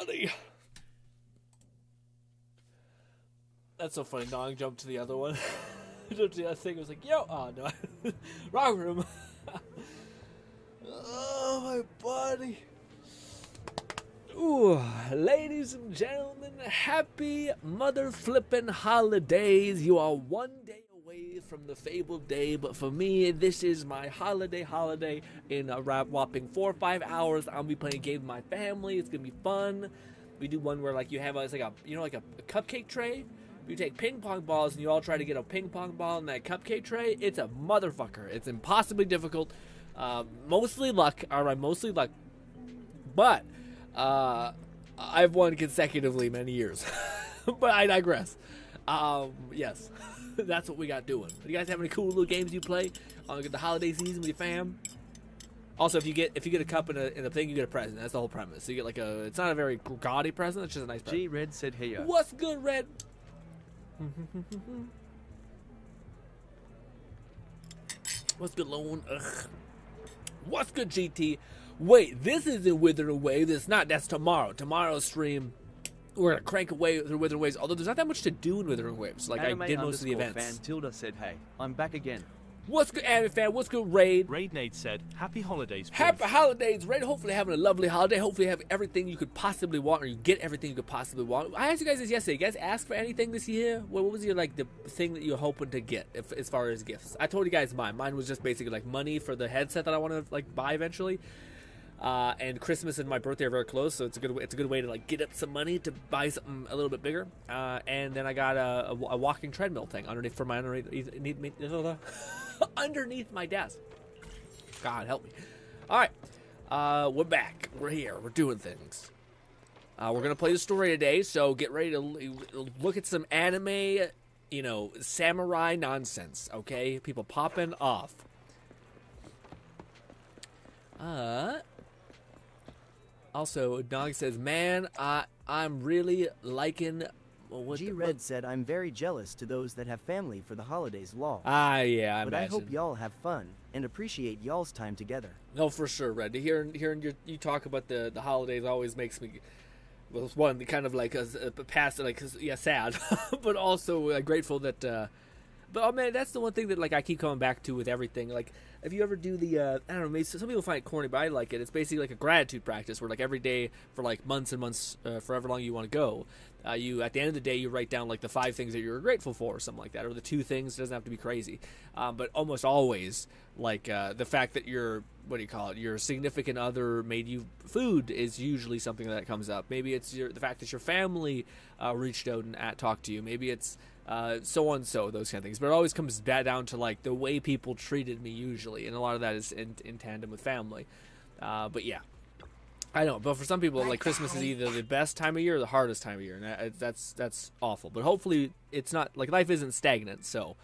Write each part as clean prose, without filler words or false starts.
buddy. That's so funny. Nong jumped to the other one. Jumped to the other thing. It was like, yo, oh no, wrong room. Oh, my buddy. Ooh, ladies and gentlemen, happy mother flippin' holidays. You are one day away from the fabled day, but for me, this is my holiday. In a whopping 4 or 5 hours, I'll be playing a game with my family. It's gonna be fun. We do one where like you have it's like a a cupcake tray. You take ping pong balls and you all try to get a ping pong ball in that cupcake tray. It's a motherfucker. It's impossibly difficult. Mostly luck. Alright, mostly luck. But I've won consecutively many years. But I digress. Yes. That's what we got doing. You guys have any cool little games you play on the holiday season with your fam? Also, if you get a cup in a thing, you get a present. That's the whole premise. So you get like it's not a very gaudy present, it's just a nice present. G Red said hey. What's good, Red? What's good, Lone? Ugh. What's good, GT? Wait, this isn't Withering Waves. It's not. That's tomorrow. Tomorrow's stream, we're gonna crank away through Withering Waves. Although there's not that much to do in Withering Waves. Like I did most of the events. Fan Tilda said, "Hey, I'm back again." What's good, anime fan? What's good, Raid? Raid Nate said, "Happy holidays." Please. Happy holidays, Raid. Hopefully having a lovely holiday. Hopefully you have everything you could possibly want, or you get everything you could possibly want. I asked you guys this yesterday. You guys asked for anything this year? What was your the thing that you're hoping to get as far as gifts? I told you guys mine. Mine was just basically like money for the headset that I want to buy eventually. And Christmas and my birthday are very close, so it's a good way to get up some money to buy something a little bit bigger. And then I got a walking treadmill thing underneath underneath my desk. God help me. All right, we're back. We're here. We're doing things. We're gonna play the story today, so get ready to look at some anime, samurai nonsense. Okay, people popping off. Also, Dog says, man, I'm really liking... G-Red said, I'm very jealous to those that have family for the holidays, lol. Yeah, I But I hope y'all have fun and appreciate y'all's time together. No, for sure, Red. Hearing you talk about the holidays always makes me... Well, one, kind of sad, but also grateful that... But, oh, man, that's the one thing that, I keep coming back to with everything. If you ever do the, I don't know, maybe some people find it corny, but I like it. It's basically like a gratitude practice where, every day for, months and months, for however long you want to go, you, at the end of the day, you write down, the 5 things that you're grateful for or something like that, or the 2 things. It doesn't have to be crazy. But almost always, the fact that your significant other made you food is usually something that comes up. Maybe it's the fact that your family reached out and talked to you. Maybe it's so on so, those kind of things. But it always comes back down to the way people treated me usually, and a lot of that is in tandem with family. But yeah, I know. But for some people, Christmas is either the best time of year or the hardest time of year, and that's awful. But hopefully, it's not life isn't stagnant. So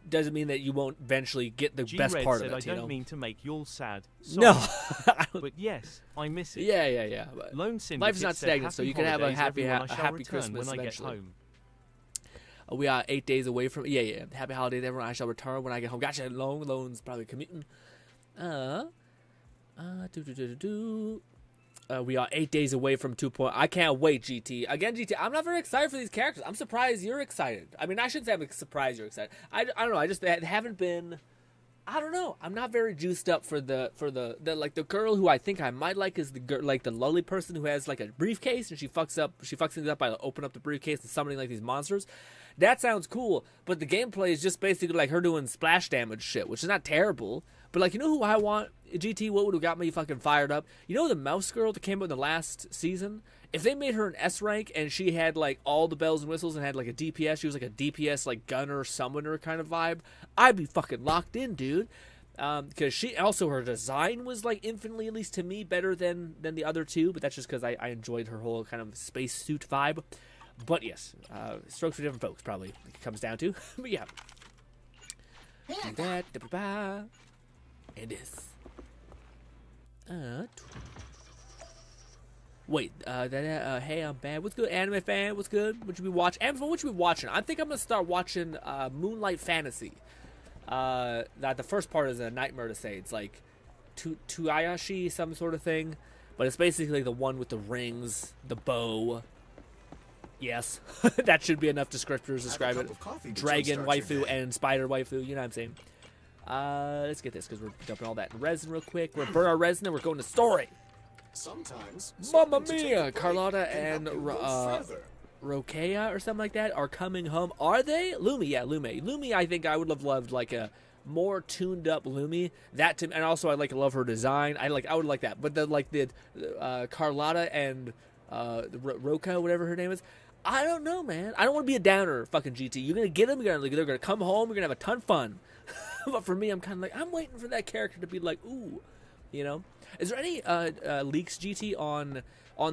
doesn't mean that you won't eventually get the best part of it. I don't mean to make you all sad. Sorry. No, but yes, I miss it. Yeah. Lone Life's not stagnant, so you can have a happy Christmas when I get eventually. home. We are 8 days away from... Yeah. Happy holidays, everyone. I shall return when I get home. Gotcha, Lone's probably commuting. We are 8 days away from 2 point... I can't wait, GT. Again, GT, I'm not very excited for these characters. I'm surprised you're excited. I mean, I shouldn't say I'm surprised you're excited. I don't know. I just haven't been... I don't know. I'm not very juiced up for the the girl who I think I might like is the girl, the lolly person who has a briefcase and she fucks things up by opening up the briefcase and summoning these monsters. That sounds cool, but the gameplay is just basically her doing splash damage shit, which is not terrible. But you know who I want? GT, what would have got me fucking fired up? You know the mouse girl that came out in the last season? If they made her an S rank and she had all the bells and whistles and had a DPS, she was a DPS gunner summoner kind of vibe, I'd be fucking locked in, dude. Because she also, her design was infinitely, at least to me, better than the other two, but that's just because I enjoyed her whole kind of spacesuit vibe. But yes, strokes for different folks, probably it comes down to. But yeah. And that, and this. Wait, hey, I'm bad. What's good, anime fan? What's good? What you be watching? Anime fan, what you be watching? I think I'm gonna start watching Moonlight Fantasy. That the first part is a nightmare to say. It's Tuayashi, some sort of thing. but it's basically the one with the rings, the bow. Yes, that should be enough descriptors to describe it. Dragon waifu and spider waifu, you know what I'm saying. Let's get this, because we're dumping all that in resin real quick. We're burn our resin, and we're going to story. Sometimes, Mamma mia! Carlotta and Rokea or something like that are coming home. Are they? Lumi, yeah, Lume. Lumi, I think I would have loved like a more tuned up Lumi. That to, and also I love her design. I would like that. But the Carlotta and Roka, whatever her name is. I don't know, man. I don't want to be a downer, fucking GT. You're gonna get them. They're gonna come home. You're gonna have a ton of fun. But for me, I'm kind of like, I'm waiting for that character to be like, ooh, you know. Is there any leaks, GT, on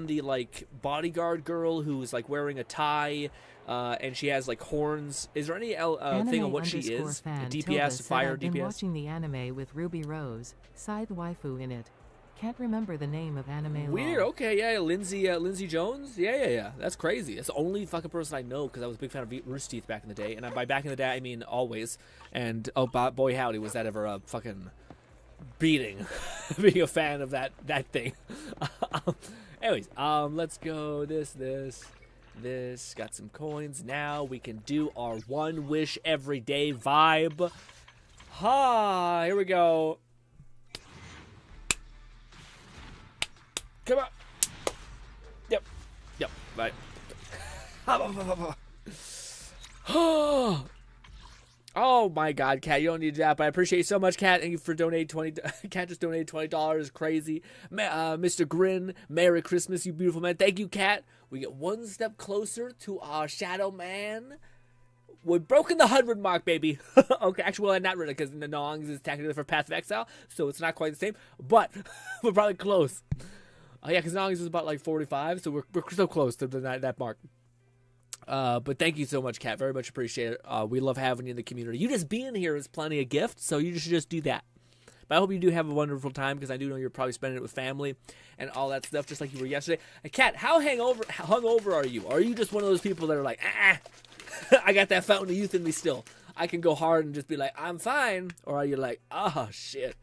the like bodyguard girl who's like wearing a tie and she has like horns? Is there any thing on what she is? A DPS, fire I've DPS? been watching the anime with Ruby Rose, Scythe waifu in it. Can't remember the name of anime. Weird. law. Okay, yeah, Lindsay Jones. Yeah. That's crazy. It's the only fucking person I know because I was a big fan of Rooster Teeth back in the day, and by back in the day I mean always. And oh, boy howdy, was that ever a fucking beating, being a fan of that thing. Anyways, let's go. This. Got some coins. Now we can do our one wish every day vibe. Here we go. Come on. Yep. Right. Oh my God, Kat, you don't need that, but I appreciate you so much, Kat. Thank you for donating $20. Kat just donated $20. Crazy. Mr. Grin, Merry Christmas, you beautiful man. Thank you, Kat. We get one step closer to our Shadow Man. We've broken the 100 mark, baby. Okay, actually, well, not really, because the Nongs is technically for Path of Exile, so it's not quite the same, but we're probably close. Oh, yeah, because Nongs is about like 45, so we're so close to that mark. But thank you so much, Kat. Very much appreciate it. We love having you in the community. You just being here is plenty of gift, so you should just do that. But I hope you do have a wonderful time, because I do know you're probably spending it with family and all that stuff, just like you were yesterday. Kat, how hungover are you? Are you just one of those people that are like, I got that fountain of youth in me still. I can go hard and just be like, I'm fine. Or are you like, oh, shit.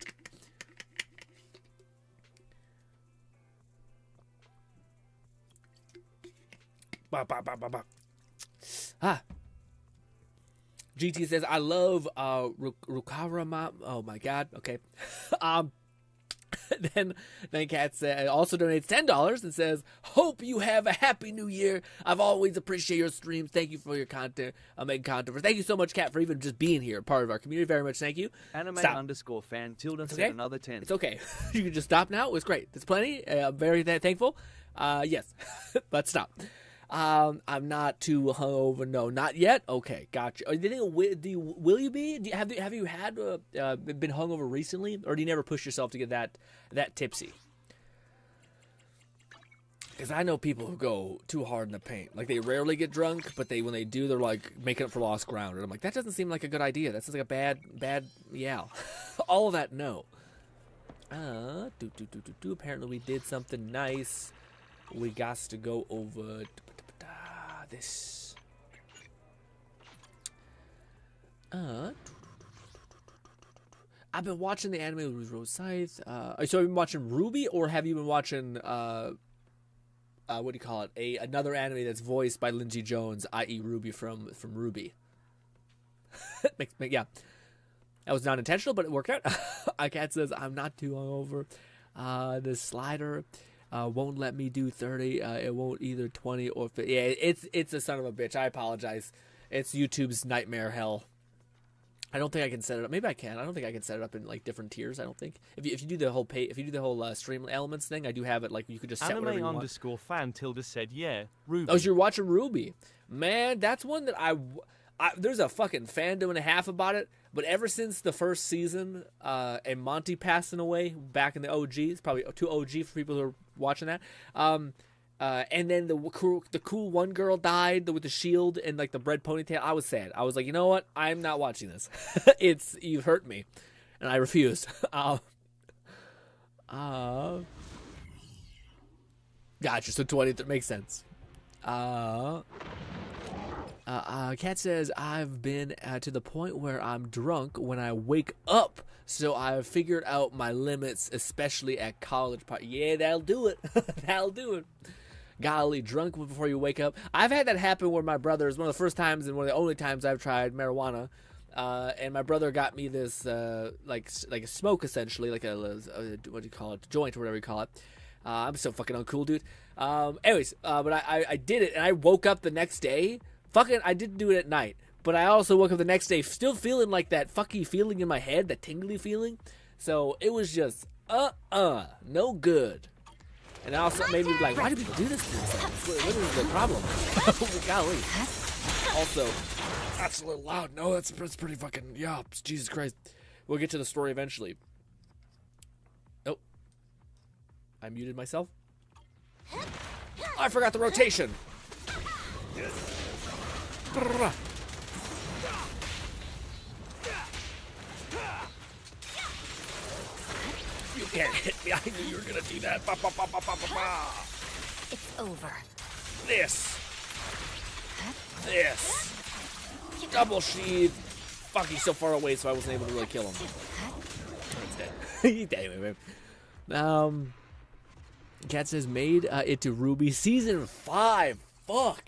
GT says, I love Rukarama. Oh my God. Okay. Then Kat also donates $10 and says, hope you have a happy new year. I've always appreciated your streams. Thank you for your content. Making content. Thank you so much, Kat, for even just being here, part of our community. Very much thank you. Anime_fan tilde said another 10. It's okay. You can just stop now. It was great. It's plenty. I'm very thankful. Yes. But stop. I'm not too hungover. No, not yet. Okay, gotcha. Will you be? Have you had been hungover recently, or do you never push yourself to get that tipsy? Because I know people who go too hard in the paint. Like, they rarely get drunk, but when they do, they're like making up for lost ground. And I'm like, that doesn't seem like a good idea. That sounds like a bad. Yeah. All of that, no. Apparently we did something nice. We got to go over this. I've been watching the anime with Rose Scythe. So have you been watching Ruby, or have you been watching what do you call it? Another anime that's voiced by Lindsay Jones, i.e. Ruby from Ruby. Yeah. That was not intentional, but it worked out. Kat says, I'm not too hungover. The slider won't let me do 30. It won't either 20 or 50. Yeah, it's a son of a bitch. I apologize. It's YouTube's nightmare hell. I don't think I can set it up. Maybe I can. I don't think I can set it up in like different tiers. I don't think. If you do the whole stream elements thing, I do have it like you could just set whatever you want. Anime_fan tilde said, yeah, Ruby. Oh, so you're watching Ruby. Man, that's one that I there's a fucking fandom and a half about it. But ever since the first season, and Monty passing away back in the OG, it's probably too OG for people who are watching that. And then the cool one girl died with the shield and like the red ponytail. I was sad. I was like, you know what? I'm not watching this. You've hurt me, and I refuse. Gotcha. So 20 that makes sense. Kat says, I've been to the point where I'm drunk when I wake up So I figured out my limits, especially at college party. Yeah, that'll do it. That'll do it. Golly, drunk before you wake up. I've had that happen where my brother, is one of the first times and one of the only times I've tried marijuana. And my brother got me this, like a smoke, essentially, like a what do you call it, joint or whatever you call it. I'm so fucking uncool, dude. Anyways, but I did it, and I woke up the next day. I didn't do it at night, but I also woke up the next day still feeling like that fucky feeling in my head, that tingly feeling. So it was just, no good. And I also made me like, why do people do this to themselves? What is the problem? Golly. Also, that's a little loud. No, that's pretty fucking, yeah, Jesus Christ. We'll get to the story eventually. Oh. I muted myself. I forgot the rotation. You can't hit me. I knew you were gonna do that. Ba, ba, ba, ba, ba, ba, ba. It's over. This. Double sheath. Fuck, he's so far away, so I wasn't able to really kill him. He's dead. He's dead anyway, man. Cat says made it to Ruby season 5. Fuck,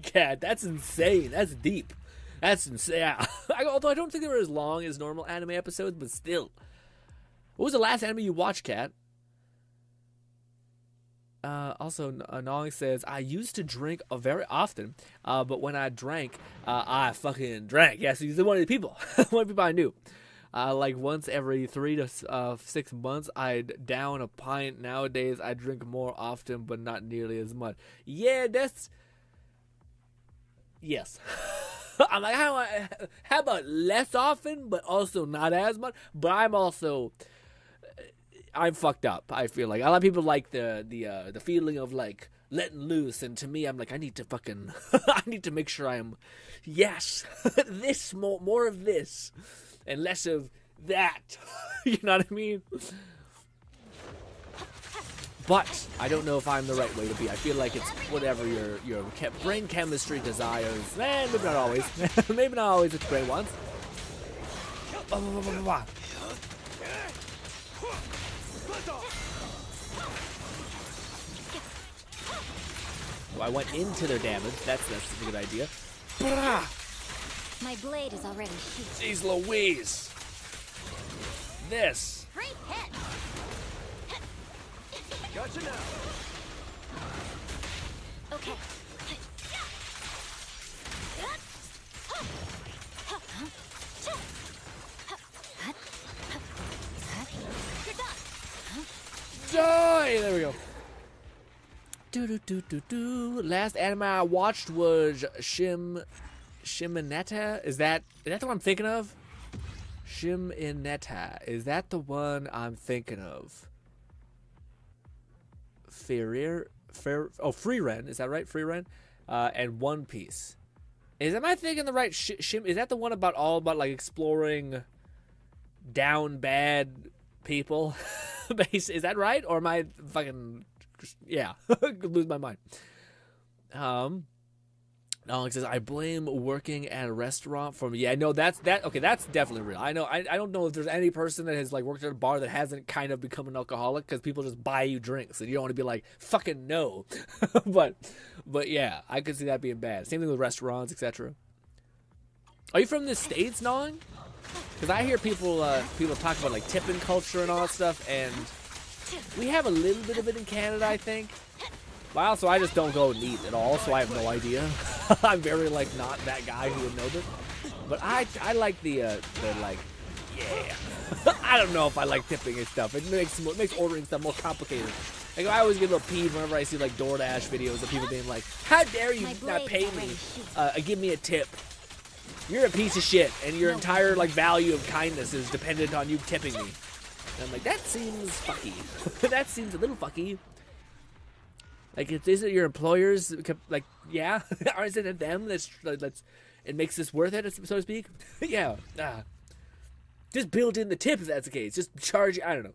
Cat, that's insane. That's deep. That's insane. Yeah. Although I don't think they were as long as normal anime episodes, but still. What was the last anime you watched, Cat? Also, Nong says, I used to drink very often, but when I drank, I fucking drank. Yes, he's one of the people. One of the people I knew. Like once every 3 to 6 months, I'd down a pint. Nowadays, I drink more often, but not nearly as much. Yeah, that's... Yes. I'm like, how about less often, but also not as much? But I'm fucked up. I feel like a lot of people like the feeling of like letting loose, and to me, I'm like, I need to fucking, I need to make sure I am, yes, this more of this, and less of that. You know what I mean? But I don't know if I'm the right way to be. I feel like it's whatever your brain chemistry desires. Maybe not always. Maybe not always. It's brain wants. Oh, I went into their damage. That's a good idea. My blade is already sheathed. Jeez Louise. This. Great hit. Gotcha now. Okay. Die! There we go. Last anime I watched was Shimineta. Is that the one I'm thinking of? Shimineta. Is that the one I'm thinking of? Free Ren. Is that right? Free Ren. And One Piece. Am I thinking the right Shim? Is that the one about like exploring down bad people? Is that right? Or am I fucking... Yeah, lose my mind. Alex says, I blame working at a restaurant for me. Yeah, no, that's definitely real. I know. I don't know if there's any person that has like worked at a bar that hasn't kind of become an alcoholic, because people just buy you drinks and you don't want to be like, fucking no. but yeah, I could see that being bad. Same thing with restaurants, etc. Are you from the States, Nong? Because I hear people talk about like tipping culture and all that stuff, and we have a little bit of it in Canada, I think. But also, I just don't go and eat at all, so I have no idea. I'm very like not that guy who would know this. But I like the like, yeah. I don't know if I like tipping and stuff. It makes ordering stuff more complicated. Like I always get a little peeved whenever I see like DoorDash videos of people being like, "How dare you not pay me? Give me a tip." You're a piece of shit, and your entire like value of kindness is dependent on you tipping me. And I'm like, that seems fucky. That seems a little fucky. Like, is it your employers? Like, yeah, or is it them that's it makes this worth it, so to speak? Yeah. Just build in the tip if that's the case. Just charge. I don't know.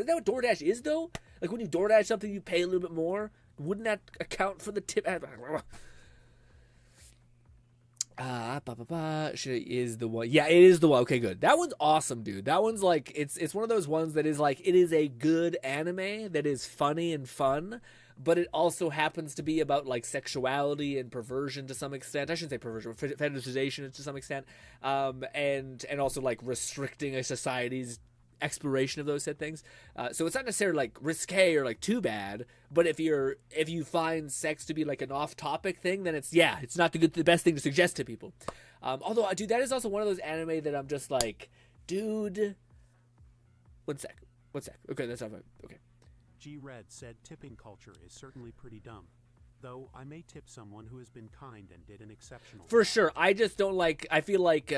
Is that what DoorDash is though? Like when you DoorDash something, you pay a little bit more. Wouldn't that account for the tip? Is the one. Yeah, it is the one. Okay, good. That one's awesome, dude. That one's like it's one of those ones that is like it is a good anime that is funny and fun, but it also happens to be about like sexuality and perversion to some extent. I shouldn't say perversion, fetishization to some extent, and also like restricting a society's exploration of those said things. So it's not necessarily like risque or like too bad, but if you find sex to be like an off-topic thing, then it's not the best thing to suggest to people. Although, dude, that is also one of those anime that I'm just like, dude. One sec. Okay, that's not right. Okay. G-Red said tipping culture is certainly pretty dumb. Though I may tip someone who has been kind and did an exceptional For job. sure. I just don't like. I feel like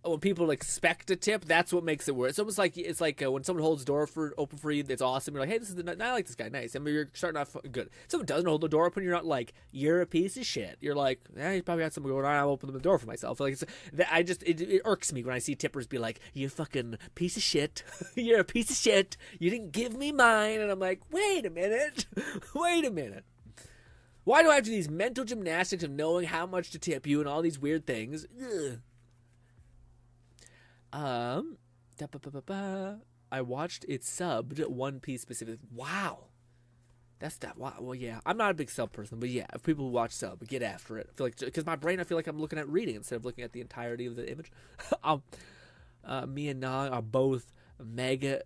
when people expect a tip, that's what makes it worse. It's almost like when someone holds the door open for you, it's awesome. You're like, hey, I like this guy, nice. I mean, you're starting off good. If someone doesn't hold the door open, you're not like, you're a piece of shit. You're like, he probably had something going on. I'll open the door for myself. Like it irks me when I see tippers be like, you fucking piece of shit. You're a piece of shit. You didn't give me mine, and I'm like, wait a minute. Why do I have to do these mental gymnastics of knowing how much to tip you and all these weird things? Ugh. I watched it subbed One Piece specific. Wow. That's that. Wow. Well, yeah. I'm not a big sub person, but yeah, if people who watch sub, get after it. I feel like, because my brain, I feel like I'm looking at reading instead of looking at the entirety of the image. Me and Nog are both mega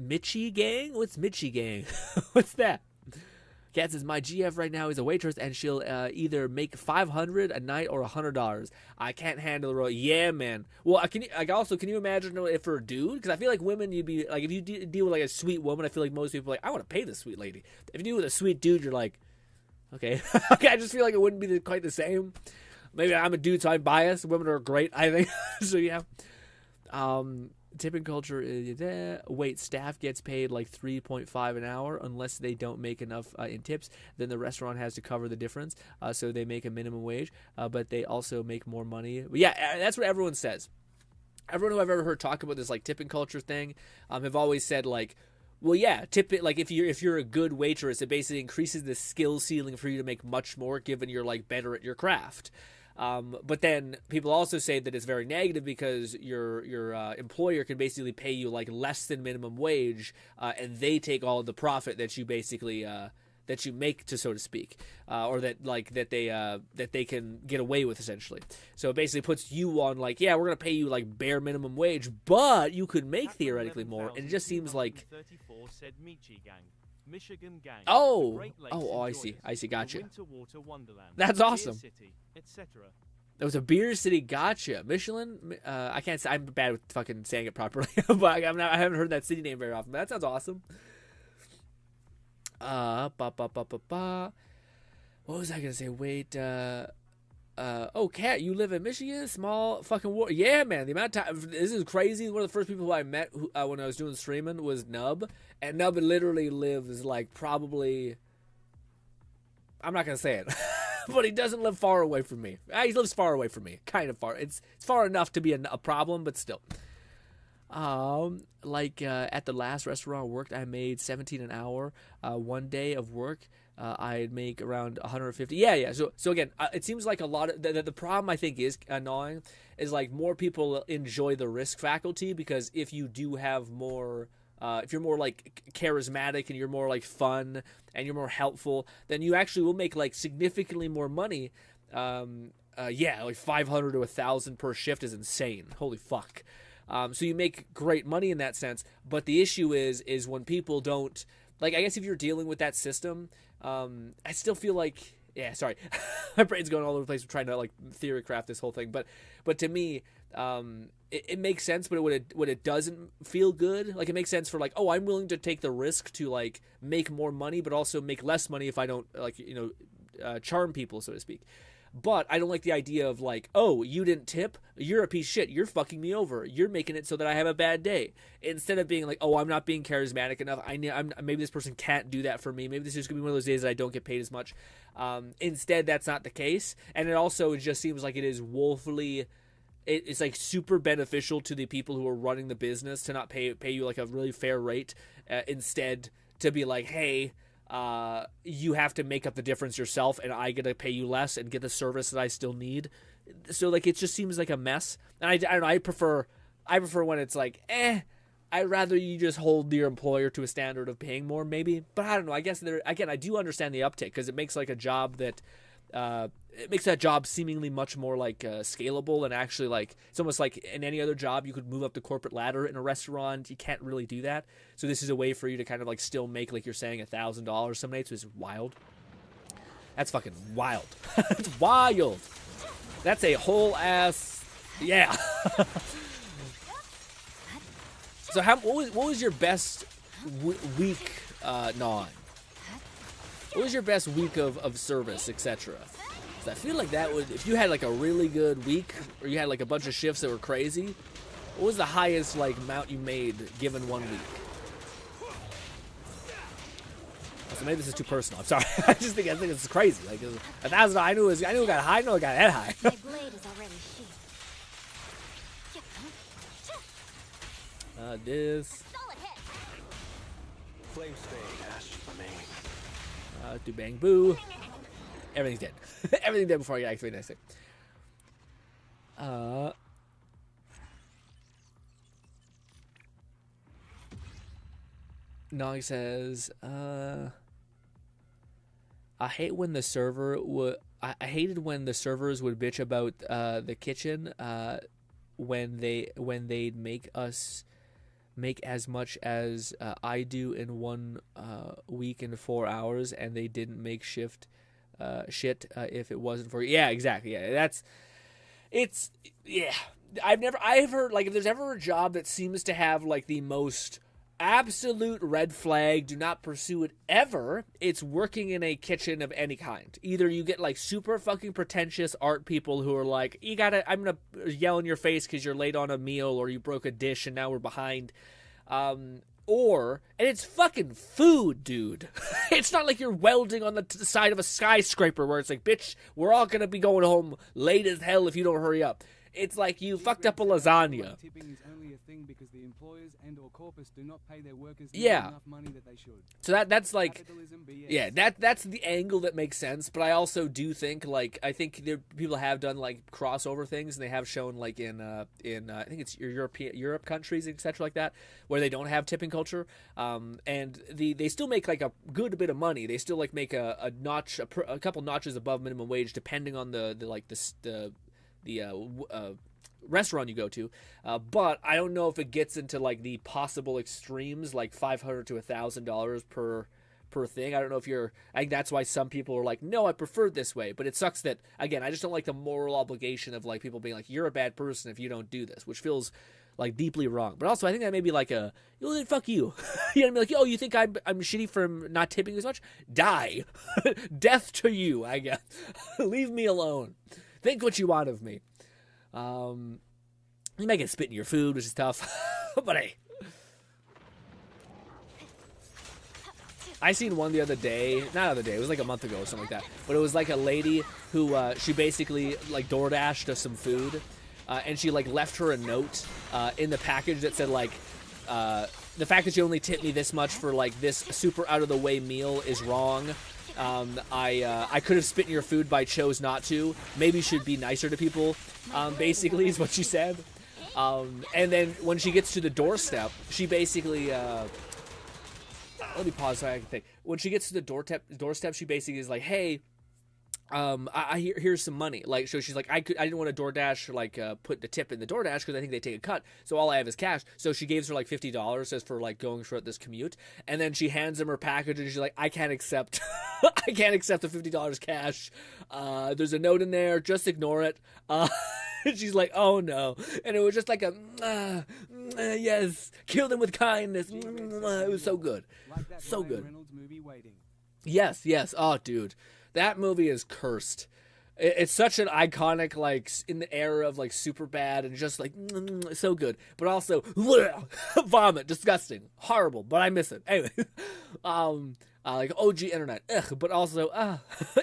Michi gang? What's Michi gang? What's that? Kat says, my GF right now is a waitress, and she'll either make $500 a night or $100. I can't handle the role. Yeah, man. Well, can you imagine if for a dude? Because I feel like women, you'd be like, if you deal with like a sweet woman, I feel like most people are like, I want to pay this sweet lady. If you deal with a sweet dude, you're like, okay. I just feel like it wouldn't be quite the same. Maybe I'm a dude, so I'm biased. Women are great, I think. So yeah. Tipping culture is wait, staff gets paid like $3.5 an hour unless they don't make enough in tips. Then the restaurant has to cover the difference, so they make a minimum wage, but they also make more money. But yeah, that's what everyone says. Everyone who I've ever heard talk about this like tipping culture thing have always said like, well, yeah, tip it. Like if you're a good waitress, it basically increases the skill ceiling for you to make much more, given you're like better at your craft. But then people also say that it's very negative because your employer can basically pay you like less than minimum wage, and they take all of the profit that you basically that you make, so to speak, or that they can get away with essentially. So it basically puts you on like, yeah, we're gonna pay you like bare minimum wage, but you could make theoretically more, and it just seems like. Said Michi gang. Michigan gang. Oh, I see, gotcha. Water wonderland. That's awesome. City, etc. It was a beer city, gotcha. Michelin. I can't say, I'm bad with fucking saying it properly, but I haven't heard that city name very often. But that sounds awesome. What was I gonna say? Wait. Oh, Kat, you live in Michigan? Small fucking war. Yeah, man. The amount of time. This is crazy. One of the first people who I met when I was doing streaming was Nub. And Nub literally lives like probably. I'm not going to say it. But he doesn't live far away from me. He lives far away from me. Kind of far. It's far enough to be a problem, but still. At the last restaurant I worked, I made $17 an hour. One day of work. I'd make around 150. Yeah. So again, it seems like a lot of the problem I think is annoying is like more people enjoy the risk faculty, because if you do have more, if you're more like charismatic and you're more like fun and you're more helpful, then you actually will make like significantly more money. Like 500 to 1,000 per shift is insane. Holy fuck. So you make great money in that sense, but the issue is when people don't. Like, I guess if you're dealing with that system, I still feel like, yeah, sorry, my brain's going all over the place trying to like theory craft this whole thing. But to me, it makes sense. But when it doesn't feel good, like it makes sense for like, oh, I'm willing to take the risk to like make more money, but also make less money if I don't like charm people, so to speak. But I don't like the idea of like, oh, you didn't tip, you're a piece of shit, you're fucking me over, you're making it so that I have a bad day. Instead of being like, oh, I'm not being charismatic enough, maybe this person can't do that for me, maybe this is going to be one of those days that I don't get paid as much. Instead, that's not the case. And it also just seems like it is woefully, it's like super beneficial to the people who are running the business to not pay you like a really fair rate. Instead, to be like, hey, you have to make up the difference yourself, and I get to pay you less and get the service that I still need. So like it just seems like a mess. And I don't know. I prefer when it's like, I'd rather you just hold your employer to a standard of paying more, maybe. But I don't know. I guess I do understand the uptick because it makes like a job that it makes that job seemingly much more like scalable, and actually like it's almost like in any other job you could move up the corporate ladder. In a restaurant you can't really do that, so this is a way for you to kind of like still make, like you're saying, $1,000 some nights, which is wild. That's fucking wild. It's wild. That's a whole ass, yeah. So what was your best week gnawing? What was your best week of service, etc.? I feel like that would, if you had like a really good week, or you had like a bunch of shifts that were crazy, what was the highest like amount you made given 1 week? So maybe this is too personal. I'm sorry. I think it's crazy. Like $1,000. I knew it got high. I know it got that high. My blade is already sheathed. This. Solid hit. Flames fade, ashes remain. Do bang boo. Everything's dead. Everything's dead before I get activate next thing. Nog says, I hate when the server would. I hated when the servers would bitch about the kitchen when they'd make us make as much as I do in 1 week in 4 hours, and they didn't make shit if it wasn't for, yeah, exactly, yeah, I've heard like if there's ever a job that seems to have like the most absolute red flag, do not pursue it ever, it's working in a kitchen of any kind. Either you get like super fucking pretentious art people who are like, I'm gonna yell in your face because you're late on a meal, or you broke a dish and now we're behind, and it's fucking food, dude. It's not like you're welding on the side of a skyscraper where it's like, bitch, we're all gonna be going home late as hell if you don't hurry up. It's like you fucked up a lasagna. Tipping is only a thing because the employers and or corpus do not pay their workers enough money that they should. So that's like, Capitalism BS. yeah, that's the angle that makes sense. But I also do think like people have done like crossover things, and they have shown like in I think it's Europe countries, etc., like that, where they don't have tipping culture, and they still make like a good bit of money. They still like make a couple notches above minimum wage, depending on the restaurant you go to, but I don't know if it gets into like the possible extremes, like $500 to $1,000 per thing. I don't know if I think that's why some people are like, no, I prefer it this way. But it sucks that, again, I just don't like the moral obligation of like people being like, you're a bad person if you don't do this, which feels like deeply wrong. But also I think that may be like well, then fuck you. You know what I mean? Like, oh, you think I'm shitty for not tipping as much? Die. Death to you, I guess. Leave me alone. Think what you want of me. You might get spit in your food, which is tough. But hey. I seen one the other day. It was like a month ago or something like that. But it was like a lady who, she basically like DoorDashed us some food. And she like left her a note in the package that said like, the fact that you only tipped me this much for like this super out of the way meal is wrong. I could have spit in your food, but I chose not to. Maybe you should be nicer to people, basically, is what she said. And then when she gets to the doorstep, she basically, let me pause so I can think. When she gets to the doorstep, she basically is like, hey, here's some money. Like, so she's like, I didn't want to DoorDash, like, put the tip in the DoorDash because I think they take a cut. So all I have is cash. So she gives her like $50 as for like going throughout this commute. And then she hands him her package and she's like, I can't accept, I can't accept the $50 cash. There's a note in there. Just ignore it. She's like, oh no. And it was just like yes, kill them with kindness. It was so good. Like that So Ryan good. Reynolds movie, Waiting. Yes. Oh, dude. That movie is cursed. It's such an iconic, like, in the era of, like, super bad and just, like, so good. But also, vomit, disgusting, horrible, but I miss it. Anyway, like, OG internet, but also,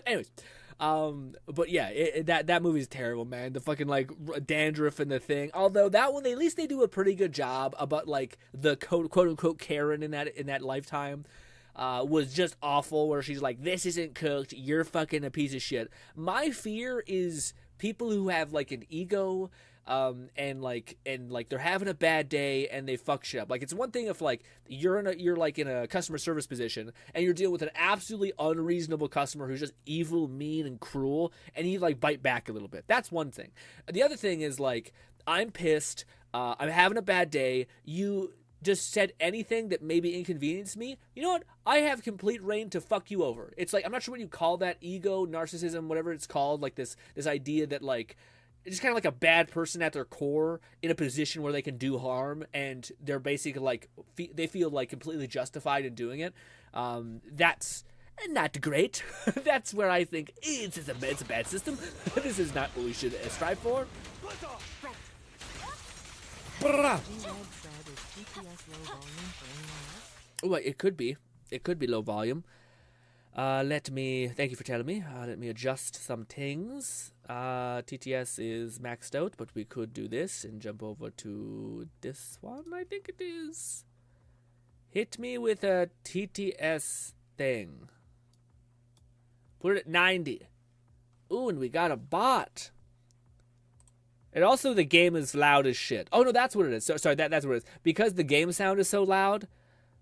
anyways. But yeah, that movie's terrible, man. The fucking, like, dandruff and the thing. Although that one, at least they do a pretty good job about, like, the quote-unquote Karen in that lifetime. was just awful, where she's like, this isn't cooked, you're fucking a piece of shit. My fear is people who have like an ego, and they're having a bad day and they fuck shit up. Like, it's one thing if like you're in a customer service position and you're dealing with an absolutely unreasonable customer who's just evil, mean, and cruel, and you like bite back a little bit. That's one thing. The other thing is like, I'm pissed, I'm having a bad day, you just said anything that maybe inconvenienced me. You know what? I have complete reign to fuck you over. It's like, I'm not sure what you call that, ego, narcissism, whatever it's called, like this idea that like, it's kind of like a bad person at their core in a position where they can do harm, and they're basically like, they feel like completely justified in doing it. That's not great. That's where I think it's a bad system. This is not what we should strive for. Oh, it could be. It could be low volume. Thank you for telling me. Let me adjust some things. TTS is maxed out, but we could do this and jump over to this one, I think it is. Hit me with a TTS thing. Put it at 90. Ooh, and we got a bot. And also the game is loud as shit. Oh, no, that's what it is. Sorry, that's what it is. Because the game sound is so loud.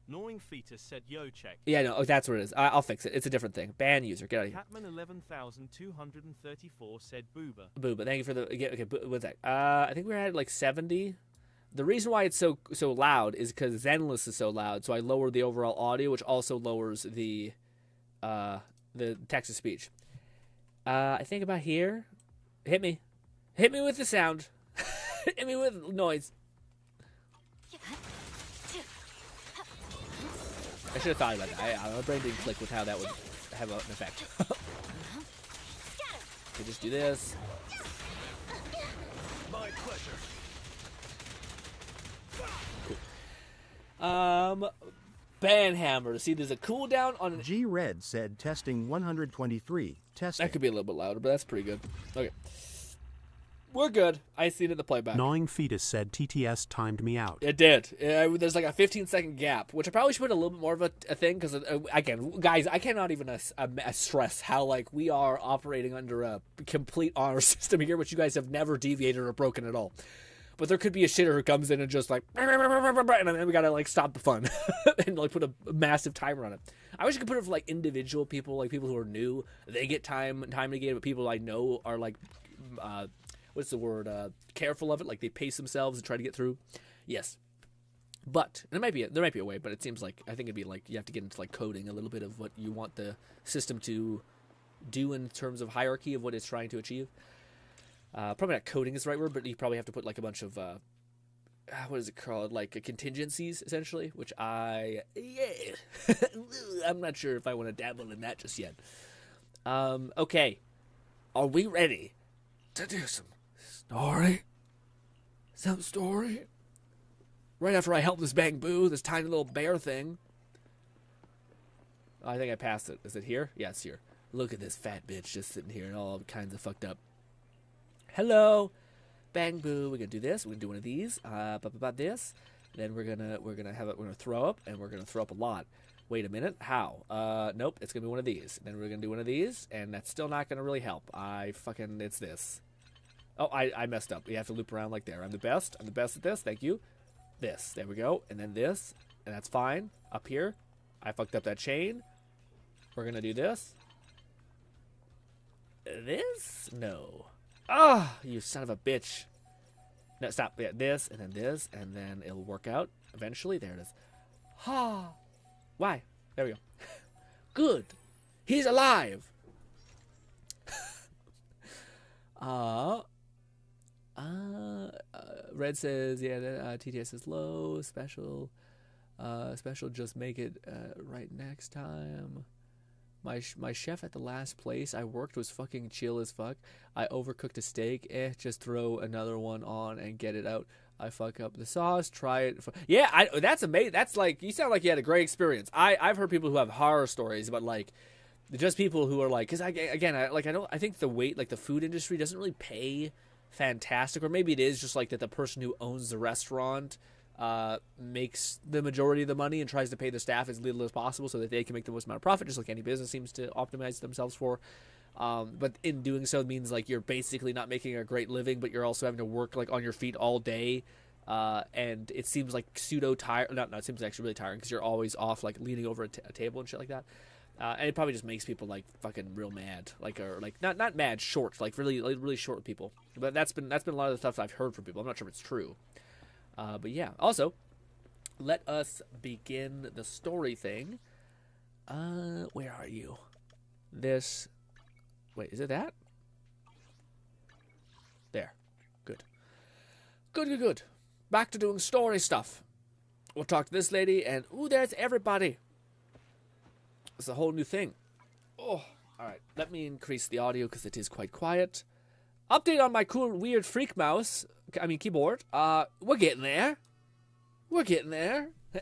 Gnawing Fetus said yo check. Yeah, no, that's what it is. I'll fix it. It's a different thing. Ban user. Get out of here. Catman 11,234 said booba. Booba. Thank you for the... Okay, what's that? I think we're at like 70. The reason why it's so loud is because Zenless is so loud, so I lowered the overall audio, which also lowers the text-to-speech. I think about here. Hit me. Hit me with the sound. Hit me with noise. I should have thought about that. My brain didn't click with how that would have an effect. Okay, just do this. My pleasure. Cool. Banhammer. See, there's a cooldown on... G-Red said testing 123. Testing. That could be a little bit louder, but that's pretty good. Okay. We're good. I seen it in the playback. Gnawing Fetus said TTS timed me out. It did. There's like a 15-second gap, which I probably should put a little bit more of a thing, because, again, guys, I cannot even stress how, like, we are operating under a complete honor system here, which you guys have never deviated or broken at all. But there could be a shitter who comes in and just, like, and then we gotta, like, stop the fun and, like, put a massive timer on it. I wish I could put it for, like, individual people, like, people who are new. They get time to get it, but people I know are, like, what's the word? Careful of it, like they pace themselves and try to get through. Yes, but there might be a way, but it seems like I think it'd be like you have to get into like coding a little bit of what you want the system to do in terms of hierarchy of what it's trying to achieve. Probably not coding is the right word, but you probably have to put like a bunch of what is it called? Like contingencies, essentially. Which I'm not sure if I want to dabble in that just yet. Okay, are we ready to do some story? Some story? Right after I help this Bang Boo, this tiny little bear thing. I think I passed it. Is it here? Yeah, it's here. Look at this fat bitch just sitting here and all kinds of fucked up. Hello, Bang Boo. We're gonna do this. We're gonna do one of these. About this. Then we're gonna throw up, and we're gonna throw up a lot. Wait a minute. How? Nope. It's gonna be one of these. Then we're gonna do one of these, and that's still not gonna really help. It's this. Oh, I messed up. We have to loop around like there. I'm the best. I'm the best at this. Thank you. This. There we go. And then this, and that's fine. Up here, I fucked up that chain. We're gonna do this. This? No. Ah, oh, you son of a bitch. No, stop. Yeah, this, and then it'll work out eventually. There it is. Ha. Why? There we go. Good. He's alive. Red says, yeah, TTS is low. Special, just make it right next time. My chef at the last place I worked was fucking chill as fuck. I overcooked a steak. Just throw another one on and get it out. I fuck up the sauce. Try it. Yeah, that's amazing. That's like, you sound like you had a great experience. I've heard people who have horror stories, but like, just people who are like, because I think the food industry doesn't really pay fantastic, or maybe it is just like that the person who owns the restaurant makes the majority of the money and tries to pay the staff as little as possible so that they can make the most amount of profit, just like any business seems to optimize themselves for. But in doing so, it means like you're basically not making a great living, but you're also having to work like on your feet all day. And it seems like pseudo tired. No, it seems actually really tiring because you're always off, like leaning over a table and shit like that. And it probably just makes people like fucking real mad, or not mad, short, like really short people. But that's been a lot of the stuff I've heard from people. I'm not sure if it's true. But yeah. Also, let us begin the story thing. Where are you? Wait, is it that? There. Good. Good. Back to doing story stuff. We'll talk to this lady, and ooh, there's everybody. It's a whole new thing. Oh, all right. Let me increase the audio because it is quite quiet. Update on my cool, weird freak keyboard. We're getting there.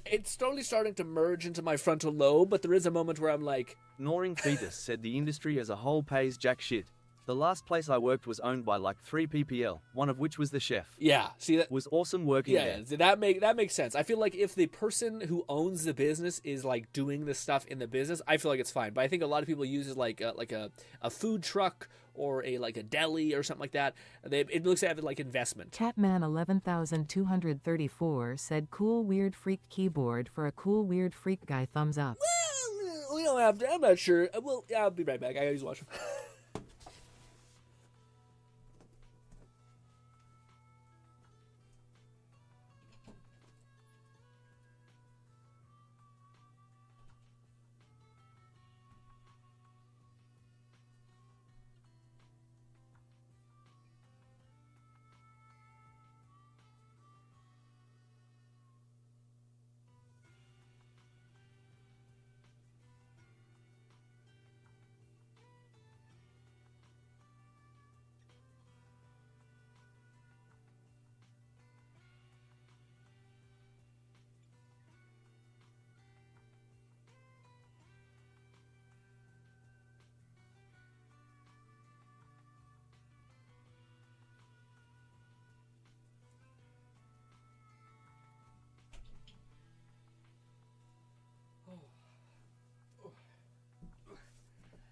It's slowly starting to merge into my frontal lobe, but there is a moment where I'm like... Gnawing Fetus said the industry as a whole pays jack shit. The last place I worked was owned by like 3 PPL, one of which was the chef. Yeah, see that was awesome working there. Yeah, that makes sense. I feel like if the person who owns the business is like doing the stuff in the business, I feel like it's fine. But I think a lot of people use it like a food truck or a deli or something like that. It looks at it like investment. Catman 11234 said cool weird freak keyboard for a cool weird freak guy thumbs up. Well, we don't have to. I'm not sure. Well, I'll be right back. I gotta use the washroom.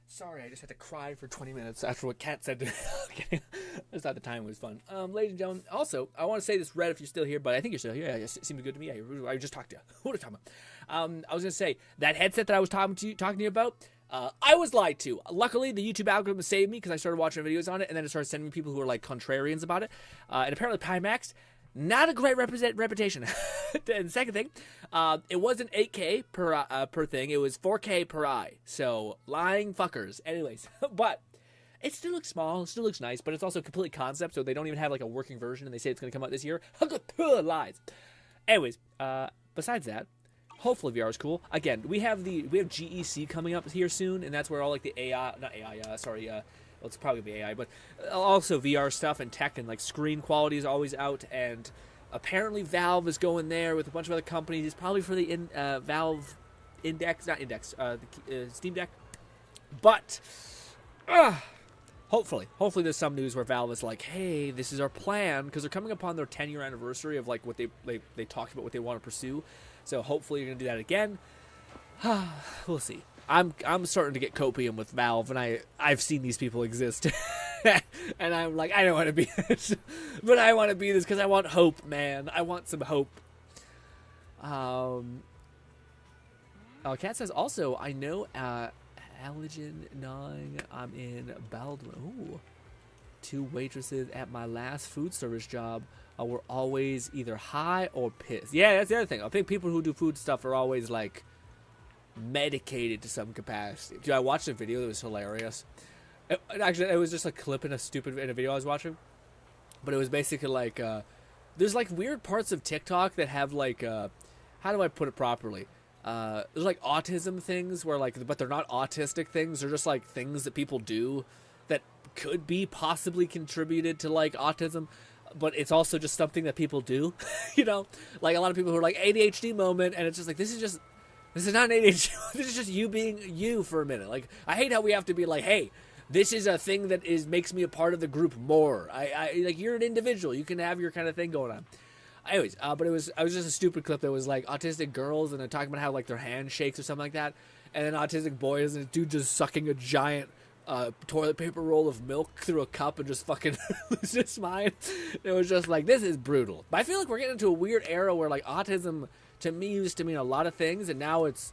Sorry, I just had to cry for 20 minutes after what Kat said to me. I just thought the time was fun. Ladies and gentlemen, also, I want to say this, Red, if you're still here, but I think you're still here. Yeah, it seems good to me. Yeah, I just talked to you. What are you talking about? I was going to say, that headset that I was talking to you about, I was lied to. Luckily, the YouTube algorithm saved me because I started watching videos on it, and then it started sending me people who were like contrarians about it. And apparently, Pimax, not a great reputation. And the second thing, it wasn't 8K per thing. It was 4K per eye. So, lying fuckers. Anyways, but it still looks small. It still looks nice, but it's also complete concept, so they don't even have like a working version, and they say it's going to come out this year. Lies. Anyways, besides that, hopefully VR is cool. Again, we have GEC coming up here soon, and that's where all like the well, it's probably be AI, but also VR stuff and tech and like screen quality is always out, and apparently Valve is going there with a bunch of other companies. It's probably for the Valve Steam Deck, but hopefully there's some news where Valve is like, hey, this is our plan, because they're coming upon their 10-year anniversary of like what they talked about, what they want to pursue. So hopefully you're gonna do that again. We'll see. I'm starting to get copium with Valve, and I've seen these people exist, and I'm like, I don't want to be this, but I want to be this because I want hope, man. I want some hope. Kat says also, I know Allergen gnawing. I'm in Baldwin. Ooh. 2 waitresses at my last food service job were always either high or pissed. Yeah, that's the other thing. I think people who do food stuff are always like medicated to some capacity. Dude, I watched a video that was hilarious. It was just a clip in a video I was watching, but it was basically like there's like weird parts of TikTok that have like how do I put it properly? There's like autism things where like, but they're not autistic things. They're just like things that people do that could be possibly contributed to like autism, but it's also just something that people do. You know, like a lot of people who are like ADHD moment, and it's just like, this is not an ADHD. This is just you being you for a minute. Like, I hate how we have to be like, hey, this is a thing that makes me a part of the group more. I like, you're an individual. You can have your kind of thing going Anyways, but it was just a stupid clip that was like autistic girls and they're talking about how like their hand shakes or something like that, and then autistic boys and a dude just sucking a giant toilet paper roll of milk through a cup and just fucking lose his mind. It was just like, this is brutal. But I feel like we're getting into a weird era where like autism to me used to mean a lot of things, and now it's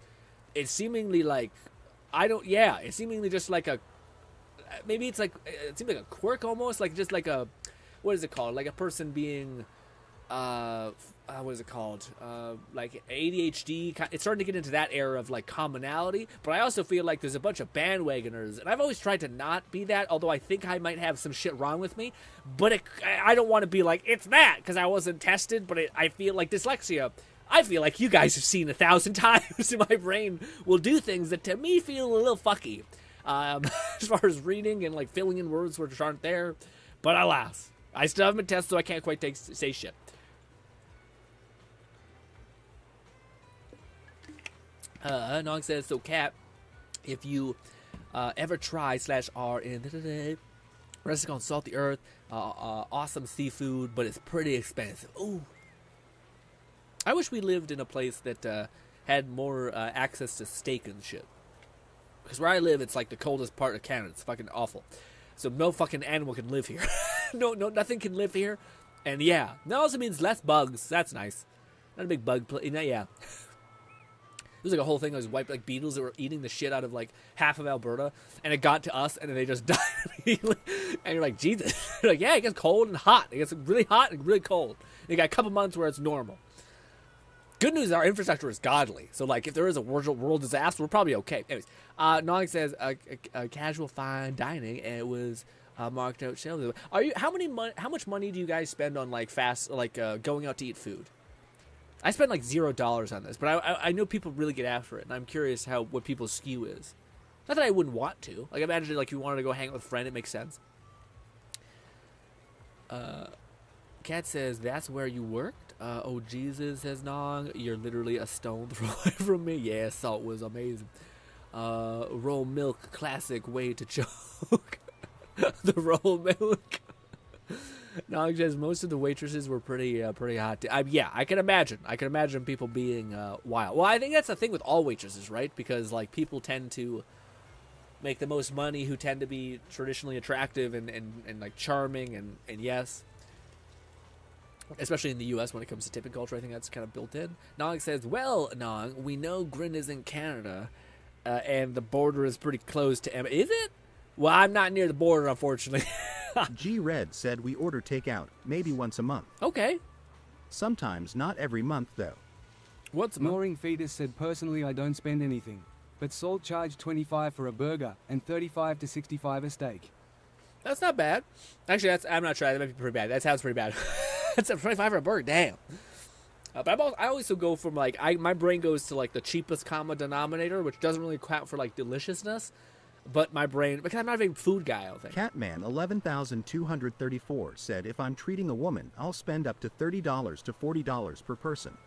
seemingly like it's seemingly just like a, maybe it's like, it seems like a quirk almost, like just like a, what is it called, like a person being what is it called, like ADHD. It's starting to get into that era of like commonality, but I also feel like there's a bunch of bandwagoners, and I've always tried to not be that, although I think I might have some shit wrong with me, but I don't want to be like, it's that, because I wasn't tested, but I feel like dyslexia, I feel like you guys have seen 1,000 times, and my brain will do things that to me feel a little fucky, as far as reading and like filling in words which aren't there, but alas, I still haven't been tested, so I can't quite say shit. Nog says, so Kat, if you ever try /R in restaurant on Salty Earth, awesome seafood, but it's pretty expensive. Ooh. I wish we lived in a place that had more access to steak and shit. Because where I live, it's like the coldest part of Canada. It's fucking awful. So no fucking animal can live here. Nothing can live here. And yeah, that also means less bugs. That's nice. Not a big bug yeah. It was like a whole thing. I was wiped like beetles that were eating the shit out of like half of Alberta, and it got to us, and then they just died immediately. And you're like, Jesus. You're like, yeah, it gets cold and hot. It gets really hot and really cold. And you got a couple months where it's normal. Good news is our infrastructure is godly. So like, if there is a world disaster, we're probably okay. Anyways, Nog says casual fine dining, and it was marked out shelves. How much money do you guys spend on like going out to eat food? I spend like $0 on this, but I know people really get after it, and I'm curious what people's skew is. Not that I wouldn't want to. Like, imagine like if you wanted to go hang out with a friend, it makes sense. Kat says, that's where you worked? Oh, Jesus, says Nog. You're literally a stone throw away from me. Yeah, salt was amazing. Roll milk, classic way to choke. The roll milk. Nog says most of the waitresses were pretty hot. Yeah, I can imagine. I can imagine people being wild. Well, I think that's the thing with all waitresses, right? Because like people tend to make the most money who tend to be traditionally attractive and like charming and yes. Especially in the U.S. when it comes to tipping culture, I think that's kind of built in. Nog says, well, Nog, we know GRINN is in Canada, and the border is pretty close to Is it? Well, I'm not near the border, unfortunately. G-Red said we order takeout, maybe once a month. Okay. Sometimes not every month, though. What's a month? Snoring Fetus said, personally, I don't spend anything. But Salt charged $25 for a burger and $35 to $65 a steak. That's not bad. Actually, I'm not sure. That might be pretty bad. That sounds pretty bad. That's $25 for a burger. Damn. But I also go from like my brain goes to like the cheapest common denominator, which doesn't really count for like deliciousness. But my brain, because I'm not a big food guy, I don't think. Catman 11,234 said, if I'm treating a woman, I'll spend up to $30 to $40 per person.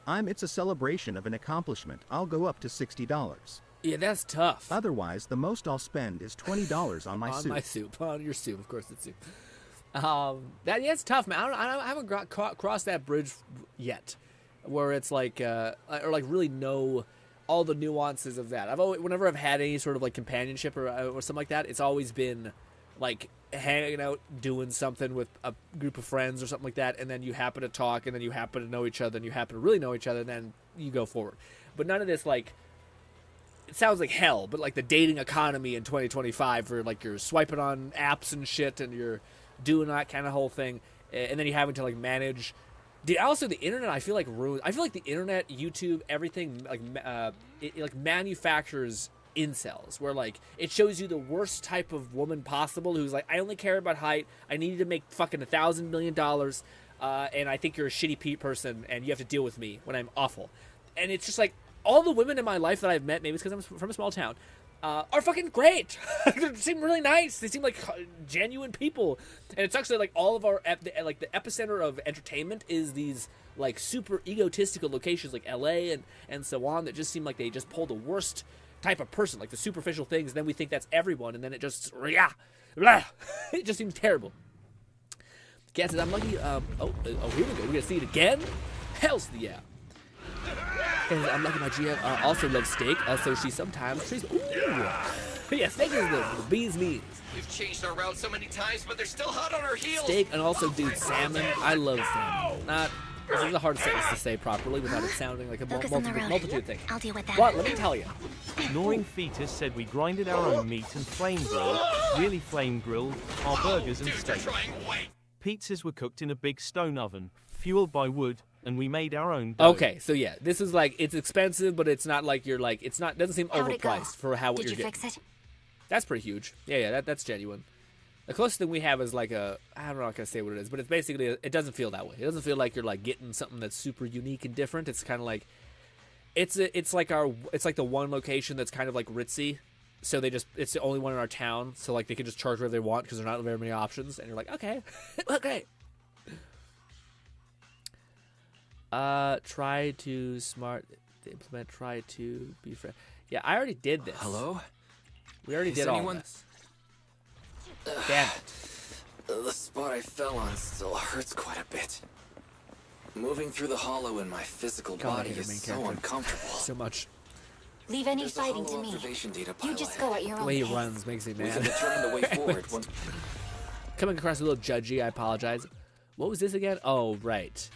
It's a celebration of an accomplishment. I'll go up to $60. Yeah, that's tough. Otherwise, the most I'll spend is $20 on my soup. On my soup. On your soup, of course, it's soup. It's tough, man. I haven't crossed that bridge yet, where it's like, or like really know all the nuances of that. Whenever I've had any sort of like companionship or something like that, it's always been like hanging out, doing something with a group of friends or something like that, and then you happen to talk, and then you happen to know each other, and you happen to really know each other, and then you go forward. But none of this like, it sounds like hell, but like the dating economy in 2025 where like you're swiping on apps and shit, and you're doing that kind of whole thing, and then you having to like manage. Dude, also the internet, I feel like ruins. I feel like the internet, YouTube, everything, like it like manufactures incels, where like it shows you the worst type of woman possible, who's like, I only care about height. I need to make fucking $1,000 million, and I think you're a shitty person, and you have to deal with me when I'm awful. And it's just like all the women in my life that I've met, maybe it's because I'm from a small town, are fucking great. They seem really nice. They seem like genuine people. And it's actually like all of our, like the epicenter of entertainment is these like super egotistical locations like LA and so on, that just seem like they just pull the worst type of person, like the superficial things. And then we think that's everyone. And then it just, it just seems terrible. Cat says, I'm lucky. Here we go. We're going to see it again? Hell's the yeah. And I'm lucky my GF also loves steak, so she sometimes treats. Ooh. Yeah, steak is the bee's knees. We've changed our route so many times, but they're still hot on our heels. Steak and also, dude, salmon. I love salmon. This is a hard sentence to say properly without it sounding like a multitude thing. I'll deal with that. But let me tell you. Gnawing Fetus said we grinded our own meat and flame grilled, really flame grilled, our burgers and steak. Pizzas were cooked in a big stone oven, fueled by wood, and we made our own dough. Okay, so yeah, this is like, it's expensive, but it's not like you're like, it's not, doesn't seem overpriced for what you're getting. Did you fix it? That's pretty huge. Yeah, that's genuine. The closest thing we have is like I don't know, I'm not gonna say what it is, but it's basically, it doesn't feel that way. It doesn't feel like you're like getting something that's super unique and different. It's kind of like, it's like the one location that's kind of like ritzy. So it's the only one in our town. So like they can just charge whatever they want because there's not very many options. And you're like, okay, okay. Try to implement. Try to be friend. Yeah, I already did this. Hello? We already did all this. Damn it. The spot I fell on still hurts quite a bit. Moving through the hollow in my physical body is so uncomfortable. So much. Leave any fighting to me. You just go at your own The way he pace. runs makes me We mad. can determine the way forward once. Coming across a little judgy, I apologize. What was this again? Oh, right.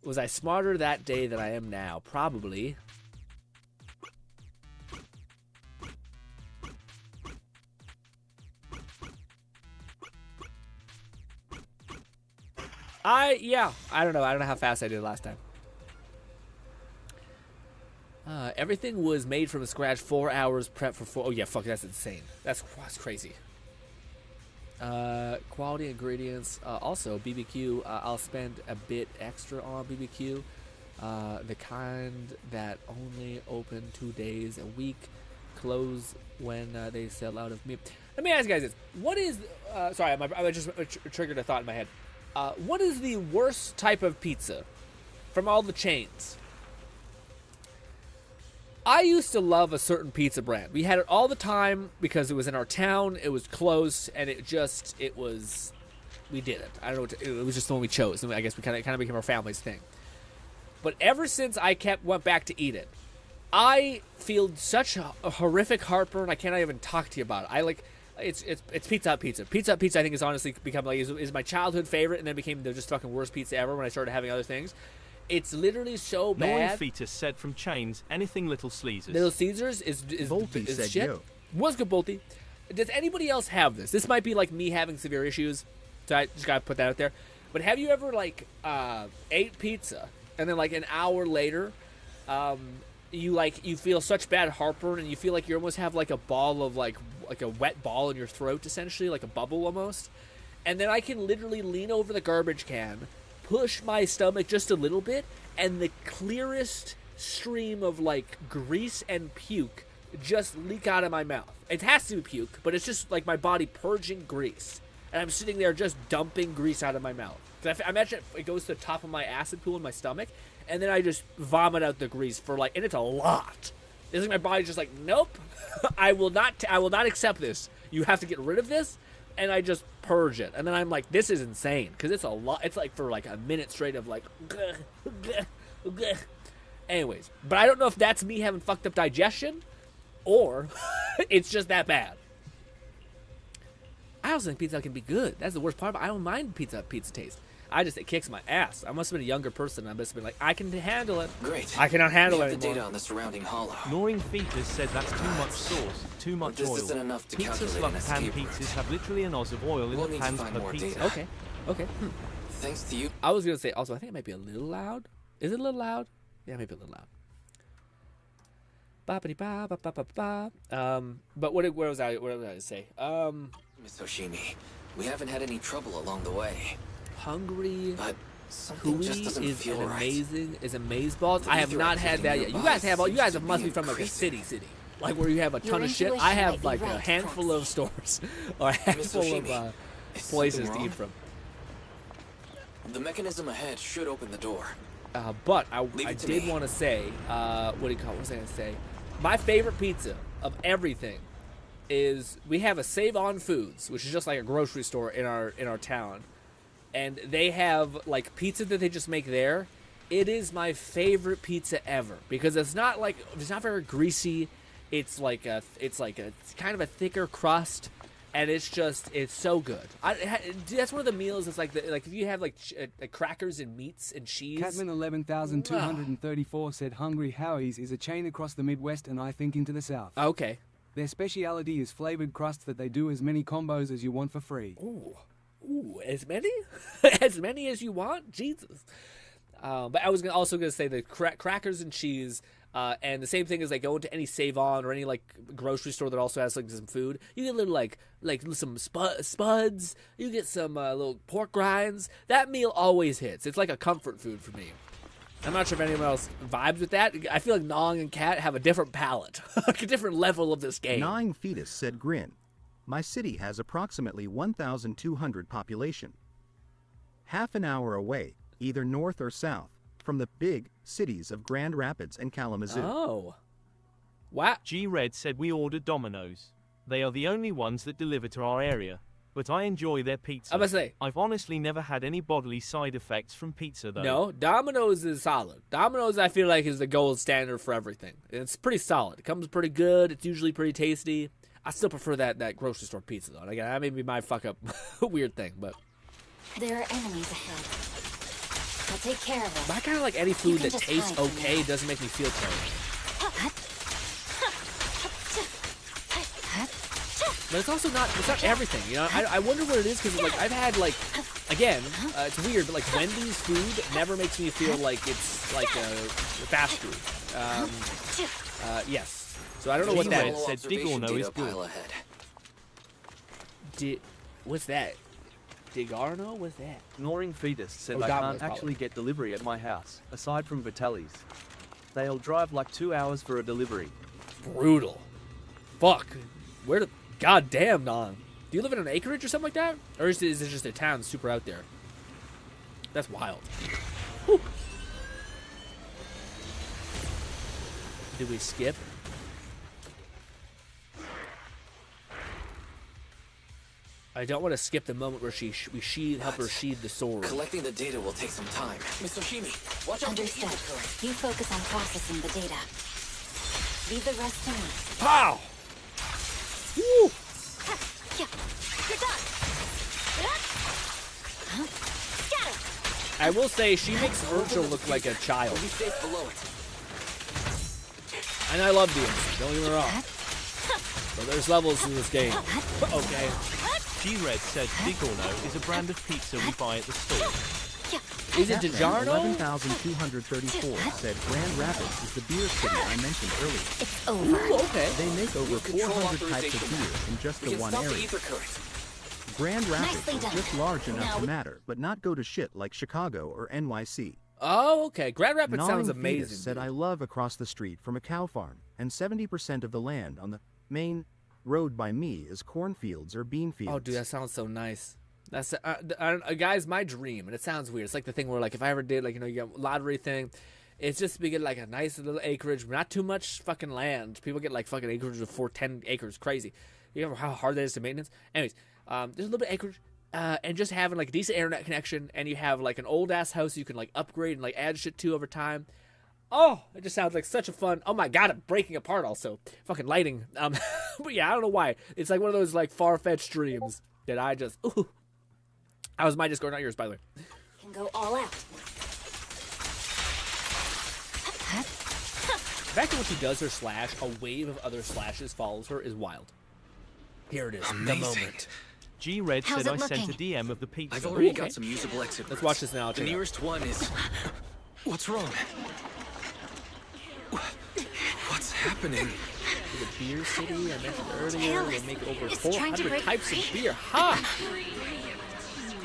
Was I smarter that day than I am now? Probably. I don't know. I don't know how fast I did last time. Everything was made from scratch. 4 hours prep for 4. Oh yeah, fuck, that's insane. That's crazy. Quality ingredients. Also, BBQ. I'll spend a bit extra on BBQ. The kind that only open 2 days a week. Close when they sell out of meat. Let me ask you guys this: what is? Sorry, I just triggered a thought in my head. What is the worst type of pizza from all the chains? I used to love a certain pizza brand. We had it all the time because it was in our town, it was close, and we did it. I don't know, it was just the one we chose, and I guess we kind of became our family's thing. But ever since I went back to eat it, I feel such a horrific heartburn. I cannot even talk to you about it. It's Pizza Hut pizza. Pizza Hut pizza, I think, has honestly become like is my childhood favorite, and then became the just fucking worst pizza ever when I started having other things. It's literally so bad. Gnawing Fetus said from chains, anything Little Caesars. Little Caesars is Bolty said shit. yo. What's good, Bolty? Does anybody else have this? This might be like me having severe issues, so I just gotta put that out there. But have you ever ate pizza and then like an hour later, you feel such bad heartburn and you feel like you almost have like a ball of like a wet ball in your throat, essentially like a bubble almost, and then I can literally lean over the garbage can, push my stomach just a little bit, and the clearest stream of like grease and puke just leak out of my mouth. It has to be puke, but it's just like my body purging grease, and I'm sitting there just dumping grease out of my mouth. Cause I imagine it goes to the top of my acid pool in my stomach, and then I just vomit out the grease for and it's a lot. It's like my body's just like, nope, I will not accept this. You have to get rid of this. And I just purge it, and then I'm like, "This is insane," because it's a lot. It's like for like a minute straight of like, anyways. But I don't know if that's me having fucked up digestion, or it's just that bad. I also think pizza can be good. That's the worst part. I don't mind pizza taste. It kicks my ass. I must have been a younger person. I must have been like, I can handle it. Great. I cannot handle it the anymore. data on the surrounding hollow. Gnawing Fetus said that's too much sauce, too much This oil. isn't enough to Pizzas calculate like an pan escape pizzas route. have literally an oz of oil in We'll the need to pans find per more pizza. data. Okay. Thanks to you. I was gonna say also, I think it might be a little loud. Is it a little loud? Yeah, maybe a little loud. Ba-ba-dee-ba, ba-ba-ba-ba. But what was I to say? Miss Hoshimi, we haven't had any trouble along the way. Hungry. But something just Hui doesn't is feel an right. amazing amazeballs. The I have ether not had that yet. activity You guys have all. You guys nearby must be seems to from like a increasing. city, like where you have a ton of shit. intuition I might have be like a right, handful of stores or a handful of Is places something to eat wrong? from. The mechanism ahead should open the door. But I it to did me. want to say, what was I gonna say? My favorite pizza of everything is we have a Save On Foods, which is just like a grocery store in our town. and they have like pizza that they just make there. It is my favorite pizza ever because it's not very greasy. It's kind of a thicker crust, and it's so good. That's one of the meals. It's like if you have crackers and meats and cheese. Catman 11,234 said Hungry Howie's is a chain across the Midwest and I think into the South. Okay. Their speciality is flavored crusts that they do as many combos as you want for free. Ooh, as many? As many as you want? Jesus. But I was also going to say the crackers and cheese, and the same thing is like go into any Save-On or any like grocery store that also has like some food. You get a little like some spuds. You get some little pork rinds. That meal always hits. It's like a comfort food for me. I'm not sure if anyone else vibes with that. I feel like Nong and Kat have a different palate, like a different level of this game. Gnawing Fetus said GRINN. My city has approximately 1,200 population. Half an hour away, either north or south, from the big cities of Grand Rapids and Kalamazoo. Oh. Wow. G-Red said we ordered Domino's. They are the only ones that deliver to our area. But I enjoy their pizza. I must say, I've honestly never had any bodily side effects from pizza, though. No, Domino's is solid. Domino's, I feel like, is the gold standard for everything. It's pretty solid. It comes pretty good. It's usually pretty tasty. I still prefer that grocery store pizza, though. Again, that may be my fuck-up weird thing, but... There are enemies ahead. I'll take care of them. But I kind of like any food that tastes okay doesn't make me feel terrible. But it's also it's not everything, you know? I wonder what it is, because like I've had like, again, it's weird, but like Wendy's food never makes me feel like it's like fast food. Yes. So I don't know what that is. Said Digorno is good. What's that? Digorno? What's that? Gnawing Fetus said I can't actually get delivery at my house, aside from Vitaly's. They'll drive like 2 hours for a delivery. Brutal. Fuck. Where the... God damn, Non. Do you live in an acreage or something like that? Or is it just a town super out there? That's wild. Whew. Did we skip? I don't want to skip the moment where we help her sheathe the sword. Collecting the data will take some time. Miss Oshimi, watch out. Understood. You focus on processing the data. Leave the rest to me. Pow! Woo! You're done. I will say she makes Virgil look like a child. Be safe below it. And I love DMC, don't get me wrong. So there's levels in this game. Okay. G-Red said Digorno is a brand of pizza we buy at the store. Is it DiGiorno? 11,234 said Grand Rapids is the beer city I mentioned earlier. It's over. Ooh, okay. They make over 400 types of beer in just the one area. Grand Rapids is just large enough to matter, but not go to shit like Chicago or NYC. Oh, okay. Grand Rapids sounds Gnawing amazing. Fetus said I love across the street from a cow farm, and 70% of the land on the main road by me is cornfields or bean fields. Oh, dude, that sounds so nice. That's guys, my dream, and it sounds weird. It's like the thing where, like, if I ever did, like, you know, you get lottery thing, it's just to get like a nice little acreage, not too much fucking land. People get like fucking acreage of 10 acres, crazy. You know how hard that is to maintenance. Anyways, there's a little bit of acreage, and just having like a decent internet connection, and you have like an old ass house you can like upgrade and like add shit to over time. Oh, it just sounds like such a fun. Oh my god, I'm breaking apart. Also, fucking lighting. But yeah, I don't know why. It's like one of those like far-fetched dreams that I just. Ooh. That was my Discord, not yours, by the way. Can go all out. The fact that when she does her slash, a wave of other slashes follows her is wild. Here it is, the moment. G-Red How's said it I sent a looking? DM of the pizza. I've already Okay. got some usable exit Let's routes. watch this now. The nearest one is... What's wrong? What's happening? The beer city I mentioned earlier, they make over It's trying to 400 break types free. of beer. Ha!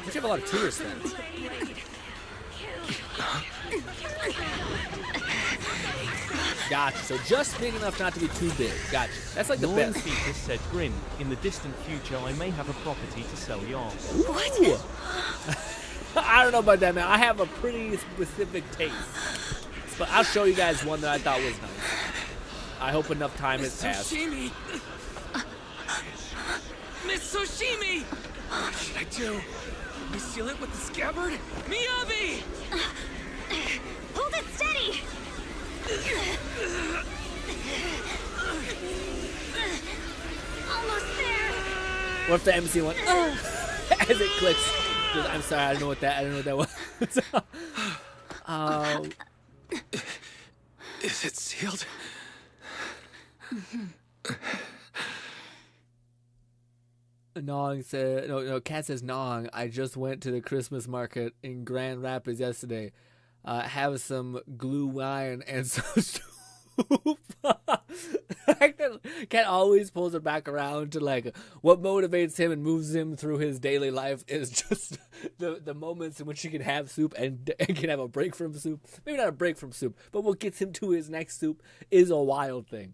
We have a lot of tourists then. Gotcha. So just big enough not to be too big. Gotcha. That's like the Norman best. Fetus said Grin. In the distant future, I may have a property to sell yarn. Ooh. I don't know about that, man. I have a pretty specific taste. But I'll show you guys one that I thought was nice. I hope enough time has passed. Sushimi! Miss Sushimi! What should I do? I seal it with the scabbard. Miyabi! Hold it steady! Almost there! What if the MC went as it clicks? I'm sorry, I don't know what that was. Is it sealed? Nong said, no, Kat says, Nong, I just went to the Christmas market in Grand Rapids yesterday. Have some glue wine and some soup. Kat always pulls it back around to like what motivates him and moves him through his daily life is just the moments in which he can have soup and can have a break from soup. Maybe not a break from soup, but what gets him to his next soup is a wild thing.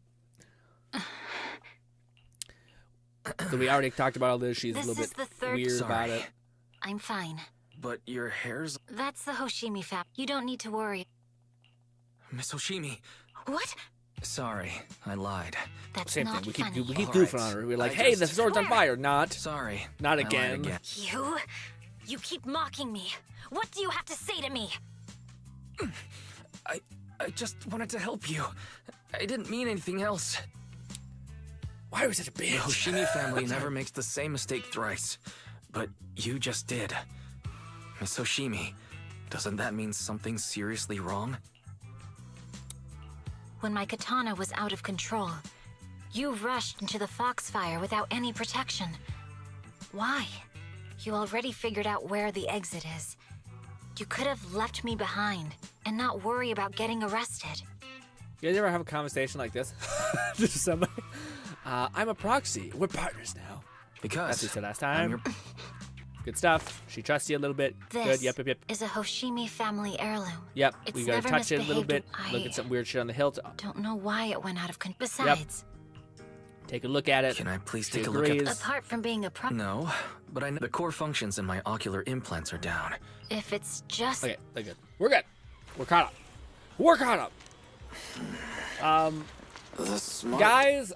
So we already talked about all this. She's a little bit weird about it. I'm fine. But your hair's... That's the Hoshimi fam. You don't need to worry. Miss Hoshimi. What? Sorry, I lied. That's Same not thing. funny. We keep goofing on her. We're like, hey, the sword's on fire. Not. Sorry. Not I lied again. You keep mocking me. What do you have to say to me? I just wanted to help you. I didn't mean anything else. Why was it a bitch? The Hoshimi family never makes the same mistake thrice. But you just did. Miss Hoshimi, doesn't that mean something seriously wrong? When my katana was out of control, you rushed into the foxfire without any protection. Why? You already figured out where the exit is. You could have left me behind and not worry about getting arrested. You guys ever have a conversation like this? Just somebody. I'm a proxy. We're partners now. Because that's what you said last time. Good stuff. She trusts you a little bit. This Good. Yep. is a Hoshimi family heirloom. Yep. It's We gotta never touch it a little bit. misbehaved. Look at some weird shit on the hilt. Don't know why it went out of control. Besides, Take a look at it. Can I please She take a look at agrees. apart from being a pro, No, but I know the core functions in my ocular implants are down. if it's just Okay, they're good. We're good. We're caught up. We're caught up. The smart... Guys,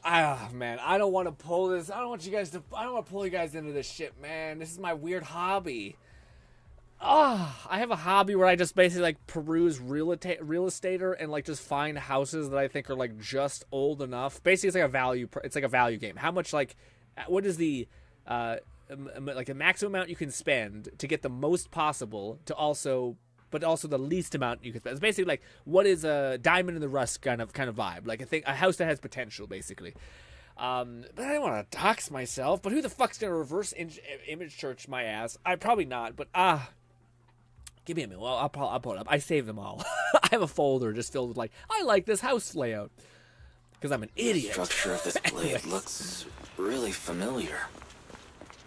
man, I don't want to pull this. I don't want to pull you guys into this shit, man. This is my weird hobby. I have a hobby where I just basically like peruse real estate and like just find houses that I think are like just old enough. Basically, it's like a value game. How much what is the like a maximum amount you can spend to get the most possible but also the least amount you can spend. It's basically like what is a diamond in the rough kind of vibe. Like a house that has potential, basically. But I don't want to dox myself. But who the fuck's gonna reverse image search my ass? I probably not. But give me a minute. Well, I'll pull it up. I saved them all. I have a folder just filled with like I like this house layout because I'm an idiot. The structure of this blade looks really familiar.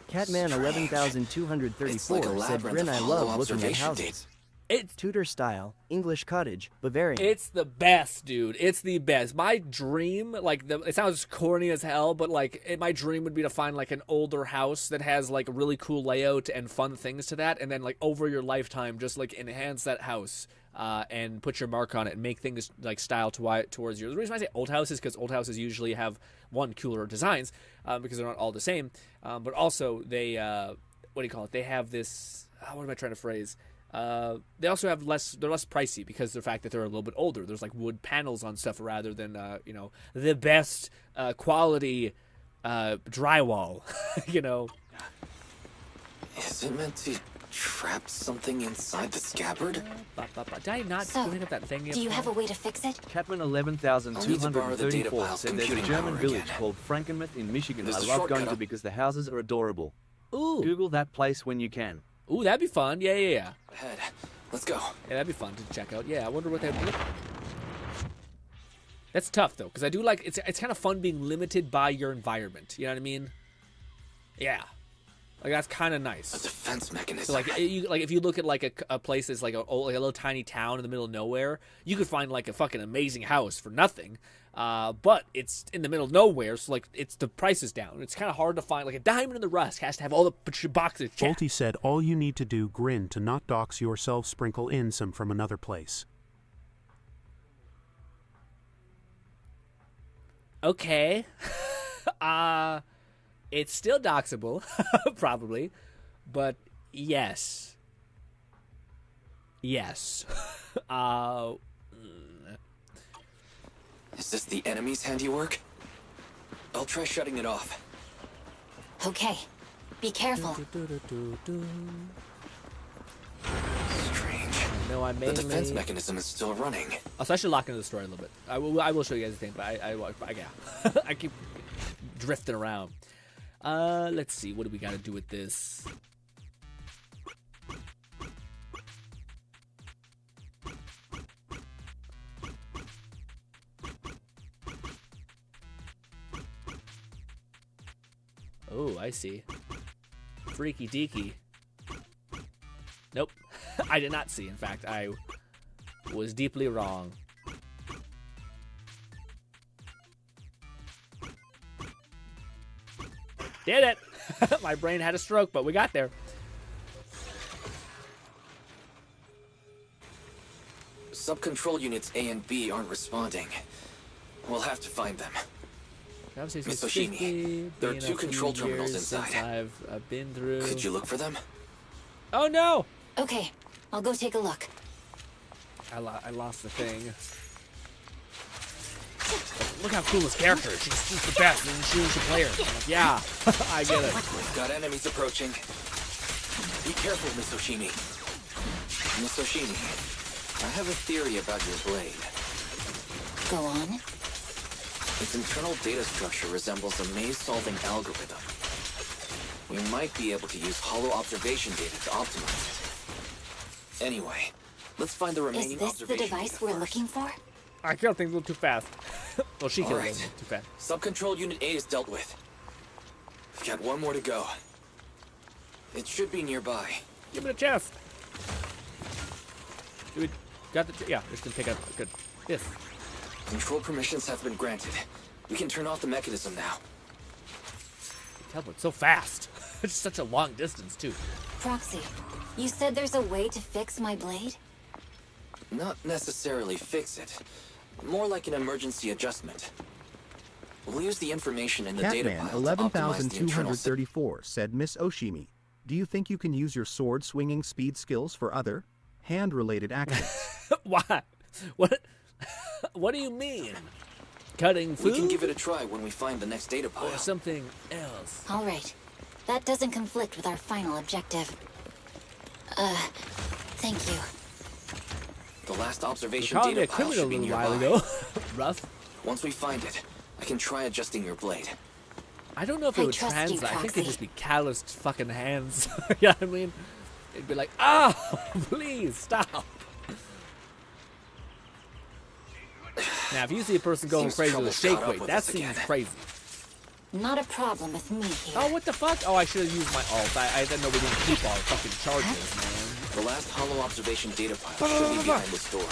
Catman 11234 said, "Grin, I love looking at houses. It's Tudor style, English cottage, Bavarian." It's the best, dude. It's the best. My dream, it sounds corny as hell, but my dream would be to find like an older house that has like a really cool layout and fun things to that, and then like over your lifetime, just like enhance that house and put your mark on it and make things like style towards you. The reason I say old houses is because old houses usually have cooler designs because they're not all the same, but also they what do you call it? They have this. What am I trying to phrase? They also have they're less pricey because of the fact that they're a little bit older. There's like wood panels on stuff rather than, the best quality drywall, Is it meant to trap something inside the scabbard? Did I not bring up that thing yet? do you have a way to fix it? Catman I'll need to borrow the data 11234 file's said there's a computing German power village again. called Frankenmuth in Michigan. There's I a love shortcut going to up. because the houses are adorable. Ooh, Google that place when you can. that'd be fun. Yeah. Ahead. Let's go. Yeah, that'd be fun to check out. Yeah, I wonder what they'd look like. That's tough though, because I do like it's kind of fun being limited by your environment. You know what I mean? Yeah, like that's kind of A nice. defense mechanism. So if you look at like a place that's like a little tiny town in the middle of nowhere, you could find like a fucking amazing house for nothing. But it's in the middle of nowhere, so like the price is down. It's kind of hard to find. Like a diamond in the rough has to have all the boxes checked. Volty said all you need to do, Grin, to not dox yourself, sprinkle in some from another place. Okay. It's still doxable, probably, but Yes. Yes. Is this the enemy's handiwork? I'll try shutting it off. Okay. Be careful. Strange. No, I The mainly... defense mechanism is still running. Oh, so I should lock into the story a little bit. I will show you guys the thing, but yeah. I keep drifting around. Let's see. What do we got to do with this? Oh, I see. Freaky deaky. Nope. I did not see. In fact, I was deeply wrong. Did it! My brain had a stroke, but we got there. Sub-control units A and B aren't responding. We'll have to find them. Miss Oshimi, there are 2 control terminals inside. I've been through. Could you look for them? Oh no! Okay, I'll go take a look. I lost the thing. Look how cool this character is. She's the best, and she's the player. I'm like, yeah, I get it. We've got enemies approaching. Be careful, Miss Oshimi. Miss Oshimi, I have a theory about your blade. Go on. Its internal data structure resembles a maze-solving algorithm. We might be able to use hollow observation data to optimize it. Anyway, let's find the remaining Is this the observation device data we're first. looking for? I killed things a little too fast. Well, she killed All things a right. little too fast. Sub-control unit A is dealt with. We've got 1 more to go. It should be nearby. Give me the chest. Do we got the? Yeah, just gonna pick up. Good. Yes. Control permissions have been granted. We can turn off the mechanism now. Teleport so fast. It's such a long distance too. Proxy, you said there's a way to fix my blade? Not necessarily fix it. More like an emergency adjustment. We'll use the information in the data Catman pile to optimize the internal 11,234 said Miss Oshimi. Do you think you can use your sword swinging speed skills for other hand-related actions? Why? What? What do you mean? Cutting food? We can give it a try when we find the next data pile. Or something else. All right. That doesn't conflict with our final objective. Thank you. The last You observation called me data a pile criminal should a be little while nearby. ago. Rough. Once we find it, I can try adjusting your blade. I don't know if I it would trust you, translate. I think Proxy. it'd just be calloused fucking hands. You know what I mean? It'd be like, ah, please stop. Now, if you see a person going Seems crazy with a trouble's shake caught up weight, with that us seems again. crazy. Not a problem with me here. Oh, what the fuck? Oh, I should have used my ult. I didn't know we didn't keep our fucking charges, man. The last hollow observation data pile should be behind this door.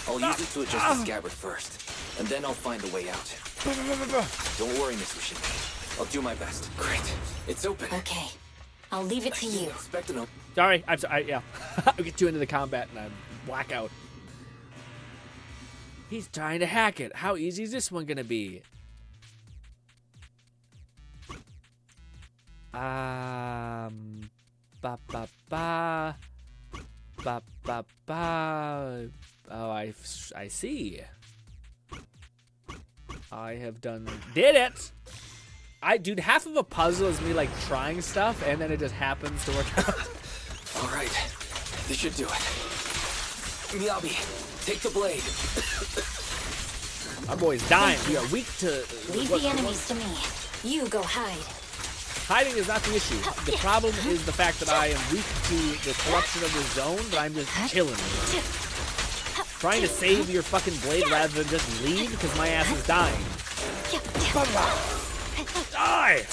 I'll use it to adjust the scabbard first, and then I'll find a way out. Don't worry, Miss Ushimi. I'll do my best. Great. It's open. Okay. I'll leave it to you. Expect an Sorry, I'm sorry. Yeah, I get too into the combat and I black out. He's trying to hack it. How easy is this one gonna be? Ba ba ba, ba ba ba. Oh, I see. I have did it. Dude, half of a puzzle is me like trying stuff, and then it just happens to work out. All right. This should do it. Miyabi, take the blade. Our boy's dying. We are weak to. Leave the enemies to me. You go hide. Hiding is not the issue. The problem is the fact that I am weak to the corruption of the zone, but I'm just chilling. Trying to save your fucking blade rather than just leave because my ass is dying. Die!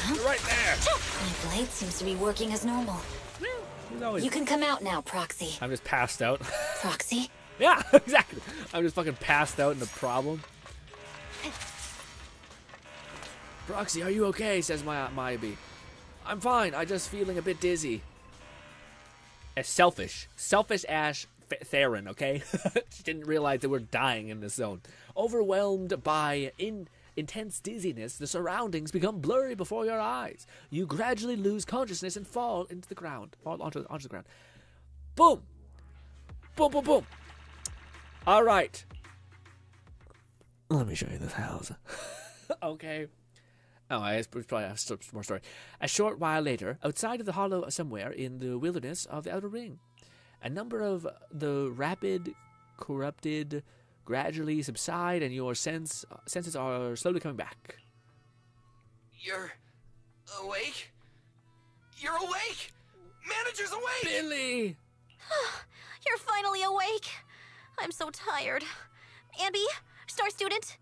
You're right there. My blade seems to be working as normal. You can come out now, Proxy. I'm just passed out. Proxy? Yeah, exactly. I'm just fucking passed out in the problem. Proxy, are you okay? Says Maybe. I'm fine. I'm just feeling a bit dizzy. Selfish Ash Theron, okay? She didn't realize that we're dying in this zone. Overwhelmed by intense dizziness, the surroundings become blurry before your eyes. You gradually lose consciousness and fall into the ground. Fall onto the ground. Boom! Boom, boom, boom. All right. Let me show you this house. Okay. Oh, I probably have some more story. A short while later, outside of the hollow somewhere in the wilderness of the Outer Ring, a number of the rapid, corrupted, gradually subside, and your senses are slowly coming back. You're awake? You're awake! Manager's awake! Billy! You're finally awake. I'm so tired. Ambi, Star Student,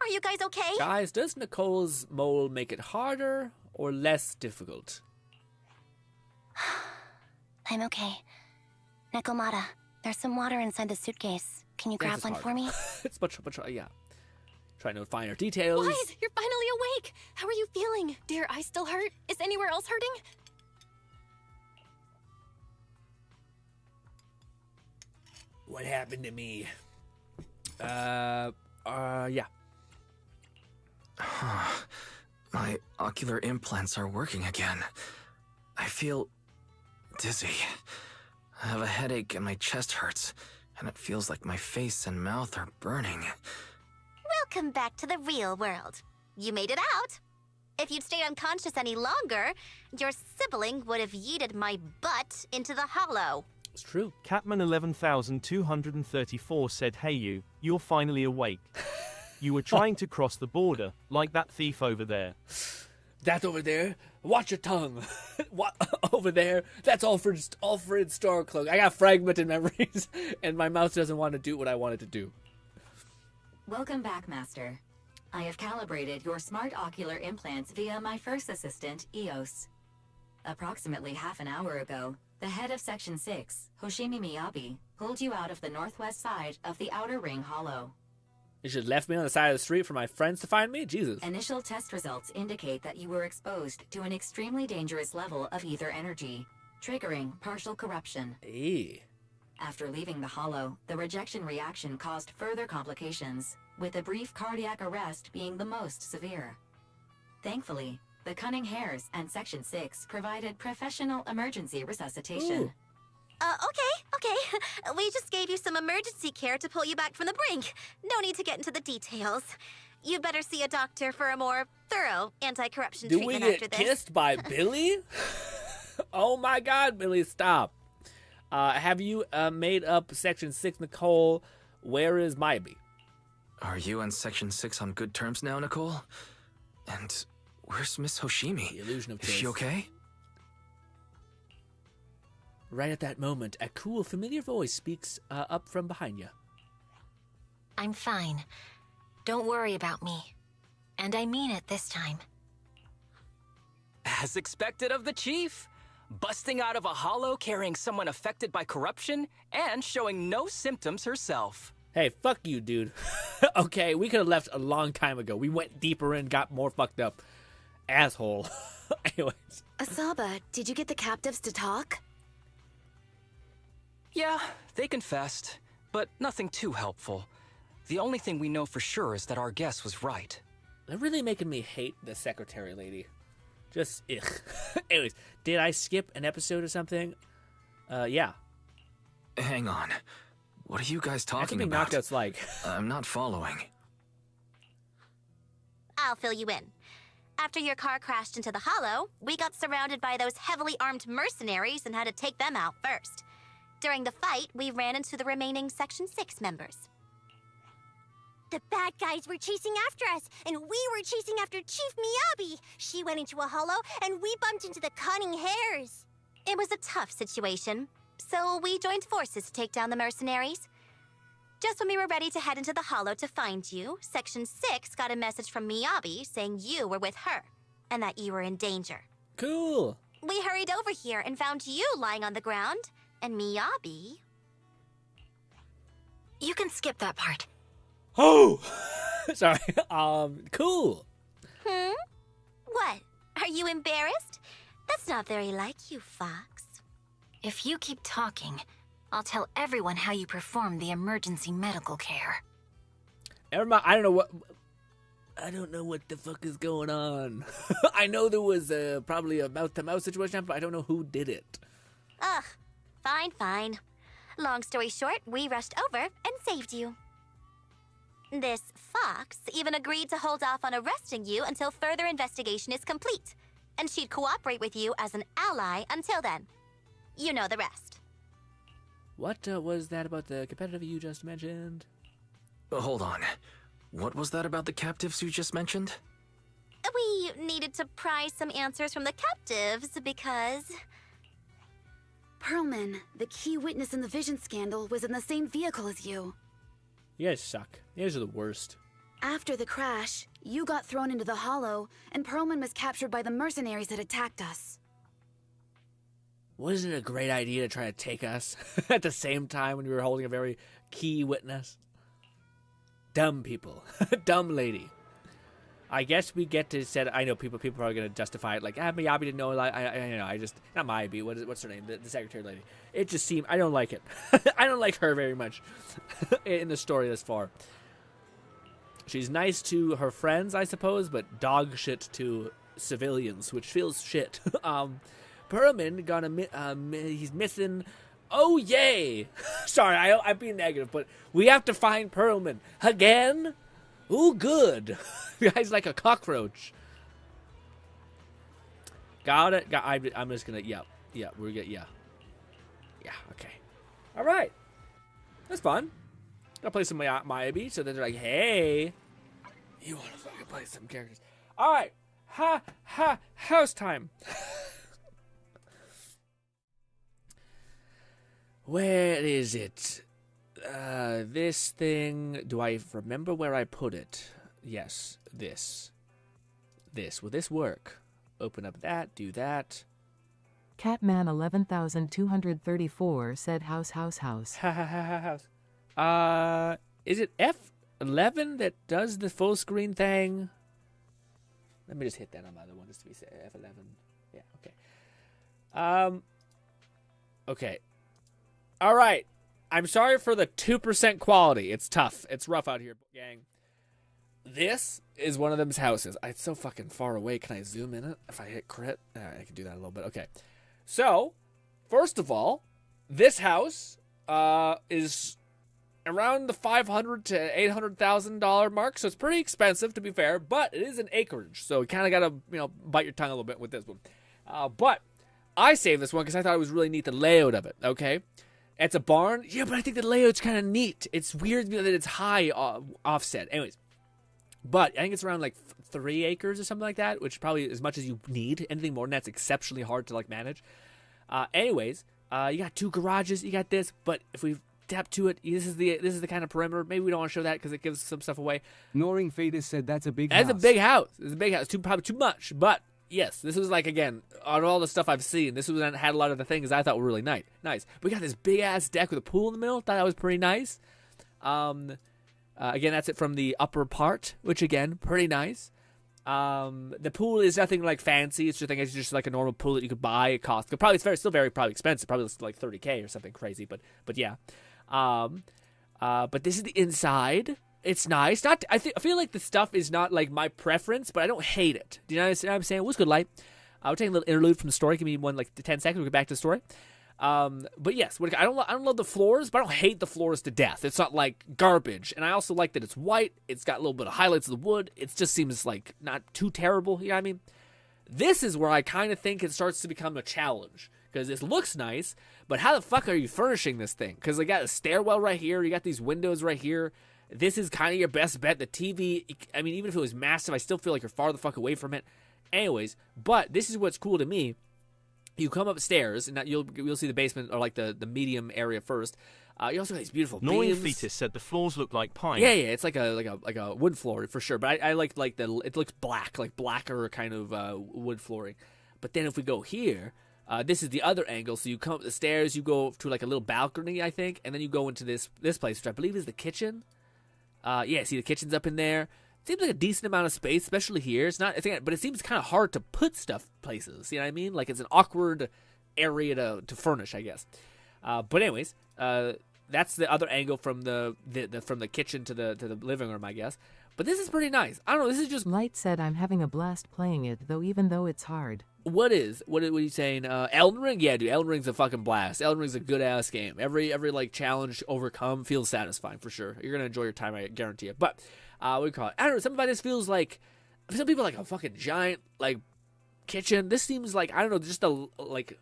are you guys okay? Guys, does Nicole's mole make it harder or less difficult? I'm okay. Nekomata, there's some water inside the suitcase. Can you grab one for me? It's much, yeah. Trying to find our details. Wise, you're finally awake. How are you feeling? Do your eyes still hurt? Is anywhere else hurting? What happened to me? Yeah. My ocular implants are working again. I feel dizzy. I have a headache and my chest hurts, and it feels like my face and mouth are burning. Welcome back to the real world. You made it out. If you'd stayed unconscious any longer, your sibling would have yeeted my butt into the hollow. It's true. Catman 11234 said, "Hey you're finally awake. You were trying to cross the border, like that thief over there." That over there? Watch your tongue. What over there? That's Alfred Starcloak. I got fragmented memories, and my mouth doesn't want to do what I want it to do. Welcome back, Master. I have calibrated your smart ocular implants via my first assistant, EOS. Approximately half an hour ago, the head of Section 6, Hoshimi Miyabi, pulled you out of the northwest side of the Outer Ring Hollow. You should have left me on the side of the street for my friends to find me? Jesus. Initial test results indicate that you were exposed to an extremely dangerous level of ether energy, triggering partial corruption. Eee. After leaving the hollow, the rejection reaction caused further complications, with a brief cardiac arrest being the most severe. Thankfully, the Cunning Hares and Section 6 provided professional emergency resuscitation. Ooh. Okay. We just gave you some emergency care to pull you back from the brink. No need to get into the details. You better see a doctor for a more thorough anti-corruption treatment after this. Do we get kissed by Billy? Oh my God, Billy, stop. Have you made up Section 6, Nicole? Where is Miyabi? Are you and Section 6 on good terms now, Nicole? And where's Miss Hoshimi? The illusion of Is she okay? Right at that moment, a cool, familiar voice speaks up from behind you. I'm fine. Don't worry about me. And I mean it this time. As expected of the Chief. Busting out of a hollow carrying someone affected by corruption and showing no symptoms herself. Hey, fuck you, dude. Okay, we could have left a long time ago. We went deeper in, got more fucked up. Asshole. Anyways. Asaba, did you get the captives to talk? Yeah, they confessed, but nothing too helpful. The only thing we know for sure is that our guess was right. They're really making me hate the secretary lady. Just, ugh. Anyways, did I skip an episode or something? Yeah. Hang on. What are you guys talking about? about? Knockouts like. I'm not following. I'll fill you in. After your car crashed into the hollow, we got surrounded by those heavily armed mercenaries and had to take them out first. During the fight, we ran into the remaining Section 6 members. The bad guys were chasing after us, and we were chasing after Chief Miyabi. She went into a hollow, and we bumped into the Cunning Hares. It was a tough situation, so we joined forces to take down the mercenaries. Just when we were ready to head into the hollow to find you, Section 6 got a message from Miyabi saying you were with her, and that you were in danger. Cool. We hurried over here and found you lying on the ground, and Miyabi... You can skip that part. Oh! Sorry. Cool. What? Are you embarrassed? That's not very like you, Fox. If you keep talking, I'll tell everyone how you perform the emergency medical care. I don't know what... I don't know what the fuck is going on. I know there was probably a mouth-to-mouth situation, but I don't know who did it. Ugh, fine. Long story short, we rushed over and saved you. This fox even agreed to hold off on arresting you until further investigation is complete, and she'd cooperate with you as an ally until then. You know the rest. What was that about the competitive you just mentioned? Hold on. What was that about the captives you just mentioned? We needed to pry some answers from the captives because... Pearlman, the key witness in the Vision scandal, was in the same vehicle as you. You guys suck. You guys are the worst. After the crash, you got thrown into the Hollow, and Pearlman was captured by the mercenaries that attacked us. Wasn't it a great idea to try to take us at the same time when we were holding a very key witness? Dumb people. Dumb lady. I guess we get to say, I know people are going to justify it like, Miyabi didn't know, I just, not Miyabi, what's her name, the secretary lady. It just seemed, I don't like it. I don't like her very much in the story this far. She's nice to her friends, I suppose, but dog shit to civilians, which feels shit. Perlman he's missing. Oh yay! Sorry, I'm being negative, but we have to find Perlman again. Ooh, good. Guy's like a cockroach. Got it. I'm just gonna. Yeah. We're gonna. Yeah. Okay. All right. That's fun. Gotta play some Miyabi. So then they're like, hey, you wanna fucking play some characters? All right. House time. Where is it? This thing. Do I remember where I put it? Yes, this. Will this work? Open up that, do that. Catman 11234 said house. House. Is it F11 that does the full screen thing? Let me just hit that on my other one just to be safe. F11. Yeah, okay. Okay. All right. I'm sorry for the 2% quality. It's tough. It's rough out here, gang. This is one of them's houses. It's so fucking far away. Can I zoom in it? If I hit crit? I can do that a little bit. Okay. So, first of all, this house is around the $500,000 to $800,000 mark, so it's pretty expensive, to be fair, but it is an acreage, so you kind of got to, bite your tongue a little bit with this one. But I saved this one because I thought it was really neat, the layout of it, okay? It's a barn. Yeah, but I think the layout's kind of neat. It's weird that it's high offset. Anyways, but I think it's around like 3 acres or something like that, which is probably as much as you need. Anything more than that's exceptionally hard to manage. Anyways, you got 2 garages. You got this, but if we tap to it, this is the kind of perimeter. Maybe we don't want to show that because it gives some stuff away. Gnawing Fetus said that's a big house. That's a big house. It's a big house. Probably too much, but. Yes, this was again, on all the stuff I've seen, this had a lot of the things I thought were really nice. We got this big-ass deck with a pool in the middle. Thought that was pretty nice. Again, that's it from the upper part, which, again, pretty nice. The pool is nothing fancy. It's just like a normal pool that you could buy. It costs, it's still very expensive. Probably like $30K or something crazy, but yeah. But this is the inside. It's nice. I feel like the stuff is not my preference, but I don't hate it. Do you know what I'm saying? It was good light. We're taking a little interlude from the story. Give me 10 seconds. We'll get back to the story. But yes, I don't love the floors, but I don't hate the floors to death. It's not garbage, and I also like that it's white. It's got a little bit of highlights of the wood. It just seems not too terrible. You know what I mean? This is where I kind of think it starts to become a challenge. Because this looks nice, but how the fuck are you furnishing this thing? Because they got a stairwell right here. You got these windows right here. This is kind of your best bet. The TV, even if it was massive, I still feel like you're far the fuck away from it. Anyways, but this is what's cool to me. You come upstairs, and you'll see the basement, or the medium area first. You also got these beautiful Gnawing beams. Fetus said the floors look like pine. Yeah, it's like a wood floor for sure. But I like it looks black, blacker kind of wood flooring. But then if we go here, this is the other angle. So you come up the stairs, you go to a little balcony, I think, and then you go into this place, which I believe is the kitchen. See the kitchen's up in there. Seems like a decent amount of space, especially here. It's not, but it seems kind of hard to put stuff places. You know what I mean? It's an awkward area to furnish, I guess. But anyways, that's the other angle from the kitchen to the living room, I guess. But this is pretty nice. I don't know. This is just Light said I'm having a blast playing it, though, even though it's hard. What are you saying? Elden Ring? Yeah, dude. Elden Ring's a fucking blast. Elden Ring's a good ass game. Every like challenge overcome feels satisfying for sure. You're gonna enjoy your time, I guarantee it. But what do you call it? I don't know. Something about this feels like some people like a fucking giant like kitchen. This seems like, I don't know, just a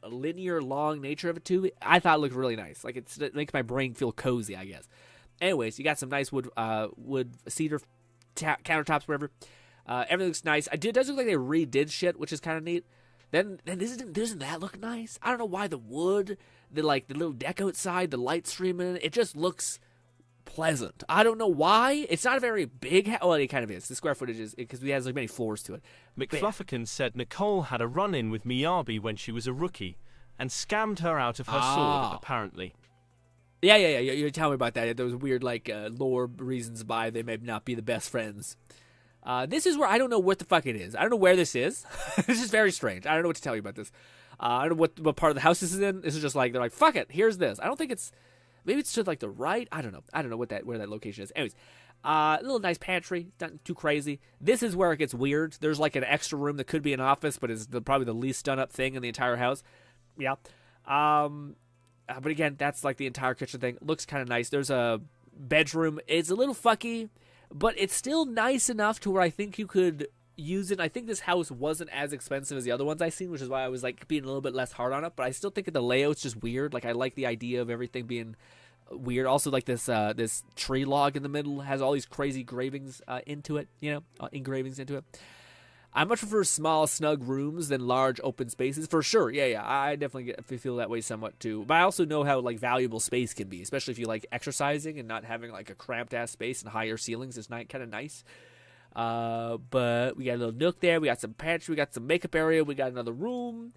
linear long nature of it too. I thought it looked really nice. Like it makes my brain feel cozy, I guess. Anyways, you got some nice wood cedar countertops, whatever. Everything looks nice. It does look like they redid shit, which is kind of neat. Then doesn't that look nice? I don't know why the wood, the little deck outside, the light streaming, it just looks pleasant. I don't know why. It's not a very big house. Well, it kind of is. The square footage is, because it has like many floors to it. McFlufferkin said Nicole had a run-in with Miyabi when she was a rookie and scammed her out of her sword, apparently. Yeah. You're telling me about that. There was weird lore reasons why they may not be the best friends. This is where I don't know what the fuck it is. I don't know where this is. This is very strange. I don't know what to tell you about this. I don't know what part of the house this is in. This is just like, they're like, fuck it, here's this. I don't think it's, maybe it's to like the right. I don't know where that location is. Anyways, a little nice pantry, not too crazy. This is where it gets weird. There's like an extra room that could be an office, but is probably the least done up thing in the entire house. Yeah. But again, that's like the entire kitchen thing. Looks kind of nice. There's a bedroom. It's a little fucky, but it's still nice enough to where I think you could use it. I think this house wasn't as expensive as the other ones I've seen, which is why I was like being a little bit less hard on it. But I still think the layout's just weird. Like, I like the idea of everything being weird. Also, like this tree log in the middle has all these crazy engravings into it. Engravings into it. I much prefer small, snug rooms than large, open spaces, for sure. Yeah, I definitely feel that way somewhat, too. But I also know how, like, valuable space can be, especially if you like exercising and not having, like, a cramped-ass space and higher ceilings is kind of nice. But we got a little nook there. We got some pantry. We got some makeup area. We got another room.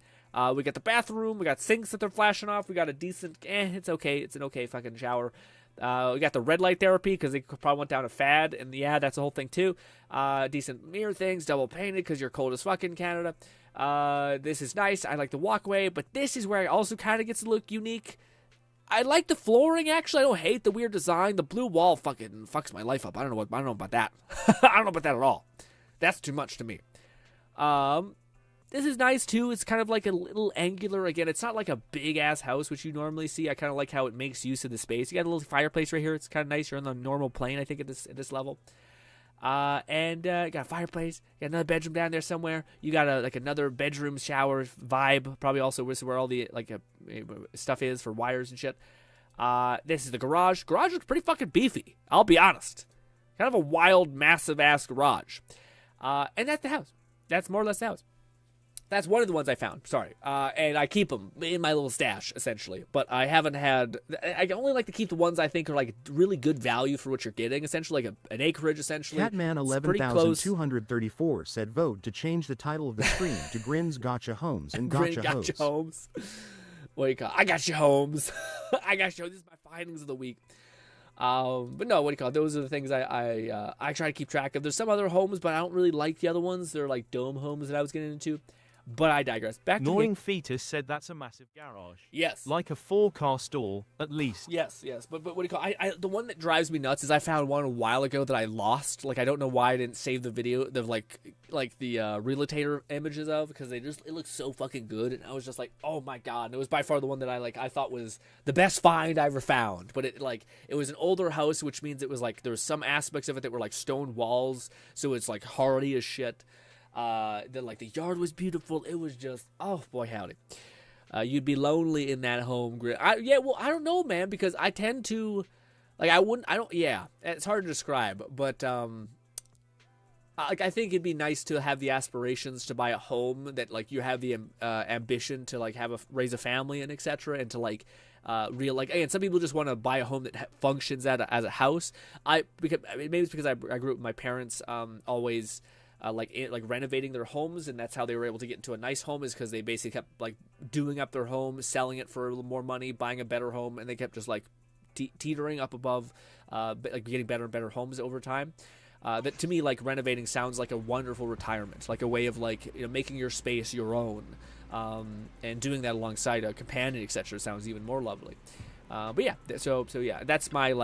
We got the bathroom. We got sinks that they're flashing off. We got a decent, it's okay. It's an okay fucking shower. We got the red light therapy because they probably went down a fad, and yeah, that's the whole thing too. Decent mirror things, double painted because you're cold as fuck in Canada. This is nice. I like the walkway, but this is where it also kind of gets to look unique. I like the flooring, actually. I don't hate the weird design. The blue wall fucking fucks my life up. I don't know about that. I don't know about that at all. That's too much to me. This is nice, too. It's kind of like a little angular. Again, it's not like a big-ass house, which you normally see. I kind of like how it makes use of the space. You got a little fireplace right here. It's kind of nice. You're on the normal plane, I think, at this level. And you got a fireplace. You got another bedroom down there somewhere. You got another bedroom shower vibe. Probably also where all the stuff is for wires and shit. This is the garage. Garage looks pretty fucking beefy. I'll be honest. Kind of a wild, massive-ass garage. And that's the house. That's more or less the house. That's one of the ones I found. Sorry. And I keep them in my little stash, essentially. But I haven't had... I only like to keep the ones I think are like really good value for what you're getting, essentially. Like an acreage, essentially. Catman 11,234 said vote to change the title of the stream to Grinn's Gotcha Homes and Gotcha Homes. What do you call it? I got you, Homes. I got you. This is my findings of the week. But no, what do you call it? Those are the things I try to keep track of. There's some other homes, but I don't really like the other ones. They're like dome homes that I was getting into. But I digress. Back to Gnawing Fetus said that's a massive garage. Yes. Like a 4-car stall, at least. Yes. But what do you call it? The one that drives me nuts is I found one a while ago that I lost. Like, I don't know why I didn't save the video, the realitator images of, because it looks so fucking good. And I was just like, oh my God. And it was by far the one that I thought was the best find I ever found. But it was an older house, which means it was like, there was some aspects of it that were like stone walls. So it's like hardy as shit. The yard was beautiful. It was just, oh boy, howdy. You'd be lonely in that home. I don't know, man, because I tend to, it's hard to describe, but, I think it'd be nice to have the aspirations to buy a home that, like, you have the ambition to, like, raise a family and etc. And to, like, and some people just want to buy a home that functions as a house. Maybe it's because I grew up with my parents, always, renovating their homes, and that's how they were able to get into a nice home, is because they basically kept like doing up their home, selling it for a little more money, buying a better home, and they kept just like teetering up above, getting better and better homes over time. That to me, like, renovating sounds like a wonderful retirement, like a way of making your space your own, and doing that alongside a companion, etc. sounds even more lovely. But yeah, so yeah, that's my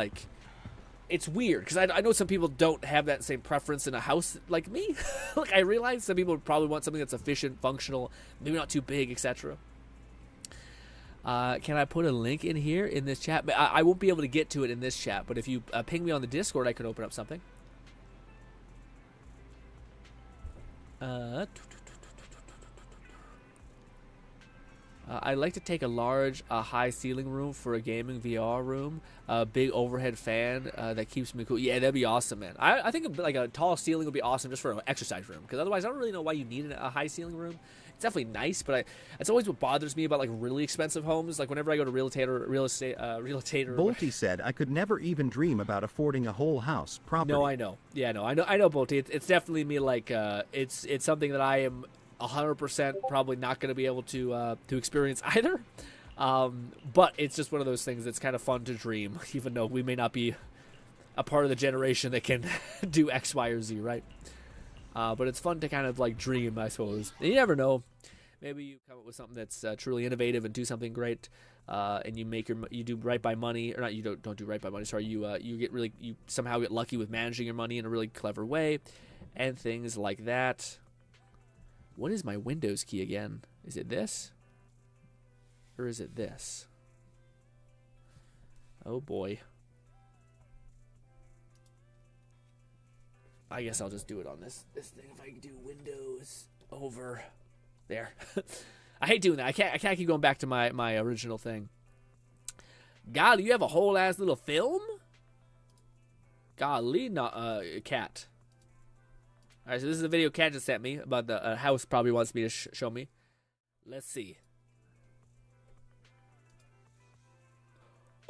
it's weird because I know some people don't have that same preference in a house like me. Like, I realize some people would probably want something that's efficient, functional, maybe not too big, etc. Can I put a link in here in this chat? I won't be able to get to it in this chat, but if you ping me on the Discord, I could open up something. I'd like to take a large, high ceiling room for a gaming VR room. A big overhead fan that keeps me cool. Yeah, that'd be awesome, man. I think like a tall ceiling would be awesome just for an exercise room. Because otherwise, I don't really know why you need a high ceiling room. It's definitely nice, but it's always what bothers me about like really expensive homes. Like whenever I go to real estate. Bolty said, "I could never even dream about affording a whole house property." No, I know. Yeah, no, I know, Bolty. It's definitely me. Like, it's something that I am 100% probably not going to be able to experience either. But it's just one of those things that's kind of fun to dream, even though we may not be a part of the generation that can do X, Y, or Z, right? But it's fun to kind of like dream, I suppose. And you never know. Maybe you come up with something that's truly innovative and do something great, and you do right by money, or not? You don't do right by money. Sorry, you somehow get lucky with managing your money in a really clever way, and things like that. What is my Windows key again? Is it this? Or is it this? Oh boy. I guess I'll just do it on this thing. If I can do Windows over there. I hate doing that. I can't keep going back to my original thing. Golly, you have a whole ass little film? Golly, Cat. Alright, so this is a video Cat just sent me about the house probably wants me to show me. Let's see.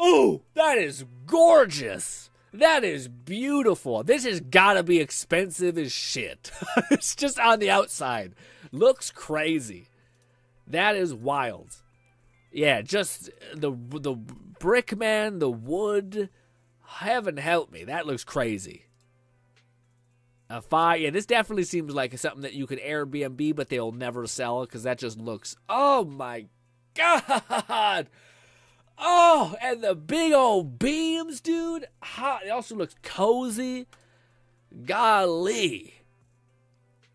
Oh, that is gorgeous. That is beautiful. This has got to be expensive as shit. It's just on the outside. Looks crazy. That is wild. Yeah, just the brick, man, the wood. Heaven help me. That looks crazy. A fire. Yeah, this definitely seems like something that you could Airbnb, but they'll never sell because that just looks. Oh my God. Oh, and the big old beams, dude. It also looks cozy. Golly.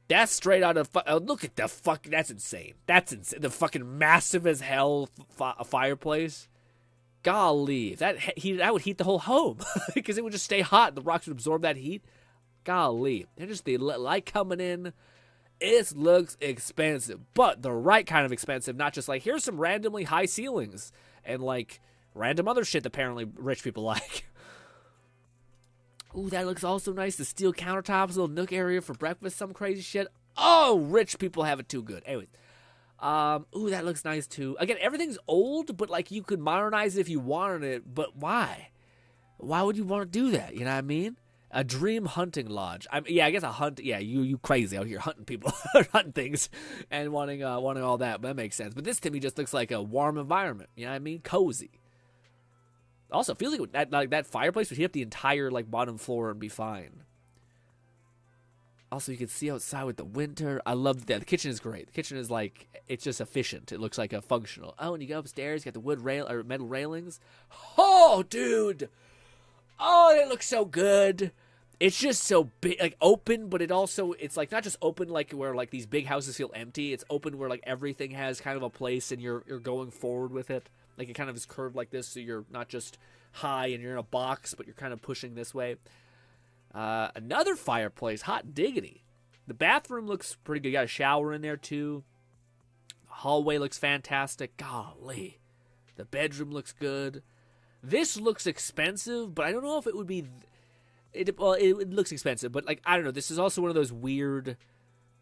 That's straight out of... look at the fucking... That's insane. That's insane. The fucking massive as hell fireplace. Golly. That would heat the whole home. Because it would just stay hot. The rocks would absorb that heat. Golly. They're just the light coming in. It looks expensive. But the right kind of expensive. Not just like, here's some randomly high ceilings. And, like, random other shit that apparently rich people like. Ooh, that looks also nice. The steel countertops, little nook area for breakfast, some crazy shit. Oh, rich people have it too good. Anyways. Ooh, that looks nice, too. Again, everything's old, but, like, you could modernize it if you wanted it. But why? Why would you want to do that? You know what I mean? A dream hunting lodge. I guess a hunt. Yeah, you crazy out here hunting people, hunting things, and wanting all that. But that makes sense. But this to me just looks like a warm environment. You know what I mean? Cozy. Also, it feels like that fireplace would heat up the entire like bottom floor and be fine. Also, you can see outside with the winter. I love that. The kitchen is great. The kitchen is like it's just efficient. It looks like a functional. Oh, and you go upstairs, you got the wood rail or metal railings. Oh, dude. Oh, it looks so good. It's just so big, like open, but it's like not just open like where like these big houses feel empty. It's open where like everything has kind of a place and you're going forward with it. Like it kind of is curved like this, so you're not just high and you're in a box, but you're kind of pushing this way. Another fireplace, hot diggity. The bathroom looks pretty good. You got a shower in there too. The hallway looks fantastic. Golly, the bedroom looks good. This looks expensive, but I don't know if it would be. It looks expensive, but like I don't know. This is also one of those weird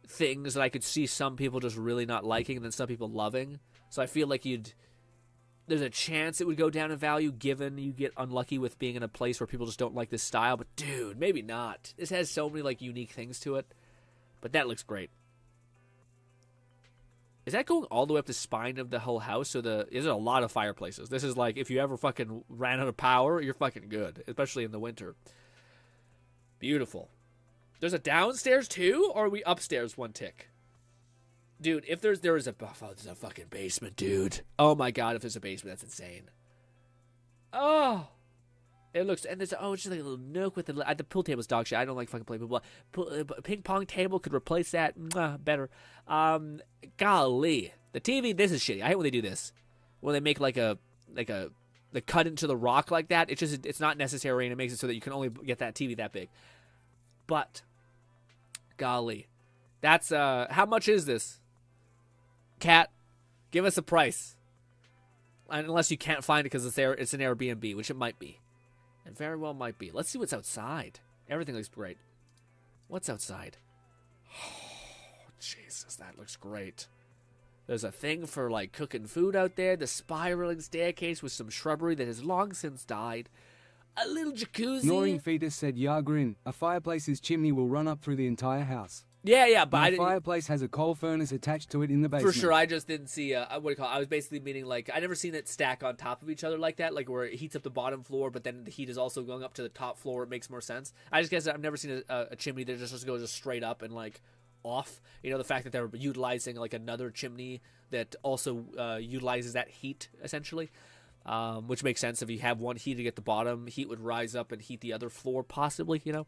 things that I could see some people just really not liking, and then some people loving. So I feel like there's a chance it would go down in value, given you get unlucky with being in a place where people just don't like this style. But dude, maybe not. This has so many like unique things to it, but that looks great. Is that going all the way up the spine of the whole house? So there's a lot of fireplaces. This is like if you ever fucking ran out of power, you're fucking good, especially in the winter. Beautiful. There's a downstairs too, or are we upstairs one tick? Dude, if there's a fucking basement, dude. Oh my God, if there's a basement, that's insane. Oh. It looks, and there's just like a little nook with the pool table's dog shit. I don't like fucking playing pool. Ping pong table could replace that. Better. Golly, the TV. This is shitty. I hate when they do this. When they make like a they cut into the rock like that. It's not necessary, and it makes it so that you can only get that TV that big. But golly, that's how much is this? Cat, give us a price. Unless you can't find it because it's an Airbnb, which it might be. It very well might be. Let's see what's outside. Everything looks great. What's outside? Oh, Jesus, that looks great. There's a thing for, like, cooking food out there. The spiraling staircase with some shrubbery that has long since died. A little jacuzzi. Snoring fetus said, "Yeah, Grin. A fireplace's chimney will run up through the entire house." Yeah, but My fireplace has a coal furnace attached to it in the basement. For sure, I just didn't see, what do you call it? I was basically meaning, like, I never seen it stack on top of each other like that, like where it heats up the bottom floor, but then the heat is also going up to the top floor. It makes more sense. I just guess I've never seen a chimney that just goes straight up and, like, off. You know, the fact that they're utilizing, like, another chimney that also utilizes that heat, essentially, which makes sense. If you have one heating at the bottom, heat would rise up and heat the other floor, possibly, you know?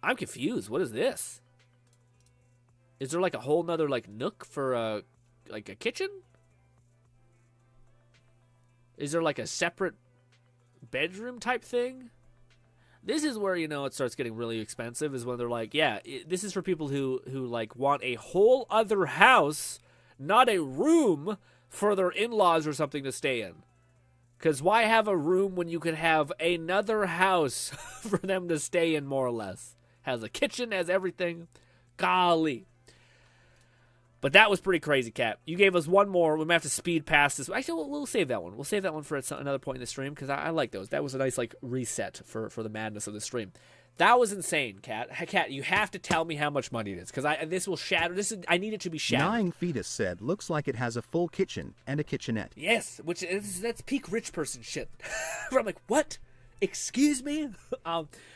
I'm confused. What is this? Is there like a whole nother like nook for like a kitchen? Is there like a separate bedroom type thing? This is where, you know, it starts getting really expensive, is when they're like, yeah, this is for people who like want a whole other house, not a room for their in-laws or something to stay in. Because why have a room when you could have another house for them to stay in, more or less? Has a kitchen, has everything. Golly. But that was pretty crazy, Cat. You gave us one more. We might have to speed past this. Actually, we'll save that one. We'll save that one for another point in the stream, because I like those. That was a nice like reset for the madness of the stream. That was insane, Cat. Cat, you have to tell me how much money it is, because this will shatter. I need it to be shattered. Nine Fetus said, "Looks like it has a full kitchen and a kitchenette." Yes, that's peak rich person shit. I'm like, what? Excuse me?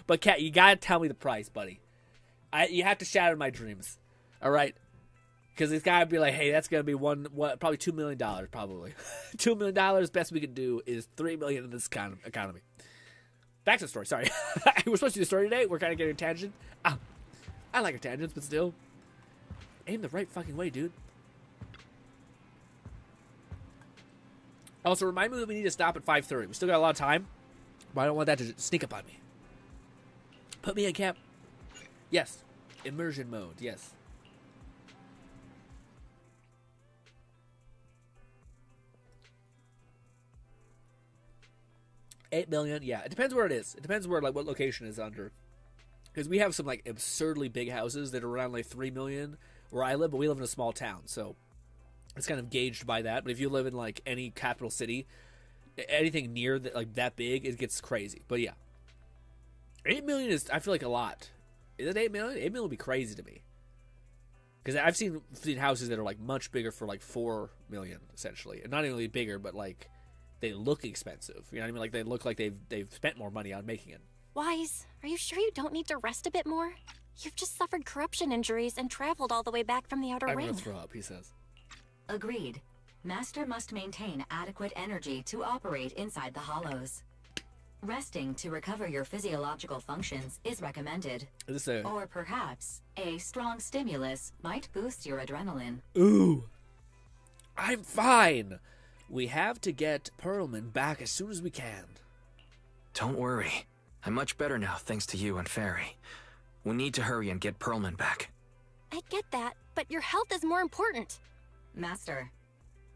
But Cat, you gotta tell me the price, buddy. You have to shatter my dreams. All right? Because it's gotta be like, hey, that's gonna be probably $2 million, probably. $2 million, best we can do is $3 million in this kind of economy. Back to the story, sorry. We're supposed to do the story today. We're kind of getting a tangent. I like a tangents, but still. Aim the right fucking way, dude. Also, remind me that we need to stop at 5:30. We still got a lot of time, but I don't want that to sneak up on me. Put me in, Cap. Yes. Immersion mode, yes. $8 million, yeah. It depends where it is. It depends where, like, what location is under. Because we have some, like, absurdly big houses that are around, like, $3 million where I live, but we live in a small town, so it's kind of gauged by that. But if you live in, like, any capital city, anything near that, like, that big, it gets crazy. But yeah, $8 million is, I feel like, a lot. Is it $8 million? $8 million would be crazy to me. Because I've seen houses that are, like, much bigger for, like, $4 million, essentially. And not only bigger, but, like, they look expensive. You know what I mean? Like, they look like they've spent more money on making it. Wise, are you sure you don't need to rest a bit more? You've just suffered corruption injuries and traveled all the way back from the Outer Ring. I'm gonna throw up, he says. Agreed. Master must maintain adequate energy to operate inside the hollows. Resting to recover your physiological functions is recommended. Or perhaps a strong stimulus might boost your adrenaline. Ooh. I'm fine. We have to get Perlman back as soon as we can. Don't worry. I'm much better now, thanks to you and Fairy. We need to hurry and get Perlman back. I get that, but your health is more important. Master,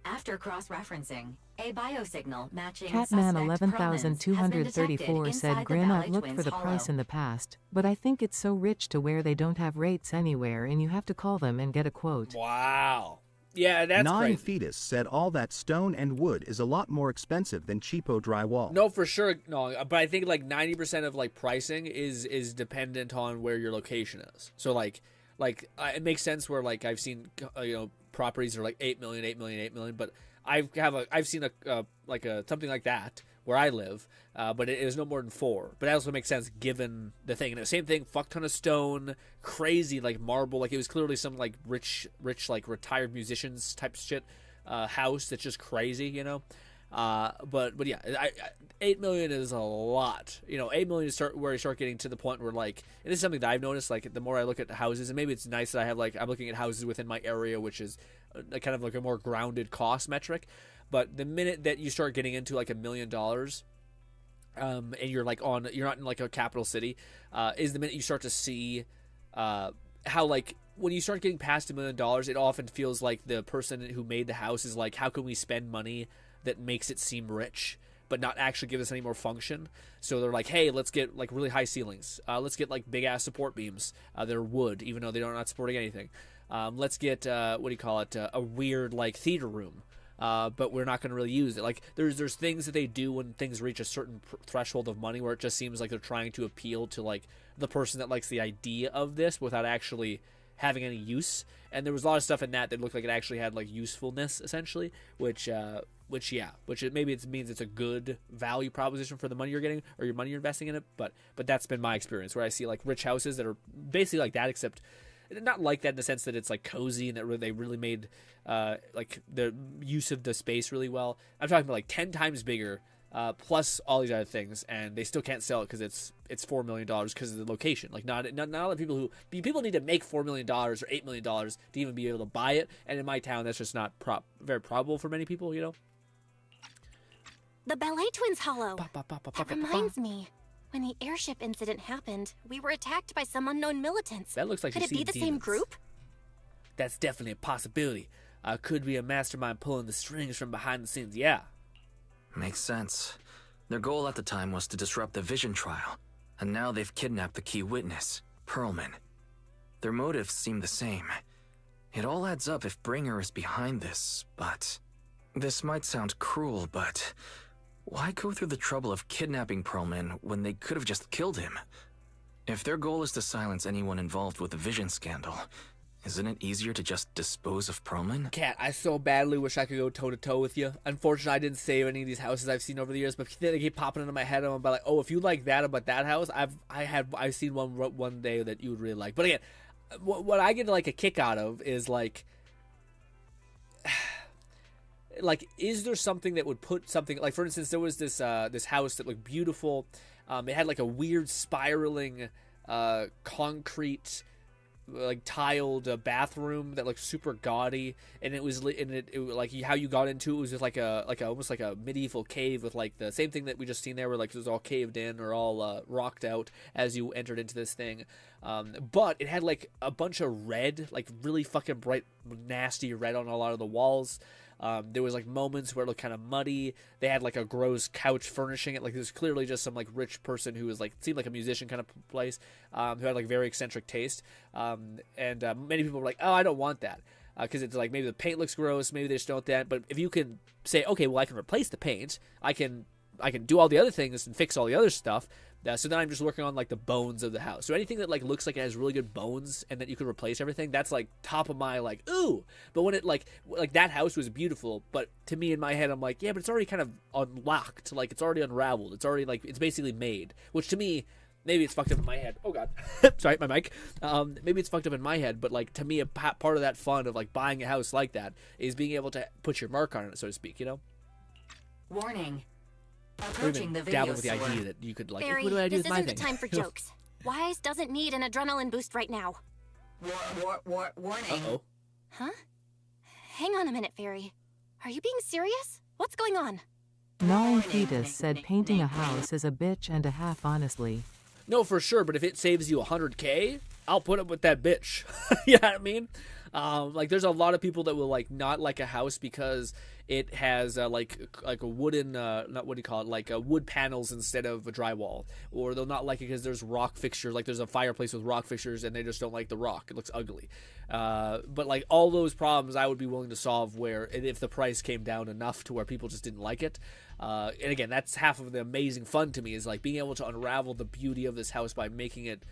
after cross-referencing, a biosignal matching Catman 11,234 said, "Grin, I've looked for the price in the past, but I think it's so rich to where they don't have rates anywhere and you have to call them and get a quote." Wow. Yeah, that's Nine crazy. Fetus said all that stone and wood is a lot more expensive than cheapo drywall. No, for sure. No, but I think like 90% of like pricing is dependent on where your location is. So like it makes sense where like I've seen properties are like 8 million, 8 million, 8 million, but I've seen a something like that where I live, but it is no more than 4. But that also makes sense given the thing. And the same thing, fuck ton of stone, crazy like marble, like it was clearly some like rich like retired musicians type shit house that's just crazy, you know. But yeah, 8 million is a lot. 8 million is where you start getting to the point where like, and this is something that I've noticed. Like the more I look at houses, and maybe it's nice that I'm looking at houses within my area, which is kind of like a more grounded cost metric. But the minute that you start getting into like $1 million, and you're not in like a capital city, is the minute you start to see how like when you start getting past $1 million, it often feels like the person who made the house is like, how can we spend money that makes it seem rich but not actually give us any more function? So they're like, hey, let's get like really high ceilings, let's get like big ass support beams, they're wood even though they're not supporting anything, let's get a weird like theater room, but we're not going to really use it. Like there's things that they do when things reach a certain threshold of money where it just seems like they're trying to appeal to like the person that likes the idea of this without actually having any use. And there was a lot of stuff in that looked like it actually had like usefulness essentially, which maybe it means it's a good value proposition for the money you're getting or your money you're investing in it. But that's been my experience where I see like rich houses that are basically like that, except not like that in the sense that it's like cozy and that they really made like the use of the space really well. I'm talking about like 10 times bigger, plus all these other things, and they still can't sell it because it's $4 million because of the location. Like not all the people need to make $4 million or $8 million to even be able to buy it. And in my town, that's just not very probable for many people. The Ballet Twins Hollow. That reminds me. When the airship incident happened, we were attacked by some unknown militants. That looks like Could it be the same group? That's definitely a possibility. Could be a mastermind pulling the strings from behind the scenes. Yeah. Makes sense. Their goal at the time was to disrupt the Vision trial, and now they've kidnapped the key witness, Perlman. Their motives seem the same. It all adds up if Bringer is behind this, but... This might sound cruel, but... Why go through the trouble of kidnapping Perlman when they could have just killed him? If their goal is to silence anyone involved with the Vision scandal, isn't it easier to just dispose of Perlman? Cat, I so badly wish I could go toe-to-toe with you. Unfortunately, I didn't save any of these houses I've seen over the years, but they keep popping into my head. I'm about like, oh, if you like that about that house, I've seen one day that you would really like. But again, what I get like a kick out of is like... Like, is there something that would put something like, for instance, there was this house that looked beautiful. It had like a weird spiraling concrete like tiled bathroom that looked super gaudy, and it was like how you got into it was just like almost like a medieval cave with like the same thing that we just seen there, where like it was all caved in or all rocked out as you entered into this thing. But it had like a bunch of red, like really fucking bright, nasty red on a lot of the walls. There was like moments where it looked kind of muddy. They had like a gross couch furnishing it. Like, there's clearly just some like rich person who was like, seemed like a musician kind of place, who had like very eccentric taste. Many people were like, oh, I don't want that. Because it's like, maybe the paint looks gross, maybe they just don't want that. But if you can say, okay, well, I can replace the paint, I can do all the other things and fix all the other stuff. So then I'm just working on like the bones of the house. So anything that like looks like it has really good bones and that you could replace everything, that's like top of my like, ooh. But when it like that house was beautiful, but to me in my head I'm like, yeah, but it's already kind of unlocked, like it's already unraveled, it's already like, it's basically made. Which to me, maybe it's fucked up in my head. Oh god, sorry, my mic. Maybe it's fucked up in my head, but like to me, a part of that fun of like buying a house like that is being able to put your mark on it, so to speak. You know. Warning. Approaching the video dabbling with the idea that you could like, Barry, what do I do this with my isn't thing? the time for jokes. Wise doesn't need an adrenaline boost right now. Warning. Uh-oh. Huh? Hang on a minute, Fairy. Are you being serious? What's going on? Gnawing Fetus said painting a house is a bitch and a half, honestly. No, for sure, but if it saves you $100K, I'll put up with that bitch. You know what I mean? Like, there's a lot of people that will like not like a house because it has like a wooden, not what do you call it, like wood panels instead of a drywall, or they'll not like it because there's rock fixtures, like there's a fireplace with rock fixtures and they just don't like the rock. It looks ugly. But like all those problems, I would be willing to solve where if the price came down enough to where people just didn't like it. And again, that's half of the amazing fun to me, is like being able to unravel the beauty of this house by making it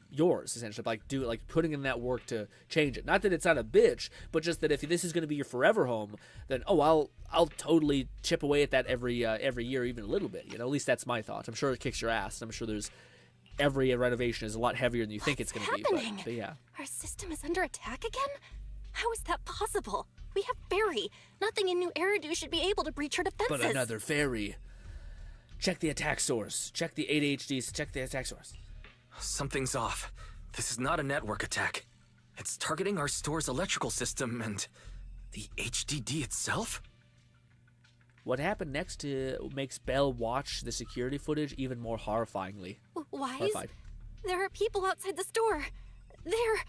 yours, essentially, like putting in that work to change it. Not that it's not a bitch, but just that if this is going to be your forever home, then I'll totally chip away at that every year, even a little bit. You know, at least that's my thought. I'm sure it kicks your ass. I'm sure there's every renovation is a lot heavier than you think it's going to be. But yeah, Our system is under attack again? How is that possible? We have Fairy. Nothing in New Eridu should be able to breach her defenses. But another fairy. Check the attack source. Check the ADHDs. Check the attack source. Something's off. This is not a network attack. It's targeting our store's electrical system and the HDD itself? What happened next makes Belle watch the security footage even more horrifyingly. Why? Horrified. There are people outside the store. They're...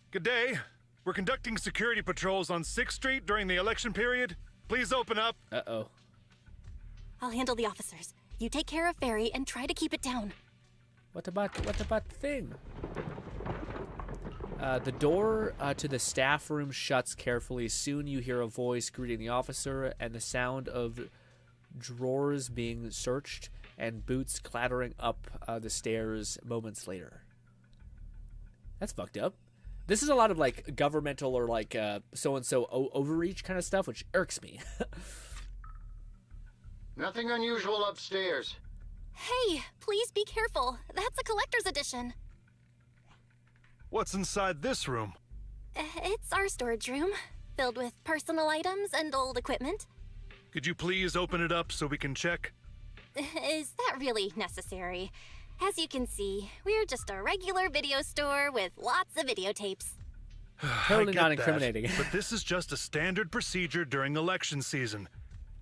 Good day. We're conducting security patrols on 6th Street during the election period. Please open up. Uh-oh. I'll handle the officers. You take care of Fairy and try to keep it down. What about the thing? The door to the staff room shuts carefully. Soon you hear a voice greeting the officer and the sound of drawers being searched and boots clattering up the stairs moments later. That's fucked up. This is a lot of like governmental or like so-and-so overreach kind of stuff, which irks me. Nothing unusual upstairs. Hey, please be careful. That's a collector's edition. What's inside this room? It's our storage room, filled with personal items and old equipment. Could you please open it up so we can check? Is that really necessary? As you can see, we're just a regular video store with lots of videotapes. Totally not I get incriminating. that, but this is just a standard procedure during election season.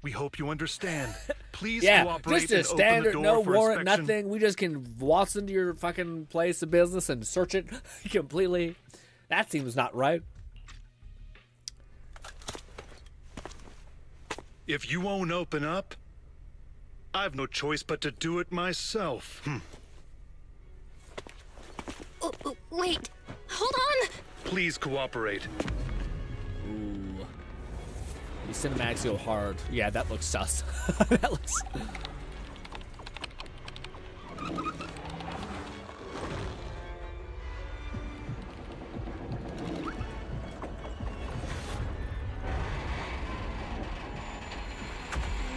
We hope you understand. Please cooperate just a and standard, open the door no for warrant, inspection. nothing. We just can waltz into your fucking place of business and search it completely. That seems not right. If you won't open up, I've no choice but to do it myself. Wait, hold on. Please cooperate. Ooh. These cinematics go hard. Yeah, that looks sus. That looks...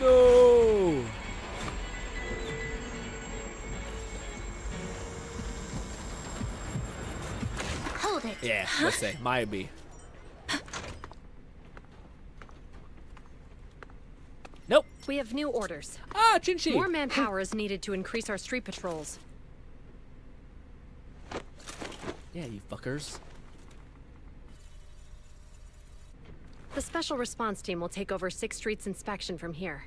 No! Hold it. Yeah, let's say. Might be. Nope. We have new orders. Ah, Chin-Chi. More manpower is needed to increase our street patrols. Yeah, you fuckers. The special response team will take over 6th Street's inspection from here.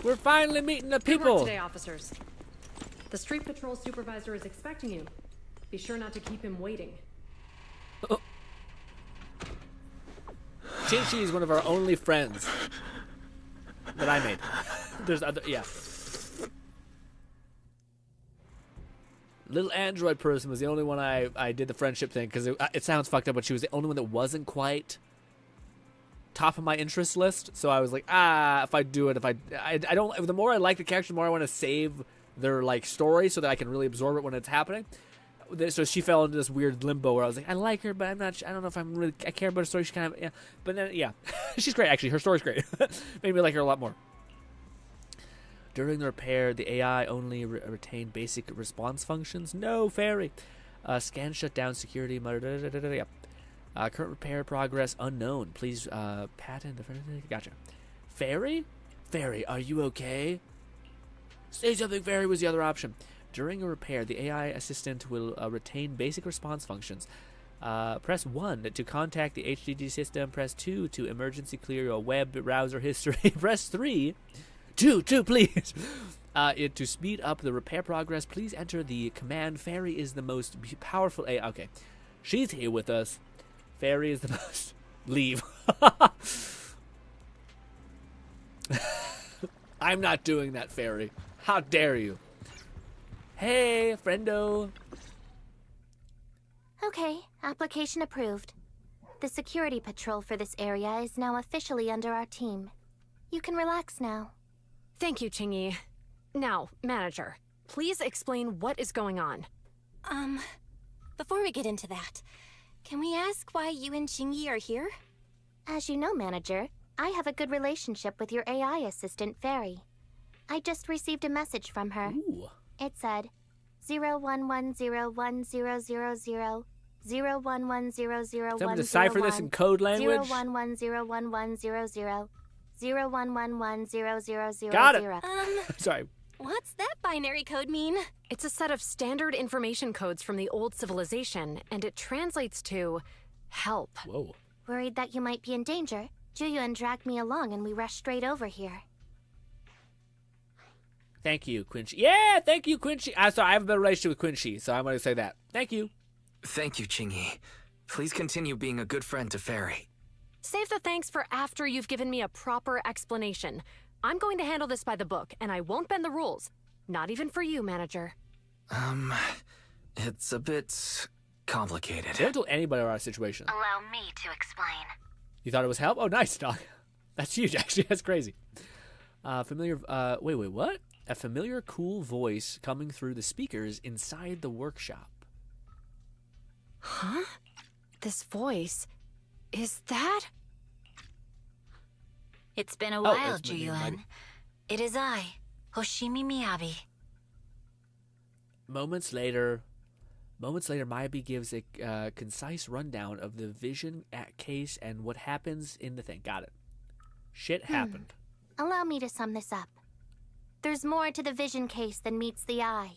We're finally meeting the Good work people. today, officers. The street patrol supervisor is expecting you. Be sure not to keep him waiting. Chin-Chi is one of our only friends that I made. There's other, yeah. Little android person was the only one I did the friendship thing because it sounds fucked up, but she was the only one that wasn't quite top of my interest list. So I was like, if I do it, I don't. The more I like the character, the more I want to save their like story so that I can really absorb it when it's happening. So she fell into this weird limbo where I was like, I like her, but I'm not. I don't know if I'm really. I care about her story. She kind of, yeah. But then, yeah, she's great. Actually, her story's great. Made me like her a lot more. During the repair, the AI only retained basic response functions. No, Fairy. Scan shut down security. Yeah. Current repair progress unknown. Please patent the. Gotcha. Fairy? Fairy, are you okay? Say something, Fairy was the other option. During a repair, the AI assistant will retain basic response functions. Press 1 to contact the HDD system. Press 2 to emergency clear your web browser history. Press 3. 2, please. To speed up the repair progress, please enter the command. Fairy is the most powerful AI. Okay. She's here with us. Fairy is the most... Leave. I'm not doing that, Fairy. How dare you? Hey, friendo. Okay, application approved. The security patrol for this area is now officially under our team. You can relax now. Thank you, Chingy. Now, manager, please explain what is going on. Before we get into that, can we ask why you and Chingy are here? As you know, manager, I have a good relationship with your AI assistant, Fairy. I just received a message from her. Ooh. It said, 01101000, 011001001. Someone decipher this in code language? 011011100. 011100000. Got it. Sorry. What's that binary code mean? It's a set of standard information codes from the old civilization, and it translates to help. Whoa. Worried that you might be in danger, Juyuan dragged me along and we rushed straight over here. Thank you, Quincy. Yeah, thank you, Quincy. I'm sorry, I have a better relationship with Quincy, so I'm going to say that. Thank you. Thank you, Chingy. Please continue being a good friend to Fairy. Save the thanks for after you've given me a proper explanation. I'm going to handle this by the book, and I won't bend the rules. Not even for you, manager. It's a bit complicated. Don't tell anybody about our situation. Allow me to explain. You thought it was help? Oh, nice, Doc. That's huge, actually. That's crazy. Wait, what? A familiar, cool voice coming through the speakers inside the workshop. Huh? This voice... Is that... It's been a while, Juyuan. It is I, Hoshimi Miyabi. Moments later, Miyabi gives a concise rundown of the vision case and what happens in the thing. Got it. Shit happened. Allow me to sum this up. There's more to the vision case than meets the eye.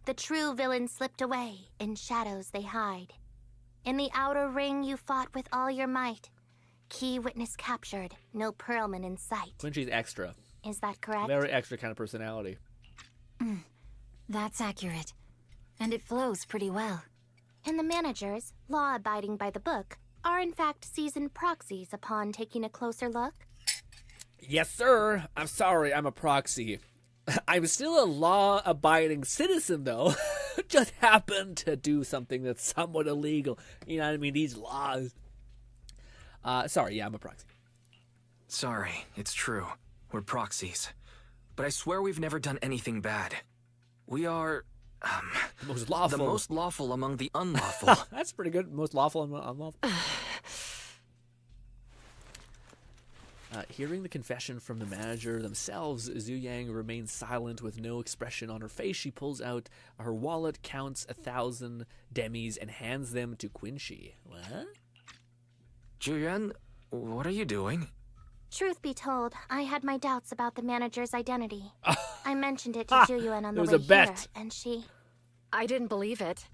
The true villain slipped away, in shadows they hide. In the outer ring you fought with all your might. Key witness captured, no Perlman in sight. Quincy's extra. Is that correct? Very extra kind of personality. That's accurate. And it flows pretty well. And the managers, law-abiding by the book, are in fact seasoned proxies upon taking a closer look? Yes, sir. I'm sorry, I'm a proxy. I'm still a law-abiding citizen, though. Just happened to do something that's somewhat illegal. You know what I mean? These laws. Sorry, yeah, I'm a proxy. Sorry, it's true. We're proxies. But I swear we've never done anything bad. We are, the most lawful. The most lawful among the unlawful. That's pretty good. Most lawful and unlawful. Hearing the confession from the manager themselves, Zhu Yang remains silent with no expression on her face. She pulls out her wallet, counts 1,000 demis, and hands them to Quincy. What? Juyuan, what are you doing? Truth be told, I had my doubts about the manager's identity. I mentioned it to Juyuan on the way here, and she... I didn't believe it.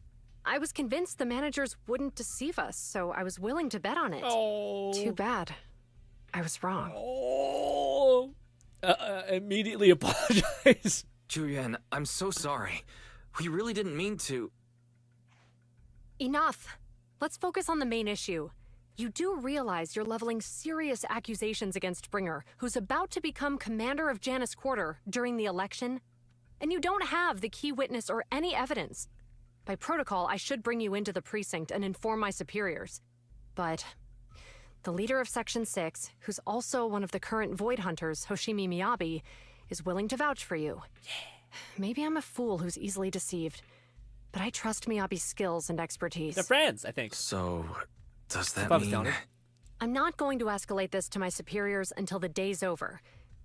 I was convinced the managers wouldn't deceive us, so I was willing to bet on it. Oh. Too bad. I was wrong. Oh. Immediately apologize. Juyuan, I'm so sorry. We really didn't mean to... Enough. Let's focus on the main issue. You do realize you're leveling serious accusations against Springer, who's about to become commander of Janus Quarter during the election? And you don't have the key witness or any evidence. By protocol, I should bring you into the precinct and inform my superiors. But the leader of Section 6, who's also one of the current Void Hunters, Hoshimi Miyabi, is willing to vouch for you. Maybe I'm a fool who's easily deceived, but I trust Miyabi's skills and expertise. They're friends, I think. So... does that mean... I'm not going to escalate this to my superiors until the day's over.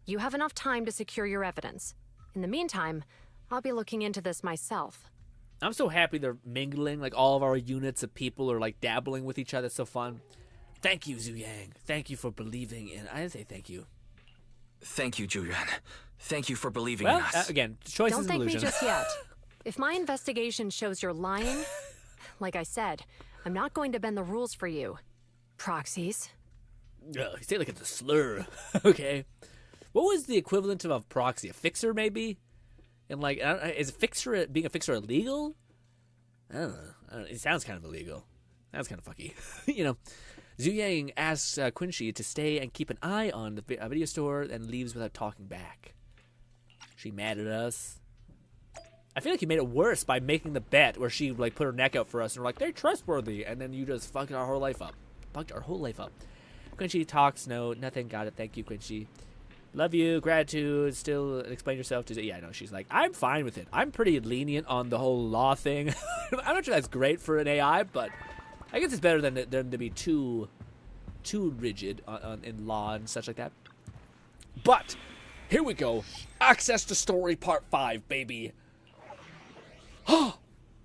You have enough time to secure your evidence. In the meantime, I'll be looking into this myself. I'm so happy they're mingling, like all of our units of people are like dabbling with each other. It's so fun. Thank you, Zhu Yang. Thank you for believing in... I didn't say thank you. Thank you, Juyuan. Thank you for believing in us. Again, choice is an illusion. Don't thank me just yet. If my investigation shows you're lying, like I said, I'm not going to bend the rules for you. Proxies. You say it like it's a slur. Okay. What was the equivalent of a proxy? A fixer, maybe? And like, is being a fixer illegal? I don't know. It sounds kind of illegal. Sounds kind of fucky. You know. Zhu Yang asks Quincy to stay and keep an eye on the video store and leaves without talking back. She mad at us. I feel like you made it worse by making the bet where she like put her neck out for us and we're like, they're trustworthy, and then you just fucked our whole life up. Fucked our whole life up. Quincy talks, no, nothing, got it, thank you, Quincy. Love you, gratitude, still explain yourself to... Yeah, no, she's like, I'm fine with it. I'm pretty lenient on the whole law thing. I'm not sure that's great for an AI, but I guess it's better than to be too rigid in law and such like that. But, here we go. Access to story part 5, baby.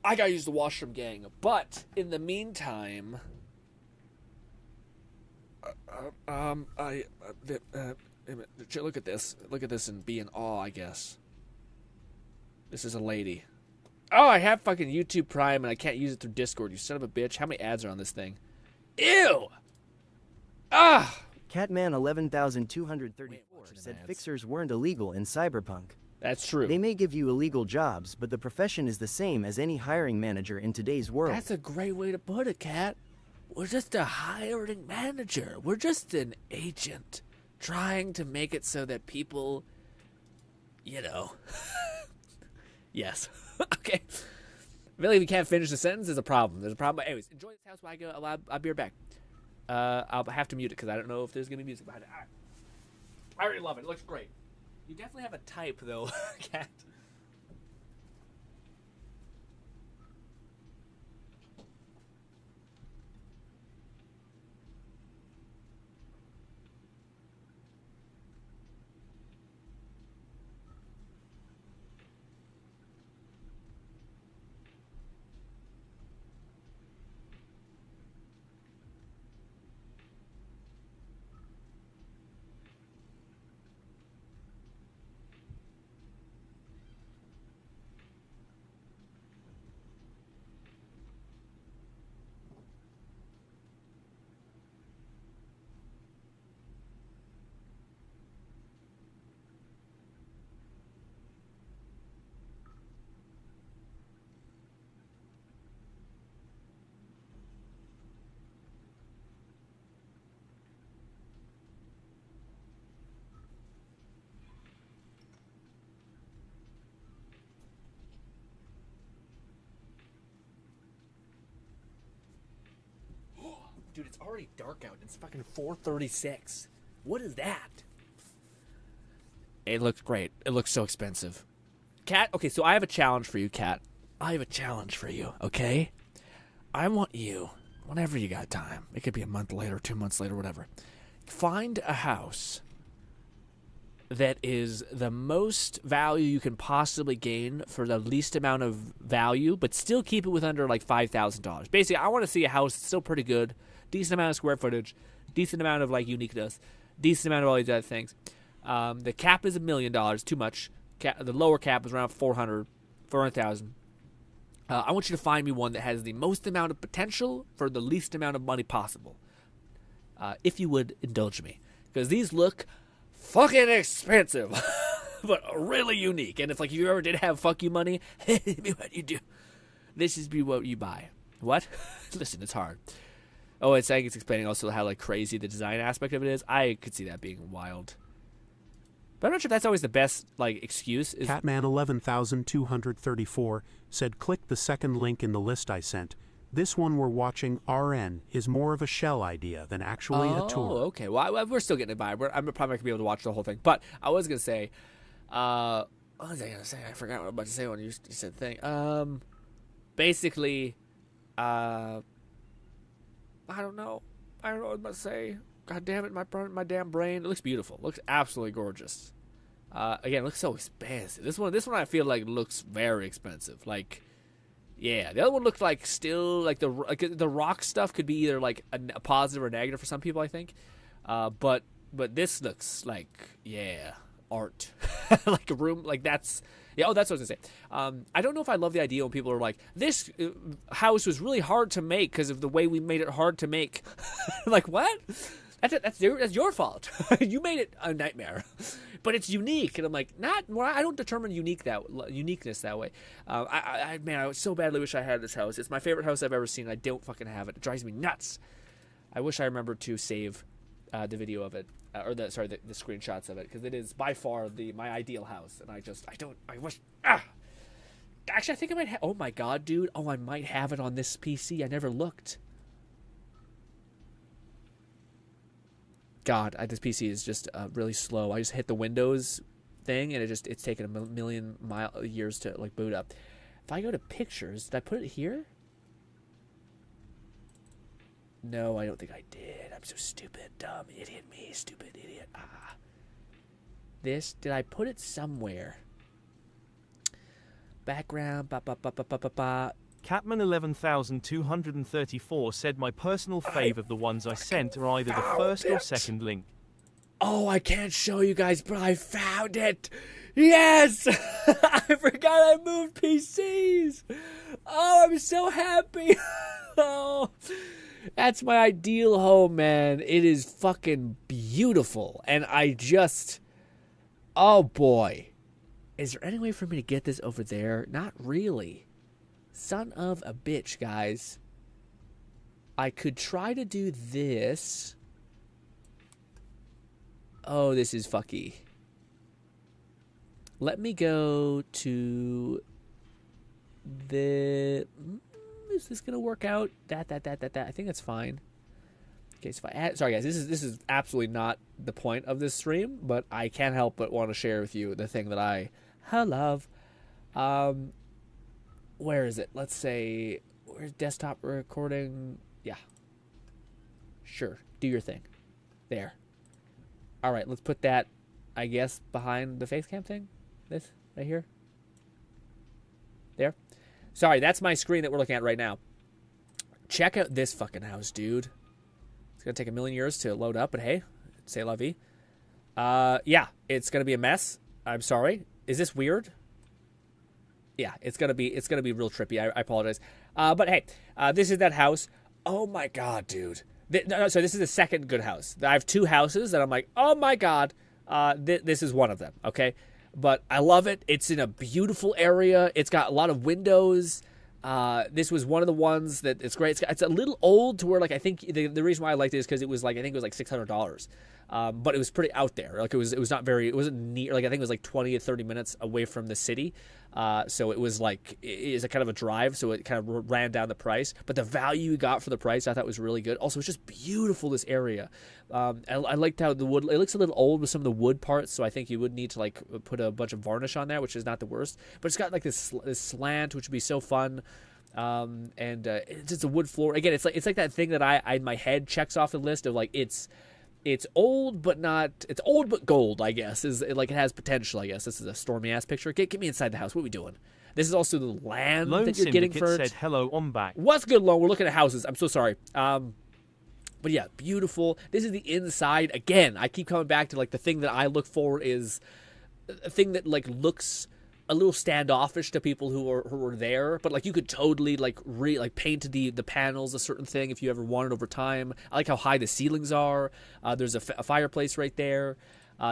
I gotta use the washroom, gang. But in the meantime, look at this. Look at this and be in awe, I guess. This is a lady. Oh, I have fucking YouTube Prime and I can't use it through Discord. You son of a bitch. How many ads are on this thing? Ew! Ah! Catman 11,234 said fixers weren't illegal in Cyberpunk. That's true. They may give you illegal jobs, but the profession is the same as any hiring manager in today's world. That's a great way to put it, Kat. We're just a hiring manager. We're just an agent trying to make it so that people, you know. Yes. Okay. Really, if you can't finish the sentence, there's a problem. There's a problem. But anyways, enjoy this house while I go. I'll be right back. I'll have to mute it because I don't know if there's going to be music behind it. All right. I already love it. It looks great. You definitely have a type, though, Kat. Dude, it's already dark out. It's fucking 4:36. What is that? It looks great. It looks so expensive. Kat, okay, so I have a challenge for you, Kat. I have a challenge for you, okay? I want you, whenever you got time, it could be a month later, 2 months later, whatever, find a house that is the most value you can possibly gain for the least amount of value, but still keep it with under like $5,000. Basically, I want to see a house that's still pretty good, decent amount of square footage, decent amount of like uniqueness, decent amount of all these other things. The cap is $1 million, too much. The lower cap is around 400,000. I want you to find me one that has the most amount of potential for the least amount of money possible. If you would indulge me, because these look fucking expensive, but really unique. And if like you ever did have fuck you money, what you do? This is be what you buy. What? Listen, it's hard. Oh, it's explaining also how like crazy the design aspect of it is. I could see that being wild. But I'm not sure if that's always the best like excuse. Catman 11,234 said click the second link in the list I sent. This one we're watching, RN, is more of a shell idea than actually a tour. Oh, okay. Well, we're still getting it by. I'm probably not going to be able to watch the whole thing. But I was going to say, what was I going to say? I forgot what I was about to say when you said thing. Basically, I don't know. I don't know what I was about to say. God damn it, my damn brain. It looks beautiful. It looks absolutely gorgeous. Again, it looks so expensive. This one I feel like looks very expensive. Like, yeah, the other one looked like still like the rock stuff could be either like a positive or negative for some people, I think. But this looks like art, like a room like that's. Yeah, oh, that's what I was going to say. I don't know if I love the idea when people are like, this house was really hard to make because of the way we made it hard to make. Like, what? That's your fault. You made it a nightmare. But it's unique. And I'm like, I don't determine uniqueness that way. I so badly wish I had this house. It's my favorite house I've ever seen. I don't fucking have it. It drives me nuts. I wish I remembered to save the video of it. Or the screenshots of it, because it is by far my ideal house, and I wish. Actually, I think I might have. Oh my god, dude! Oh, I might have it on this PC. I never looked. God, this PC is just really slow. I just hit the Windows thing, and it's taken a million years to like boot up. If I go to pictures, did I put it here? No, I don't think I did. I'm so stupid, dumb, idiot me, stupid idiot. Did I put it somewhere? Background, Catman 11234 said my personal fave of the ones I sent are either the first or second link. Oh, I can't show you guys, but I found it. Yes! I forgot I moved PCs. Oh, I'm so happy. Oh, that's my ideal home, man. It is fucking beautiful. And I just... Oh, boy. Is there any way for me to get this over there? Not really. Son of a bitch, guys. I could try to do this. Oh, this is fucky. Let me go to the... Is this going to work out? That. I think that's fine. Okay, so if I add... Sorry, guys. This is absolutely not the point of this stream, but I can't help but want to share with you the thing that I love. Where is it? Let's say... Where's desktop recording? Yeah. Sure. Do your thing. There. All right, let's put that, I guess, behind the face cam thing. This right here. There. Sorry, that's my screen that we're looking at right now. Check out this fucking house, dude. It's going to take a million years to load up, but hey, c'est la vie. Yeah, it's going to be a mess. I'm sorry. Is this weird? Yeah, it's going to be real trippy. I apologize. But hey, this is that house. Oh my god, dude. So this is the second good house. I have two houses that I'm like, oh my god, this is one of them, okay? But I love it. It's in a beautiful area. It's got a lot of windows. This was one of the ones that it's great. It's a little old to where, like, I think the reason why I liked it is because it was like, I think it was like $600. But it was pretty out there. Like it was not very, it wasn't near, like I think it was like 20 to 30 minutes away from the city. So it was like, it is a kind of a drive. So it kind of ran down the price, but the value you got for the price I thought was really good. Also, it's just beautiful, this area. I liked how the wood, it looks a little old with some of the wood parts. So I think you would need to like put a bunch of varnish on there, which is not the worst, but it's got like this slant, which would be so fun. It's just a wood floor. Again, it's like that thing that I in my head checks off the list of like, it's old, but not... It's old, but gold, I guess. Like, it has potential, I guess. This is a stormy-ass picture. Get me inside the house. What are we doing? This is also the land Lone that you're getting Syndicate for... said, hello, I'm back. What's good, Lone? We're looking at houses. I'm so sorry. But yeah, beautiful. This is the inside. Again, I keep coming back to, like, the thing that I look for is a thing that, like, looks a little standoffish to people who are there, but like you could totally like paint the panels a certain thing if you ever wanted over time. I like how high the ceilings are. There's a fireplace right there.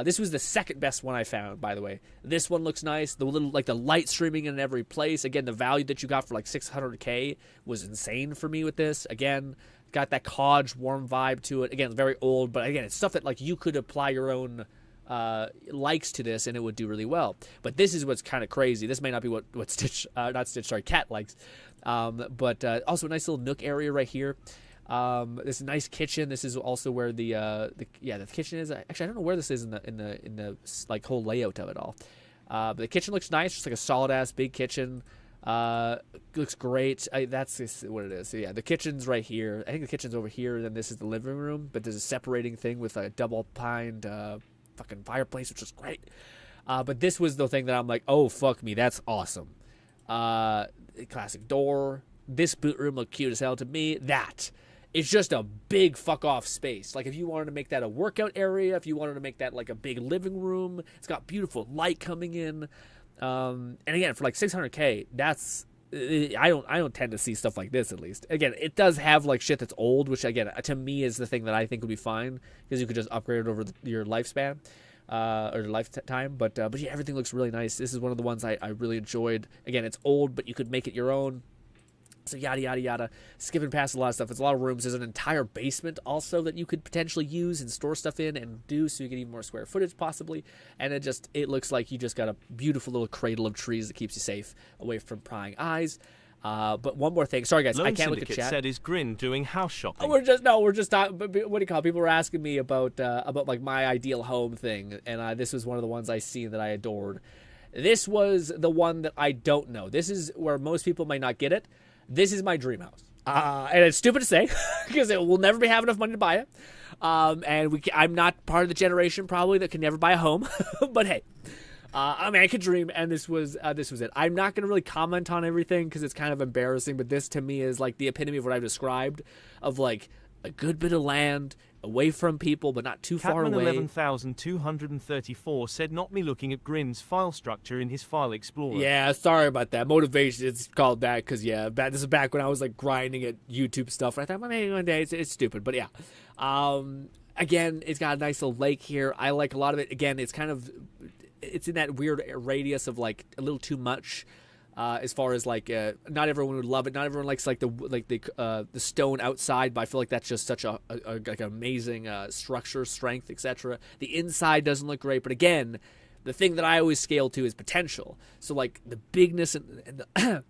This was the second best one I found, by the way. This one looks nice. The little like the light streaming in every place. Again, the value that you got for like $600K was insane for me with this. Again, got that cottage warm vibe to it. Again, very old, but again, it's stuff that like you could apply your own likes to this and it would do really well. But this is what's kind of crazy. This may not be what Cat likes. But also a nice little nook area right here. This nice kitchen. This is also where the kitchen is. Actually, I don't know where this is in the like whole layout of it all. But the kitchen looks nice, just like a solid ass big kitchen. Looks great. That's what it is. So yeah, the kitchen's right here. I think the kitchen's over here, and then this is the living room. But there's a separating thing with a double pined fucking fireplace, which is great. But this was the thing that I'm like, oh fuck me, that's awesome. Classic door. This boot room looked cute as hell to me. It's just a big fuck off space. Like if you wanted to make that a workout area, if you wanted to make that like a big living room, it's got beautiful light coming in. And again, for like $600K, that's I don't tend to see stuff like this, at least. Again, it does have like shit that's old, which again to me is the thing that I think would be fine because you could just upgrade it over your lifespan or your lifetime. But yeah, everything looks really nice. This is one of the ones I really enjoyed. Again, it's old, but you could make it your own. So yada yada yada, skipping past a lot of stuff. It's a lot of rooms. There's an entire basement also that you could potentially use and store stuff in and do, so you get even more square footage possibly. And it looks like you just got a beautiful little cradle of trees that keeps you safe away from prying eyes. But one more thing. Sorry guys, Lone I can't Syndicate look at chat. Said is GRINN doing house shopping. We're just talking. What do you call it? People were asking me about like my ideal home thing, and this was one of the ones I seen that I adored. This was the one that I don't know. This is where most people might not get it. This is my dream house. And it's stupid to say because we'll never have enough money to buy it. I'm not part of the generation probably that can never buy a home. But hey, I mean, I could dream, and this was it. I'm not gonna really comment on everything because it's kind of embarrassing, but this to me is like the epitome of what I've described, of like a good bit of land away from people, but not too far Catman away. 11,234 said not me looking at Grinn's file structure in his file explorer. Yeah, sorry about that. Motivation, it's called that because, this is back when I was like grinding at YouTube stuff. I thought, well, maybe one day it's stupid, but yeah. Again, it's got a nice little lake here. I like a lot of it. Again, it's in that weird radius of like a little too much. As far as like, not everyone would love it. Not everyone likes like the stone outside, but I feel like that's just such a like amazing structure, strength, etc. The inside doesn't look great, but again, the thing that I always scale to is potential. So like the bigness and the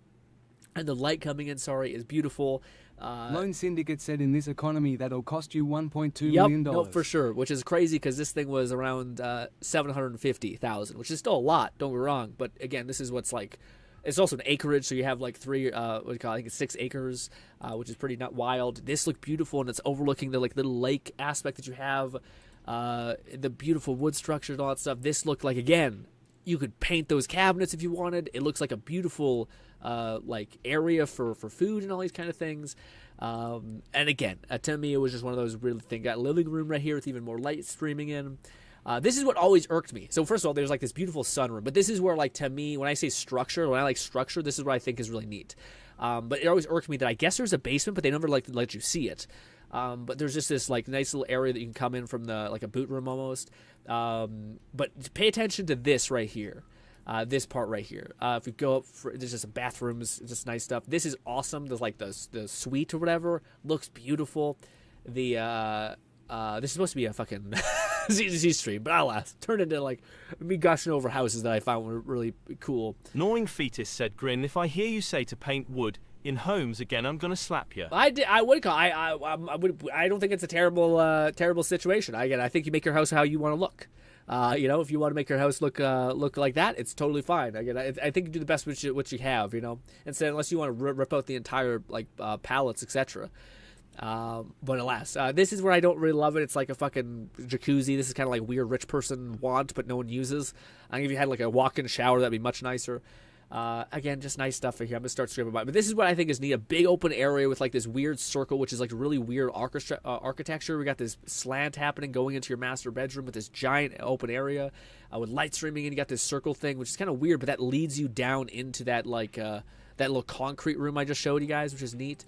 and the light coming in, is beautiful. Loan Syndicate said in this economy that'll cost you $1.2 million. No, for sure, which is crazy because this thing was around 750,000, which is still a lot. Don't get me wrong, but again, this is what's like. It's also an acreage, so you have like 3, I think it's 6 acres, which is pretty not wild. This looked beautiful, and it's overlooking the like little lake aspect that you have, the beautiful wood structure and all that stuff. This looked like, again, you could paint those cabinets if you wanted. It looks like a beautiful like area for food and all these kind of things. And again, to me, it was just one of those really things. Got a living room right here with even more light streaming in. This is what always irked me. So first of all, there's like this beautiful sunroom, but this is where, like, to me, when I say structure, when I like structure, this is what I think is really neat. But it always irked me that I guess there's a basement, but they never like let you see it. But there's just this like nice little area that you can come in from the like a boot room almost. But pay attention to this right here. This part right here. If we go up, there's just some bathrooms, just nice stuff. This is awesome. There's like the suite or whatever. Looks beautiful. This is supposed to be a fucking ZZ stream, but alas, turned into like me gushing over houses that I found were really cool. Gnawing Fetus said, Grin, if I hear you say to paint wood in homes again, I'm gonna slap you. I don't think it's a terrible situation. I think you make your house how you want to look. If you want to make your house look like that, it's totally fine. Again, I think you do the best with what you have, instead, unless you want to rip out the entire pallets, etc. But alas, this is where I don't really love it. It's like a fucking jacuzzi. This is kind of like weird rich person want, but no one uses. I think if you had like a walk-in shower, that'd be much nicer. Again, just nice stuff here. I'm gonna start screaming about it. But this is what I think is neat: a big open area with like this weird circle, which is like really weird architecture. We got this slant happening going into your master bedroom with this giant open area with light streaming, and you got this circle thing, which is kind of weird, but that leads you down into that like that little concrete room I just showed you guys, which is neat.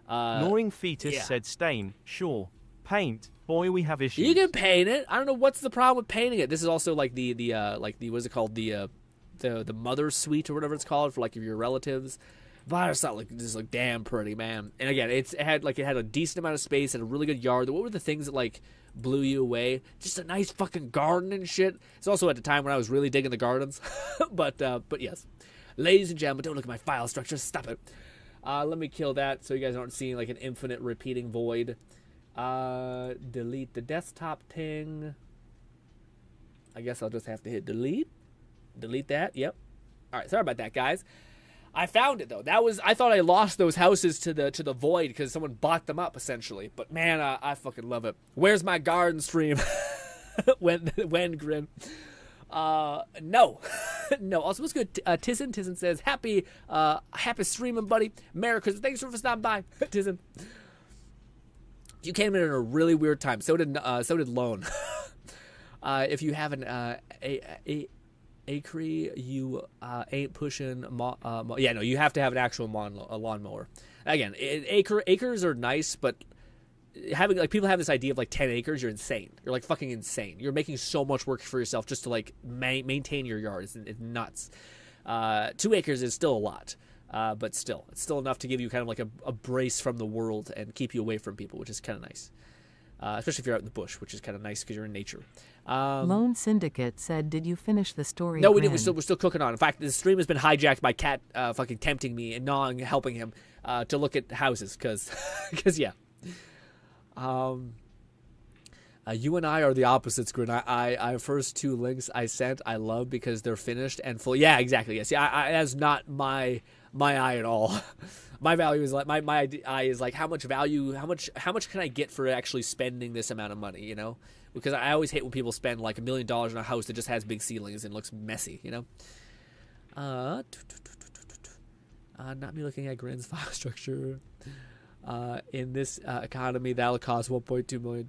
Gnawing Fetus said, Stain, sure. Paint, boy, we have issues. You can paint it. I don't know what's the problem with painting it. This is also like the what is it called, the mother suite or whatever it's called for like your relatives. But it's not like this like damn pretty, man. And again, it had a decent amount of space and a really good yard. What were the things that like blew you away? Just a nice fucking garden and shit. It's also at the time when I was really digging the gardens. but yes, ladies and gentlemen, don't look at my file structure. Stop it. Let me kill that so you guys aren't seeing like an infinite repeating void. Delete the desktop thing. I guess I'll just have to hit delete. Delete that. Yep. All right. Sorry about that, guys. I found it though. I thought I lost those houses to the void because someone bought them up essentially. But man, I fucking love it. Where's my garden stream? when Grin? No. No. Also, what's good? Tizen says, happy streaming, buddy. Merry Christmas. Thanks for stopping by, Tizen. You came in at a really weird time. So did Lone. If you have an acre, you ain't pushing. You have to have an actual lawnmower. Again, acres are nice, but having like people have this idea of like 10 acres, you're insane. You're like fucking insane. You're making so much work for yourself just to like maintain your yard. It's nuts. 2 acres is still a lot, but still, it's still enough to give you kind of like a brace from the world and keep you away from people, which is kind of nice. Especially if you're out in the bush, which is kind of nice because you're in nature. Lone Syndicate said, "Did you finish the story?" No, we didn't. We're still cooking on. In fact, the stream has been hijacked by Cat fucking tempting me and gnawing, helping him to look at houses because yeah. You and I are the opposites, Grin. I first 2 links I sent I love because they're finished and full. Yeah, exactly. Yeah, see, that's not my eye at all. My value is like my eye is like how much value, how much can I get for actually spending this amount of money, Because I always hate when people spend like $1 million on a house that just has big ceilings and looks messy, you know? Not me looking at Grinn's file structure. In this economy, that'll cost $1.2 million.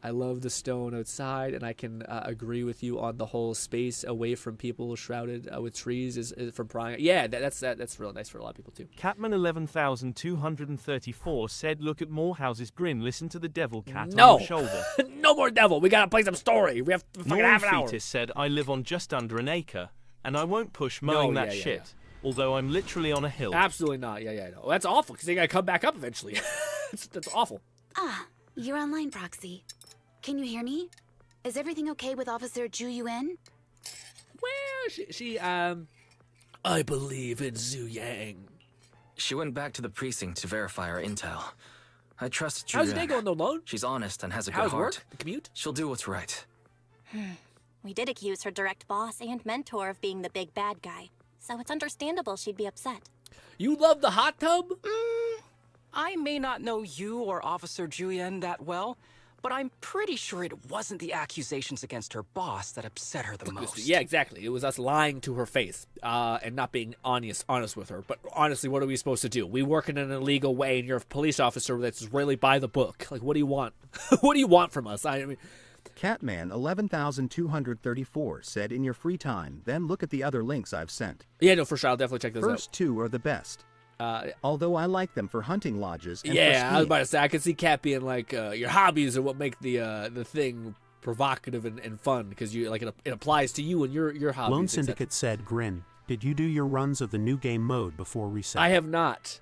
I love the stone outside, and I can agree with you on the whole space away from people shrouded with trees is from prying. Yeah, that's real nice for a lot of people too. Catman 11,234 said, "Look at Morehouse's grin. Listen to the devil cat No. on your shoulder." No more devil. We gotta play some story. We have fucking Norman half an hour. Fetus said, "I live on just under an acre, and I won't push mowing that shit. Although I'm literally on a hill." Absolutely not. Yeah. No. That's awful because they gotta come back up eventually. That's awful. Ah, you're online, Proxy. Can you hear me? Is everything okay with Officer Zhu Yuan? Well, she I believe in Zhu Yang. She went back to the precinct to verify our intel. I trust Zhu How's your Yuan. day going though, Lone? She's honest and has a How's good heart. work? The commute? She'll do what's right. We did accuse her direct boss and mentor of being the big bad guy, so it's understandable she'd be upset. You love the hot tub? I may not know you or Officer Julian that well, but I'm pretty sure it wasn't the accusations against her boss that upset her the most. Yeah, exactly. It was us lying to her face and not being honest with her. But honestly, what are we supposed to do? We work in an illegal way, and you're a police officer that's really by the book. Like, what do you want? What do you want from us? I mean, Catman 11,234 said, "In your free time, then look at the other links I've sent." Yeah, no, for sure. I'll definitely check those out. First two are the best. Although I like them for hunting lodges and for Yeah, I was skiing. about to say, I could see Cat being like, your hobbies are what make the thing provocative and fun, because you like it applies to you and your hobbies. Lone etc. Syndicate said, "Grin, did you do your runs of the new game mode before reset?" I have not.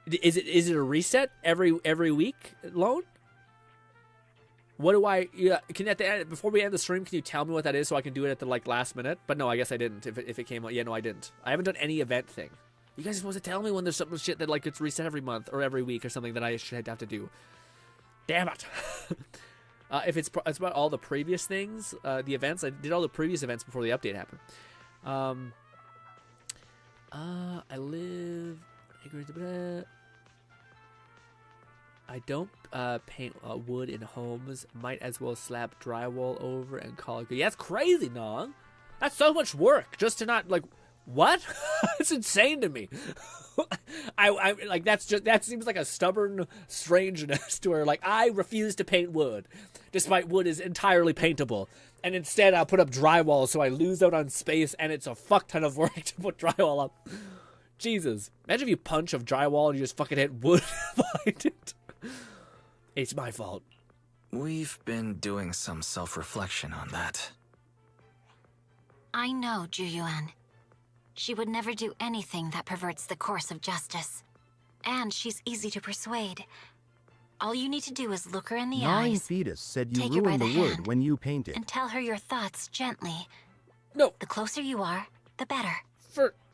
Is it a reset every week, Lone? What do I? Yeah, can at the end, before we end the stream, can you tell me what that is so I can do it at the last minute? But no, I guess I didn't. If it came out, yeah, no, I didn't. I haven't done any event thing. You guys are supposed to tell me when there's something shit that gets reset every month or every week or something that I should have to do. Damn it! If it's about all the previous things, the events, I did all the previous events before the update happened. I live. I don't paint wood in homes. Might as well slap drywall over and call it good. Yeah, that's crazy, Nong. That's so much work just to not what? It's insane to me. I like that seems like a stubborn strangeness to her. Like, I refuse to paint wood, despite wood is entirely paintable. And instead I'll put up drywall so I lose out on space, and it's a fuck ton of work to put drywall up. Jesus. Imagine if you punch of drywall and you just fucking hit wood behind it. It's my fault. We've been doing some self-reflection on that. I know Zhu Yuan. She would never do anything that perverts the course of justice. And she's easy to persuade. All you need to do is look her in the Gnawing eyes, Fetus said you take her by ruined the the wood hand, when you painted. and tell her your thoughts gently. No. The closer you are, the better.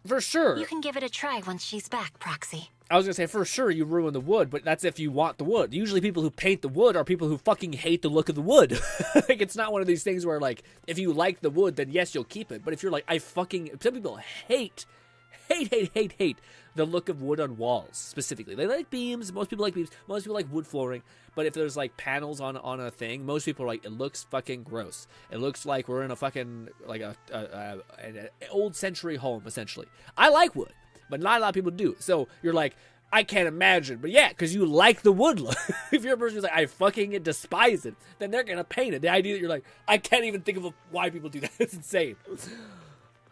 For sure. You can give it a try once she's back, Proxy. I was gonna say, for sure you ruin the wood, but that's if you want the wood. Usually people who paint the wood are people who fucking hate the look of the wood. Like, it's not one of these things where, like, if you like the wood, then yes, you'll keep it. But if you're like, some people hate the look of wood on walls, specifically. They like beams. Most people like beams. Most people like wood flooring. But if there's, like, panels on a thing, most people are like, it looks fucking gross. It looks like we're in a fucking, like, an old century home, essentially. I like wood, but not a lot of people do. So you're like, I can't imagine. But yeah, because you like the wood look. If you're a person who's like, I fucking despise it, then they're going to paint it. The idea that you're like, I can't even think of why people do that. It's insane.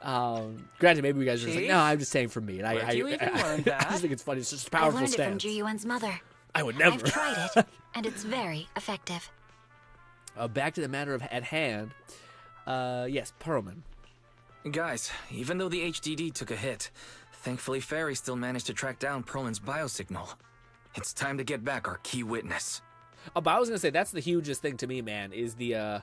Granted, maybe you guys are just like, no, I'm just saying for me. And I just think it's funny. It's just a powerful I learned stance. it from Zhu Yuan's mother. I would never. I've tried it, and it's very effective. Back to the matter at hand. Yes, Perlman. Guys, even though the HDD took a hit, thankfully Fairy still managed to track down Perlman's biosignal. It's time to get back our key witness. But I was gonna say that's the hugest thing to me, man. Is the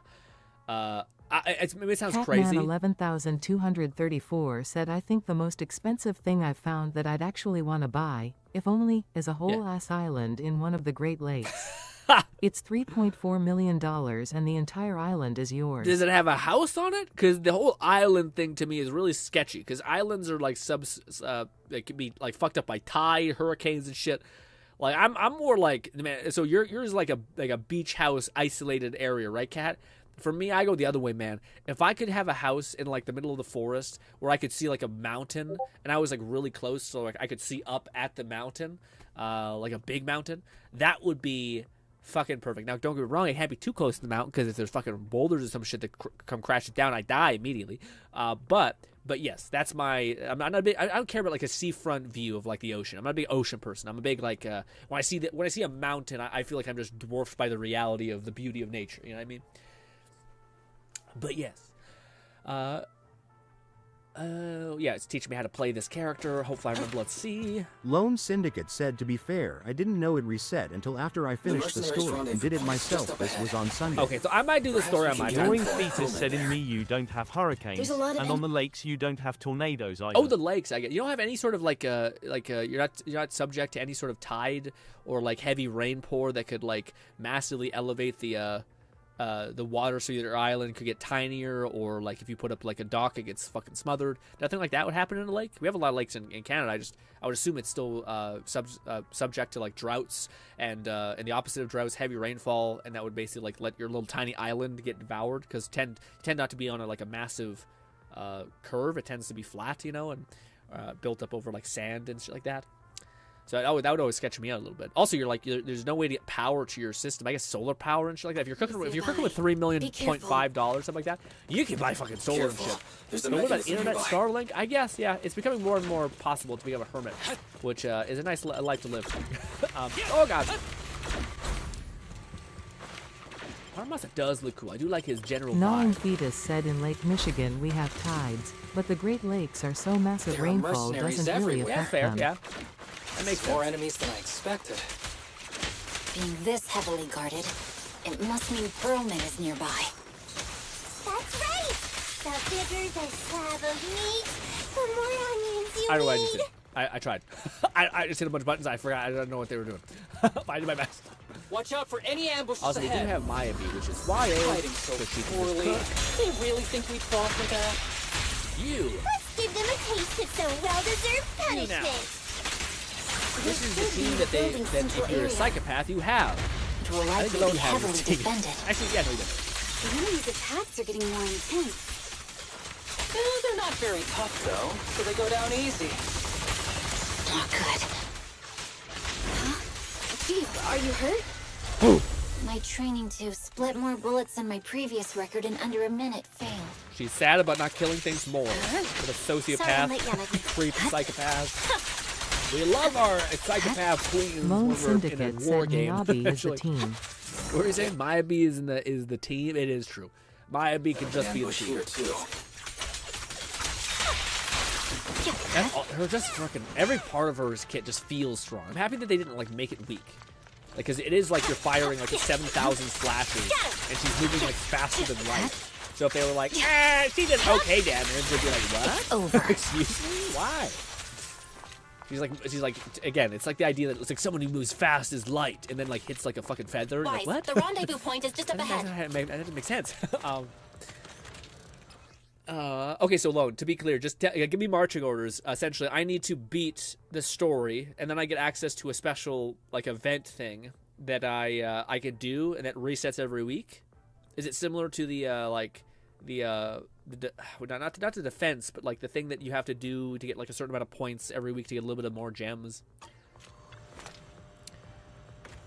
it sounds Catman crazy. 11,234 said, "I think the most expensive thing I've found that I'd actually want to buy, if only, is a whole-ass island in one of the Great Lakes. It's $3.4 million, and the entire island is yours." Does it have a house on it? Because the whole island thing to me is really sketchy. Because islands are like it can be like fucked up by tide, hurricanes, and shit. Like I'm more like, man. So yours is like a beach house, isolated area, right, Kat? For me, I go the other way, man. If I could have a house in like the middle of the forest where I could see like a mountain, and I was like really close, so like I could see up at the mountain, like a big mountain, that would be fucking perfect. Now, don't get me wrong, I can't be too close to the mountain because if there's fucking boulders or some shit that come crash it down, I die immediately. But yes, that's my. I'm not a big. I don't care about like a seafront view of like the ocean. I'm not a big ocean person. I'm a big like when I see a mountain, I feel like I'm just dwarfed by the reality of the beauty of nature. You know what I mean? But yes, yeah, it's teaching me how to play this character. Hopefully, I remember. Let's see. Lone Syndicate said, to be fair, I didn't know it reset until after I finished the story and did it myself. This was on Sunday. Okay, so I might do the story on my time. Boring Fetus said in me you don't have hurricanes, and on the lakes you don't have tornadoes either. Oh, the lakes. I get. You don't have any sort of you're not subject to any sort of tide or like heavy rainpour that could like massively elevate the water so your island could get tinier, or like if you put up like a dock, it gets fucking smothered. Nothing like that would happen in a lake. We have a lot of lakes in Canada. I would assume it's still subject to like droughts and the opposite of droughts, heavy rainfall, and that would basically like let your little tiny island get devoured because tend not to be on a massive curve. It tends to be flat, and built up over like sand and shit like that. So that would always sketch me out a little bit. Also, there's no way to get power to your system. I guess solar power and shit like that. If you're cooking with $3.5 something like that, you can buy fucking solar and shit. So what about internet Starlink? I guess it's becoming more and more possible to become a hermit, which is a nice life to live. Oh god. Armasa does look cool. I do like his general Gnawing vibe. Fetus said in Lake Michigan we have tides, but the Great Lakes are so massive rainfall doesn't really affect them. Yeah. That makes more enemies than I expected. Being this heavily guarded, it must mean Pearlman is nearby. That's right! The bigger the slab of meat, the more onions you I don't know what I need. just did. I tried. I just hit a bunch of buttons. I forgot. I don't know what they were doing. I did my best. Watch out for any ambushes Also, they do ahead. have Maya Bee, which is wild. Fighting so poorly. They really think we'd fall for that? You. Let's give them a taste of some well-deserved punishment. This is the team that if you're a psychopath, you have. I think Alone has this team. Actually, yeah, no, you don't. The enemy's attacks are getting more intense. They're not very tough, though, so they go down easy. Not good. Chief, are you hurt? My training to split more bullets than my previous record in under a minute failed. She's sad about not killing things more. With a sociopath, creep, psychopath. We love our psychopath queens Lone when we're in a Syndicate war said game. Miyabi is the team. What are you saying? Maya Bee is the team? It is true. Maya Bee can just be the team. And her just fucking every part of her kit just feels strong. I'm happy that they didn't like make it weak. Like, cause it is like you're firing like 7,000 splashes, and she's moving like faster than light. So if they were like, she did okay damage, they'd be like, what? Over. Excuse me? Why? She's like, again, it's like the idea that it's like someone who moves fast is light, and then like hits like a fucking feather. Wise, Like, what? the rendezvous point is just up ahead. That doesn't make sense. Okay, so Lone, to be clear, just give me marching orders. Essentially, I need to beat the story, and then I get access to a special like event thing that I can do, and that resets every week. Is it similar to the not the defense, but like the thing that you have to do to get like a certain amount of points every week to get a little bit of more gems?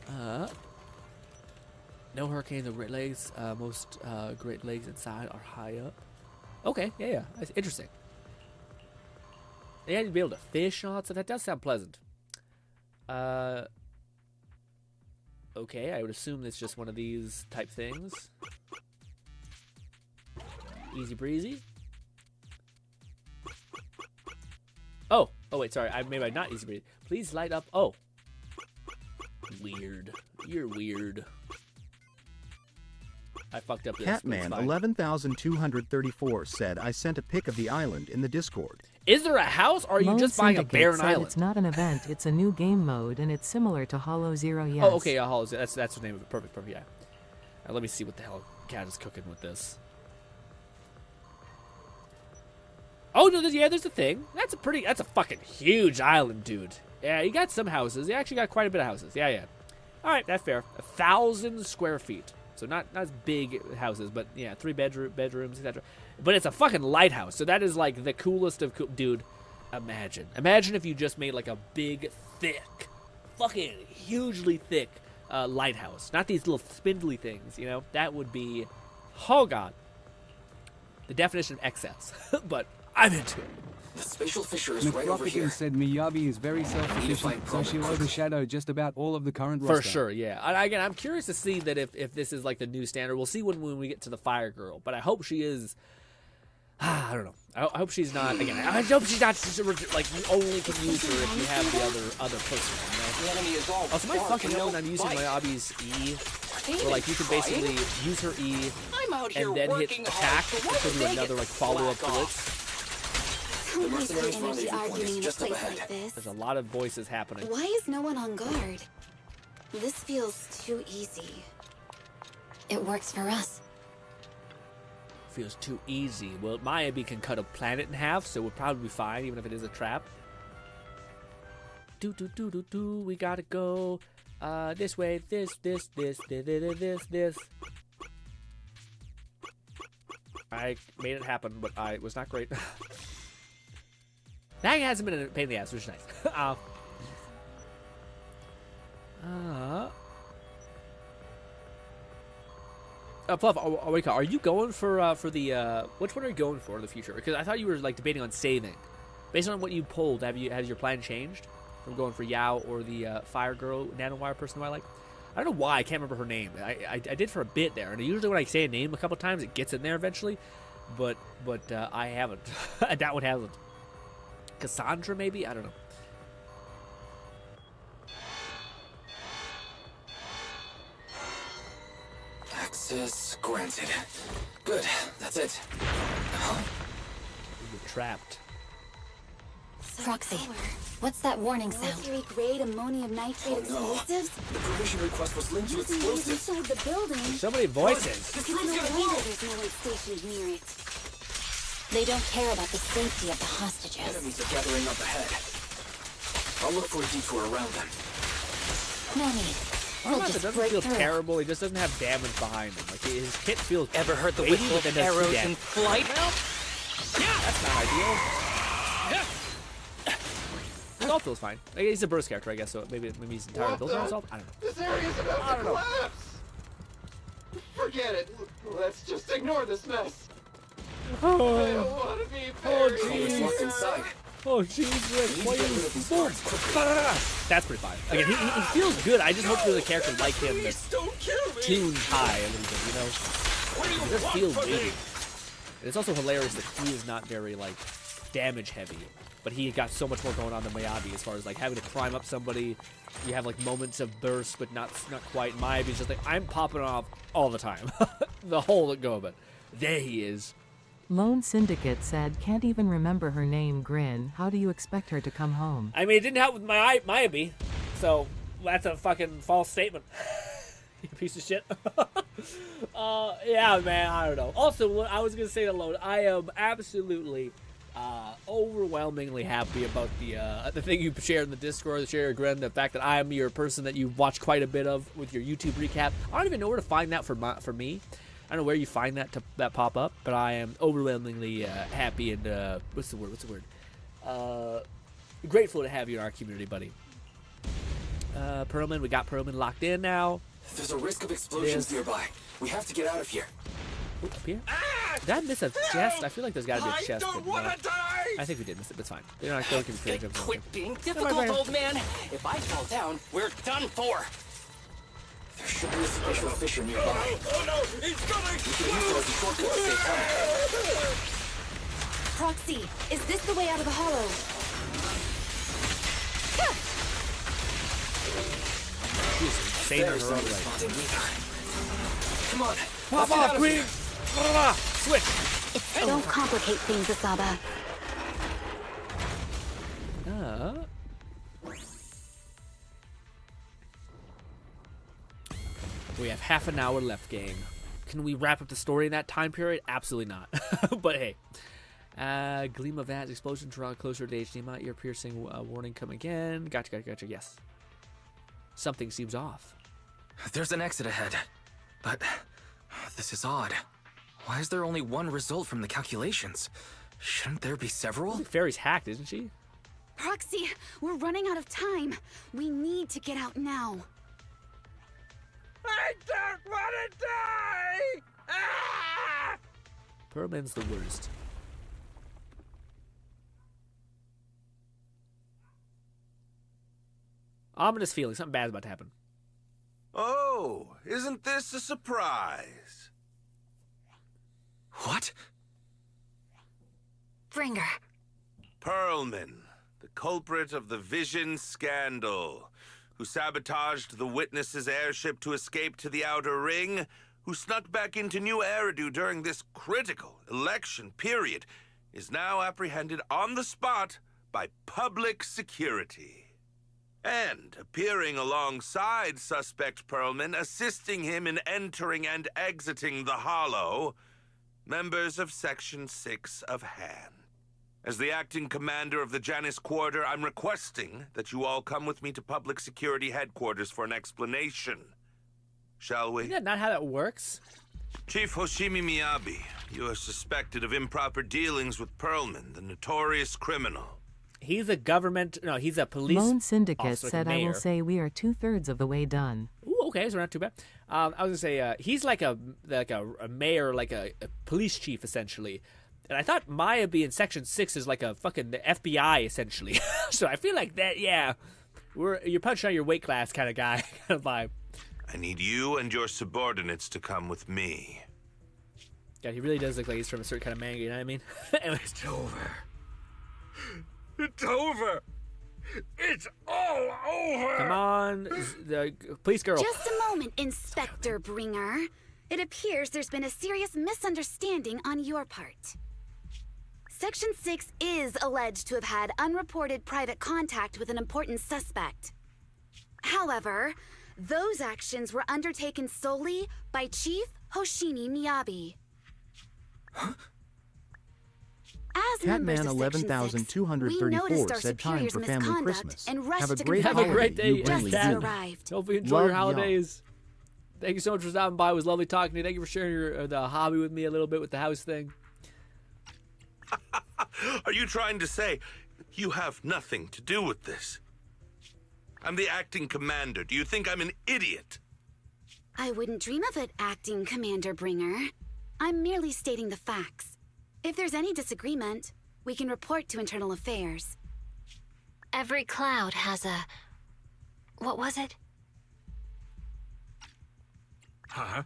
No hurricane in the Great Lakes. Most Great Lakes inside are high up. Okay, yeah, that's interesting. Yeah, you'd be able to fish and all that stuff. That does sound pleasant. Okay, I would assume it's just one of these type things. Easy breezy. Oh wait, sorry. Maybe not easy breezy. Please light up. Oh. Weird. You're weird. I fucked up this. Catman 11,234 said I sent a pic of the island in the Discord. Is there a house, or are you Lone just buying a Syndicate barren said island? It's not an event, it's a new game mode, and it's similar to Hollow Zero, yes. Oh, okay, Hollow Zero. That's the name of it. Perfect, yeah. Now, let me see what the hell Cat is cooking with this. Oh, no, there's a thing. That's a fucking huge island, dude. Yeah, he got some houses. He actually got quite a bit of houses. Yeah. All right, that's fair. 1,000 square feet. So not as big houses, but yeah, 3 bedrooms, etc. But it's a fucking lighthouse. So that is like the coolest of dude. Imagine if you just made like a big, thick, fucking hugely thick lighthouse. Not these little spindly things, you know? That would be, oh god, the definition of excess. But I'm into it. The spatial fissure is right over here. said Miyabi is very self-sufficient, so she'll overshadow just about all of the current roster. For sure, yeah. And again, I'm curious to see that if this is like the new standard. We'll see when we get to the Fire Girl. But I hope she is. I don't know. I hope she's not. Again, I hope she's not like you only can use her if you have the other person. You know? The enemy is all Also, am I fucking up when I'm using my Abby's E? Where like you can basically use her E and then hit attack to do another like follow-up blitz. There's a lot of voices happening. Why is no one on guard? This feels too easy. It works for us. Feels too easy. Well, Miyabi can cut a planet in half, so we'll probably be fine, even if it is a trap. We gotta go. This way. This. I made it happen, but I was not great. That hasn't been a pain in the ass, which is nice. Fluff, are you going for the which one are you going for in the future? Because I thought you were like debating on saving. Based on what you pulled, has your plan changed from going for Yao or the Fire Girl nanowire person who I like? I don't know why I can't remember her name. I did for a bit there, and usually when I say a name a couple times, it gets in there eventually. But I haven't. That one hasn't. Cassandra, maybe? I don't know. Access granted. Good, that's it. You're trapped. Proxy, what's that warning sound? Military-grade ammonium nitrate explosives? The permission request was linked to Listening explosives. inside the building. So many voices. It's no wonder there's no one stationed near it. They don't care about the safety of the hostages. Enemies are gathering up ahead. I'll look for a detour around them. No need. It doesn't feel terrible. He just doesn't have damage behind him. Like his kit feels. Ever heard the weighty, whistle but then of does arrows damage. in flight? That's not ideal. It all feels fine. He's a burst character, I guess. So maybe he's entirely built on himself. I don't know. This area's about to collapse! Forget it. Let's just ignore this mess. I don't want to be buried. What's inside? Oh Jesus! That's pretty fine. Again, he feels good. I just hope there's a character like him that's tuned high a little bit, you know? It just feels weighty. And it's also hilarious that he is not very like damage heavy, but he got so much more going on than Miyabi as far as like having to climb up somebody. You have like moments of burst, but not quite. Miyabi's just like, I'm popping off all the time, the whole go of it. There he is. Lone Syndicate said, can't even remember her name, Grin. How do you expect her to come home? I mean, it didn't help with my Miyabi, so that's a fucking false statement. You piece of shit. Yeah, man, I don't know. Also, what I was going to say to Lone, I am absolutely overwhelmingly happy about the thing you shared in the Discord, share Grin, the fact that I am your person that you watch quite a bit of with your YouTube recap. I don't even know where to find that for me. I don't know where you find that pop up, but I am overwhelmingly happy and what's the word? Grateful to have you in our community, buddy. Perlman, we got Perlman locked in now. There's a risk of explosions nearby. We have to get out of here. Up here? Did I miss a chest? I feel like there's got to be a chest. I don't want to die! I think we did miss it, but it's fine. They're not going to be creative. Quit being difficult, old man. If I fall down, we're done for. There should be a spatial fissure nearby. Oh no! He's coming! We can use it as a shortcut to save time. Proxy, is this the way out of the hollow? She's insane in her own way. Come on. Pop off, Green! Switch! Don't complicate things, Asaba. We have half an hour left, gang. Can we wrap up the story in that time period? Absolutely not. But hey, Gleam of that explosion draw closer to the HDMI. Ear piercing warning come again. Gotcha. Yes. Something seems off. There's an exit ahead. But this is odd. Why is there only one result from the calculations? Shouldn't there be several? Fairy's hacked, isn't she? Proxy, we're running out of time. We need to get out now. I don't want to die! Ah! Pearlman's the worst. Ominous feeling. Something bad's about to happen. Oh, isn't this a surprise? What? Bringer. Pearlman, the culprit of the Vision scandal, who sabotaged the Witness's airship to escape to the Outer Ring, who snuck back into New Eridu during this critical election period, is now apprehended on the spot by public security. And appearing alongside suspect Pearlman, assisting him in entering and exiting the Hollow, members of Section 6 of Han. As the acting commander of the Janus Quarter, I'm requesting that you all come with me to Public Security Headquarters for an explanation. Shall we? Is that not how that works? Chief Hoshimi Miyabi, you are suspected of improper dealings with Pearlman, the notorious criminal. He's a government... No, he's a police Lone Syndicate officer, like said, a I will mayor. say we are 2/3 of the way done. Ooh, okay, so not too bad. I was gonna say he's like a mayor, like a police chief essentially. And I thought Maya being Section 6 is like a fucking FBI essentially. So I feel like that. Yeah, you're punching out your weight class kind of guy, kind of vibe. I need you and your subordinates to come with me. God, he really does look like he's from a certain kind of manga. You know what I mean? Anyway. It's over. It's over. It's all over. Come on, the police girl. Just a moment, Inspector Bringer. It appears there's been a serious misunderstanding on your part. Section 6 is alleged to have had unreported private contact with an important suspect. However, those actions were undertaken solely by Chief Hoshimi Miyabi. As members Catman of Section 6, we noticed 11,234 our said time superiors' for family misconduct Christmas. and rushed Have a to great confront holiday, them day, you just Brinley as you Jr. arrived. Hope you enjoy Love your y'all. holidays. Thank you so much for stopping by. It was lovely talking to you. Thank you for sharing your the hobby with me a little bit with the house thing. Are you trying to say you have nothing to do with this? I'm the acting commander. Do you think I'm an idiot? I wouldn't dream of it, Acting Commander Bringer. I'm merely stating the facts. If there's any disagreement, we can report to Internal Affairs. Every cloud has a... What was it? Huh?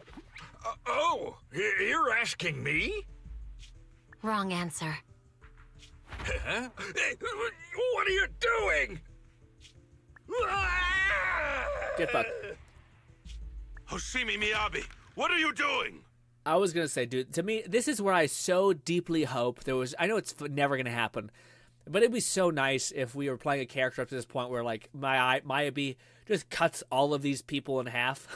Oh, you're asking me? Wrong answer. Huh? What are you doing? Get fucked. Hoshimi Miyabi, what are you doing? I was gonna say, dude, to me, this is where I so deeply hope there was. I know it's never gonna happen, but it'd be so nice if we were playing a character up to this point where, like, Miyabi just cuts all of these people in half.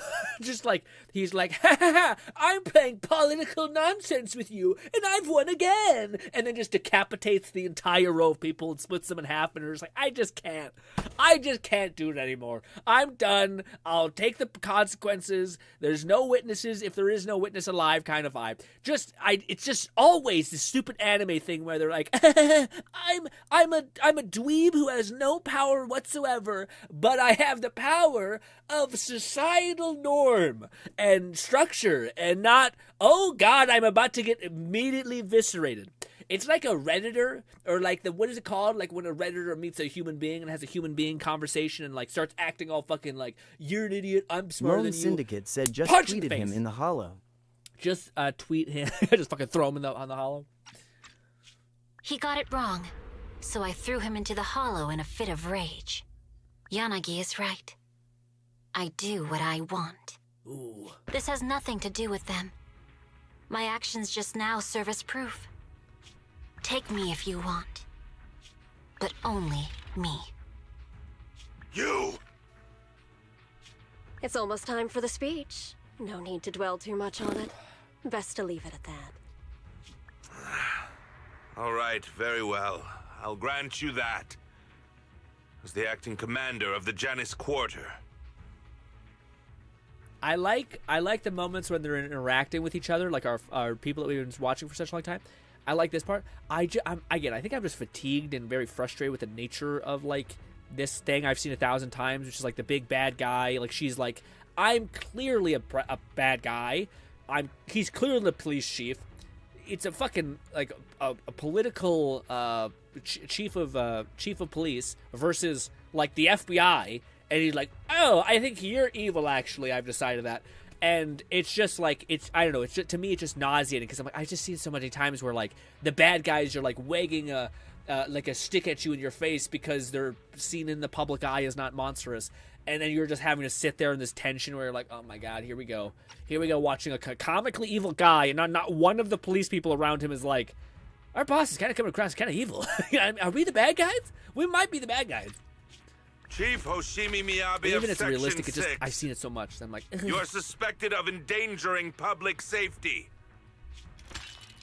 Just like, he's like, ha ha ha, I'm playing political nonsense with you, and I've won again. And then just decapitates the entire row of people and splits them in half, and it's like, I just can't do it anymore. I'm done. I'll take the consequences. There's no witnesses if there is no witness alive kind of vibe. It's just always this stupid anime thing where they're like, I'm a dweeb who has no power whatsoever, but I have the power of societal norm and structure, and not, oh god, I'm about to get immediately eviscerated. It's like a Redditor, or like what is it called? Like when a Redditor meets a human being and has a human being conversation and like starts acting all fucking like, you're an idiot, I'm smarter Lone than you. Syndicate said just Punch in the tweeted him face. in the hollow. Just tweet him. Just fucking throw him on the hollow. He got it wrong, so I threw him into the hollow in a fit of rage. Yanagi is right. I do what I want. Ooh. This has nothing to do with them. My actions just now serve as proof. Take me if you want. But only me. You! It's almost time for the speech. No need to dwell too much on it. Best to leave it at that. All right, very well. I'll grant you that. As the acting commander of the Janus Quarter. I like the moments when they're interacting with each other, like our people that we've been watching for such a long time. I like this part. I think I'm just fatigued and very frustrated with the nature of like this thing I've seen 1,000 times, which is like the big bad guy. Like she's like, I'm clearly a bad guy. He's clearly the police chief. It's a fucking like a political chief of police versus like the FBI. And he's like, oh, I think you're evil, actually. I've decided that. And it's just like, I don't know. It's just, to me, it's just nauseating because I'm like, I just see it so many times where like the bad guys are like wagging a stick at you in your face because they're seen in the public eye as not monstrous. And then you're just having to sit there in this tension where you're like, oh my God, here we go. Here we go watching a comically evil guy. And not one of the police people around him is like, our boss is kind of coming across kind of evil. Are we the bad guys? We might be the bad guys. Chief Hoshimi Miyabi Even of if it's Section realistic, 6. it's just, I've seen it so much. I'm like, You are suspected of endangering public safety.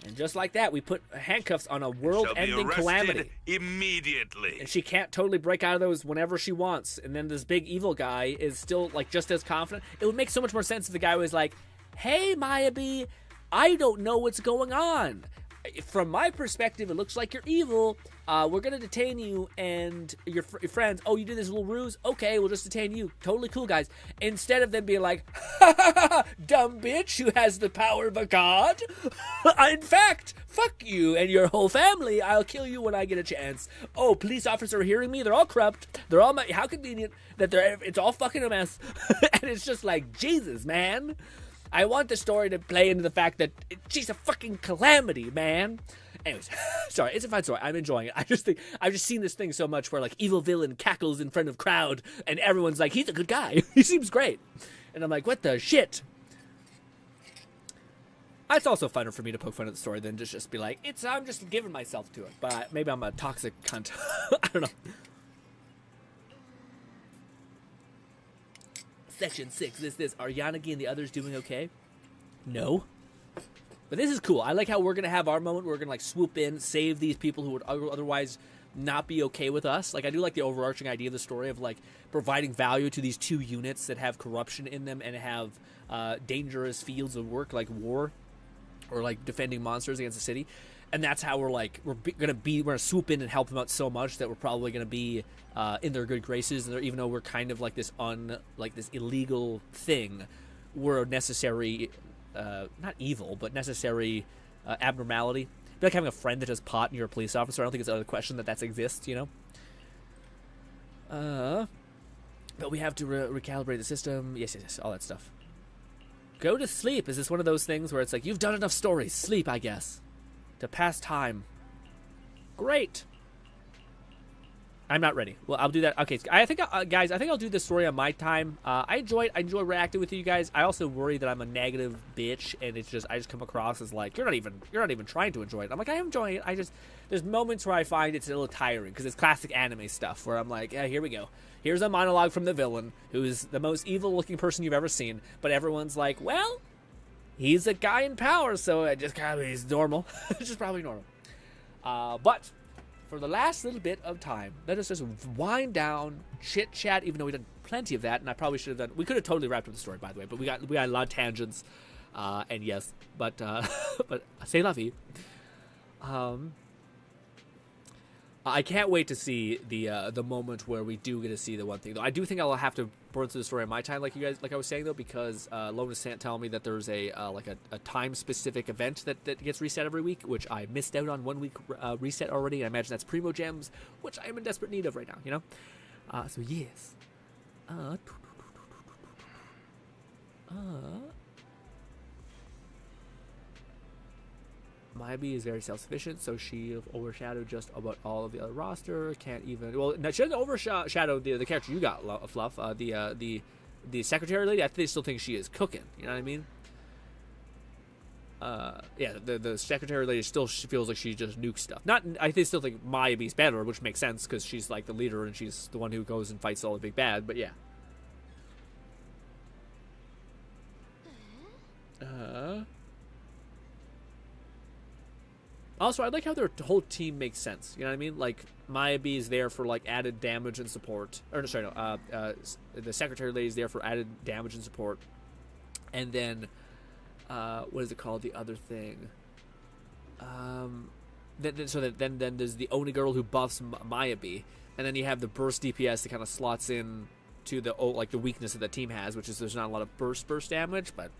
And just like that, we put handcuffs on a world-ending calamity. Immediately. And she can't totally break out of those whenever she wants. And then this big evil guy is still like just as confident. It would make so much more sense if the guy was like, hey, Miyabi, I don't know what's going on. From my perspective, it looks like you're evil. We're going to detain you and your friends. Oh, you did this little ruse? Okay, we'll just detain you. Totally cool, guys. Instead of them being like, ha ha ha, dumb bitch who has the power of a god. In fact, fuck you and your whole family. I'll kill you when I get a chance. Oh, police officers are hearing me. They're all corrupt. They're all how convenient that it's all fucking a mess. And it's just like, Jesus, man. I want the story to play into the fact that she's a fucking calamity, man. Anyways, sorry, it's a fun story. I'm enjoying it. I just think I've just seen this thing so much where like evil villain cackles in front of crowd and everyone's like, he's a good guy. He seems great. And I'm like, what the shit? It's also funner for me to poke fun at the story than just be like, I'm just giving myself to it. But maybe I'm a toxic cunt. I don't know. Section 6, this. Are Yanagi and the others doing okay? No. But this is cool. I like how we're going to have our moment. We're going to like swoop in, save these people who would otherwise not be okay with us. Like I do like the overarching idea of the story of like providing value to these two units that have corruption in them and have dangerous fields of work like war or like defending monsters against the city. And that's how we're going to swoop in and help them out so much that we're probably going to be in their good graces. And even though we're kind of like this illegal thing, we're a necessary, not evil, but necessary abnormality. It'd be like having a friend that does pot and you're a police officer. I don't think it's out of the question that exists, you know? But we have to recalibrate the system. Yes, all that stuff. Go to sleep. Is this one of those things where it's like, you've done enough stories. Sleep, I guess. To pass time. Great. I'm not ready. Well, I'll do that. Okay, I think, guys, I'll do this story on my time. I enjoy reacting with you guys. I also worry that I'm a negative bitch, and I just come across as like, you're not even trying to enjoy it. I'm like, I am enjoying it. There's moments where I find it's a little tiring because it's classic anime stuff where I'm like, yeah, here we go. Here's a monologue from the villain, who's the most evil-looking person you've ever seen, but everyone's like, well, he's a guy in power, so he's normal. It's just probably normal. But for the last little bit of time, let us just wind down, chit chat. Even though we've done plenty of that, and I probably should have done. We could have totally wrapped up the story, by the way. But we got a lot of tangents, and yes, but c'est la vie. I can't wait to see the moment where we do get to see the one thing. Though I do think I'll have to burn through the story in my time, like I was saying though, because Lona sent telling me that there's a time specific event that gets reset every week, which I missed out on 1 week reset already. I imagine that's Primo Gems, which I am in desperate need of right now. You know, so yes. Maybe is very self-sufficient, so she overshadowed just about all of the other roster. Can't even. Well, no, she doesn't overshadow the character you got, Fluff. The secretary lady. I still think she is cooking. You know what I mean? Yeah, the secretary lady still feels like she just nukes stuff. I still think Mayabe's better, which makes sense because she's like the leader and she's the one who goes and fights all the big bad. But yeah. Also, I like how their whole team makes sense. You know what I mean? Like, Maya B is there for, like, added damage and support. Or, no, sorry, no. The Secretary Lady is there for added damage and support. And then, what is it called? The other thing. Then there's the Oni girl who buffs Maya B. And then you have the burst DPS that kind of slots in to the weakness that the team has, which is there's not a lot of burst damage, but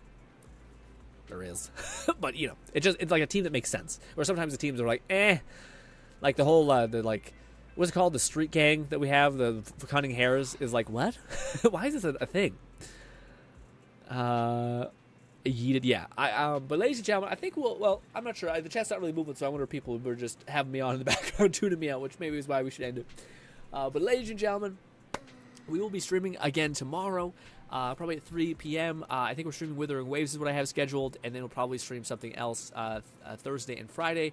there is. But it's like a team that makes sense. Or sometimes the teams are like, like the whole what's it called? The street gang that we have, the cunning hares, is like, what? Why is this a thing? Yeeted, yeah. But ladies and gentlemen, I think I'm not sure. The chat's not really moving, so I wonder if people were just having me on in the background tuning me out, which maybe is why we should end it. But ladies and gentlemen, we will be streaming again tomorrow, probably at 3 p.m. I think we're streaming Withering Waves is what I have scheduled, and then we'll probably stream something else Thursday and Friday.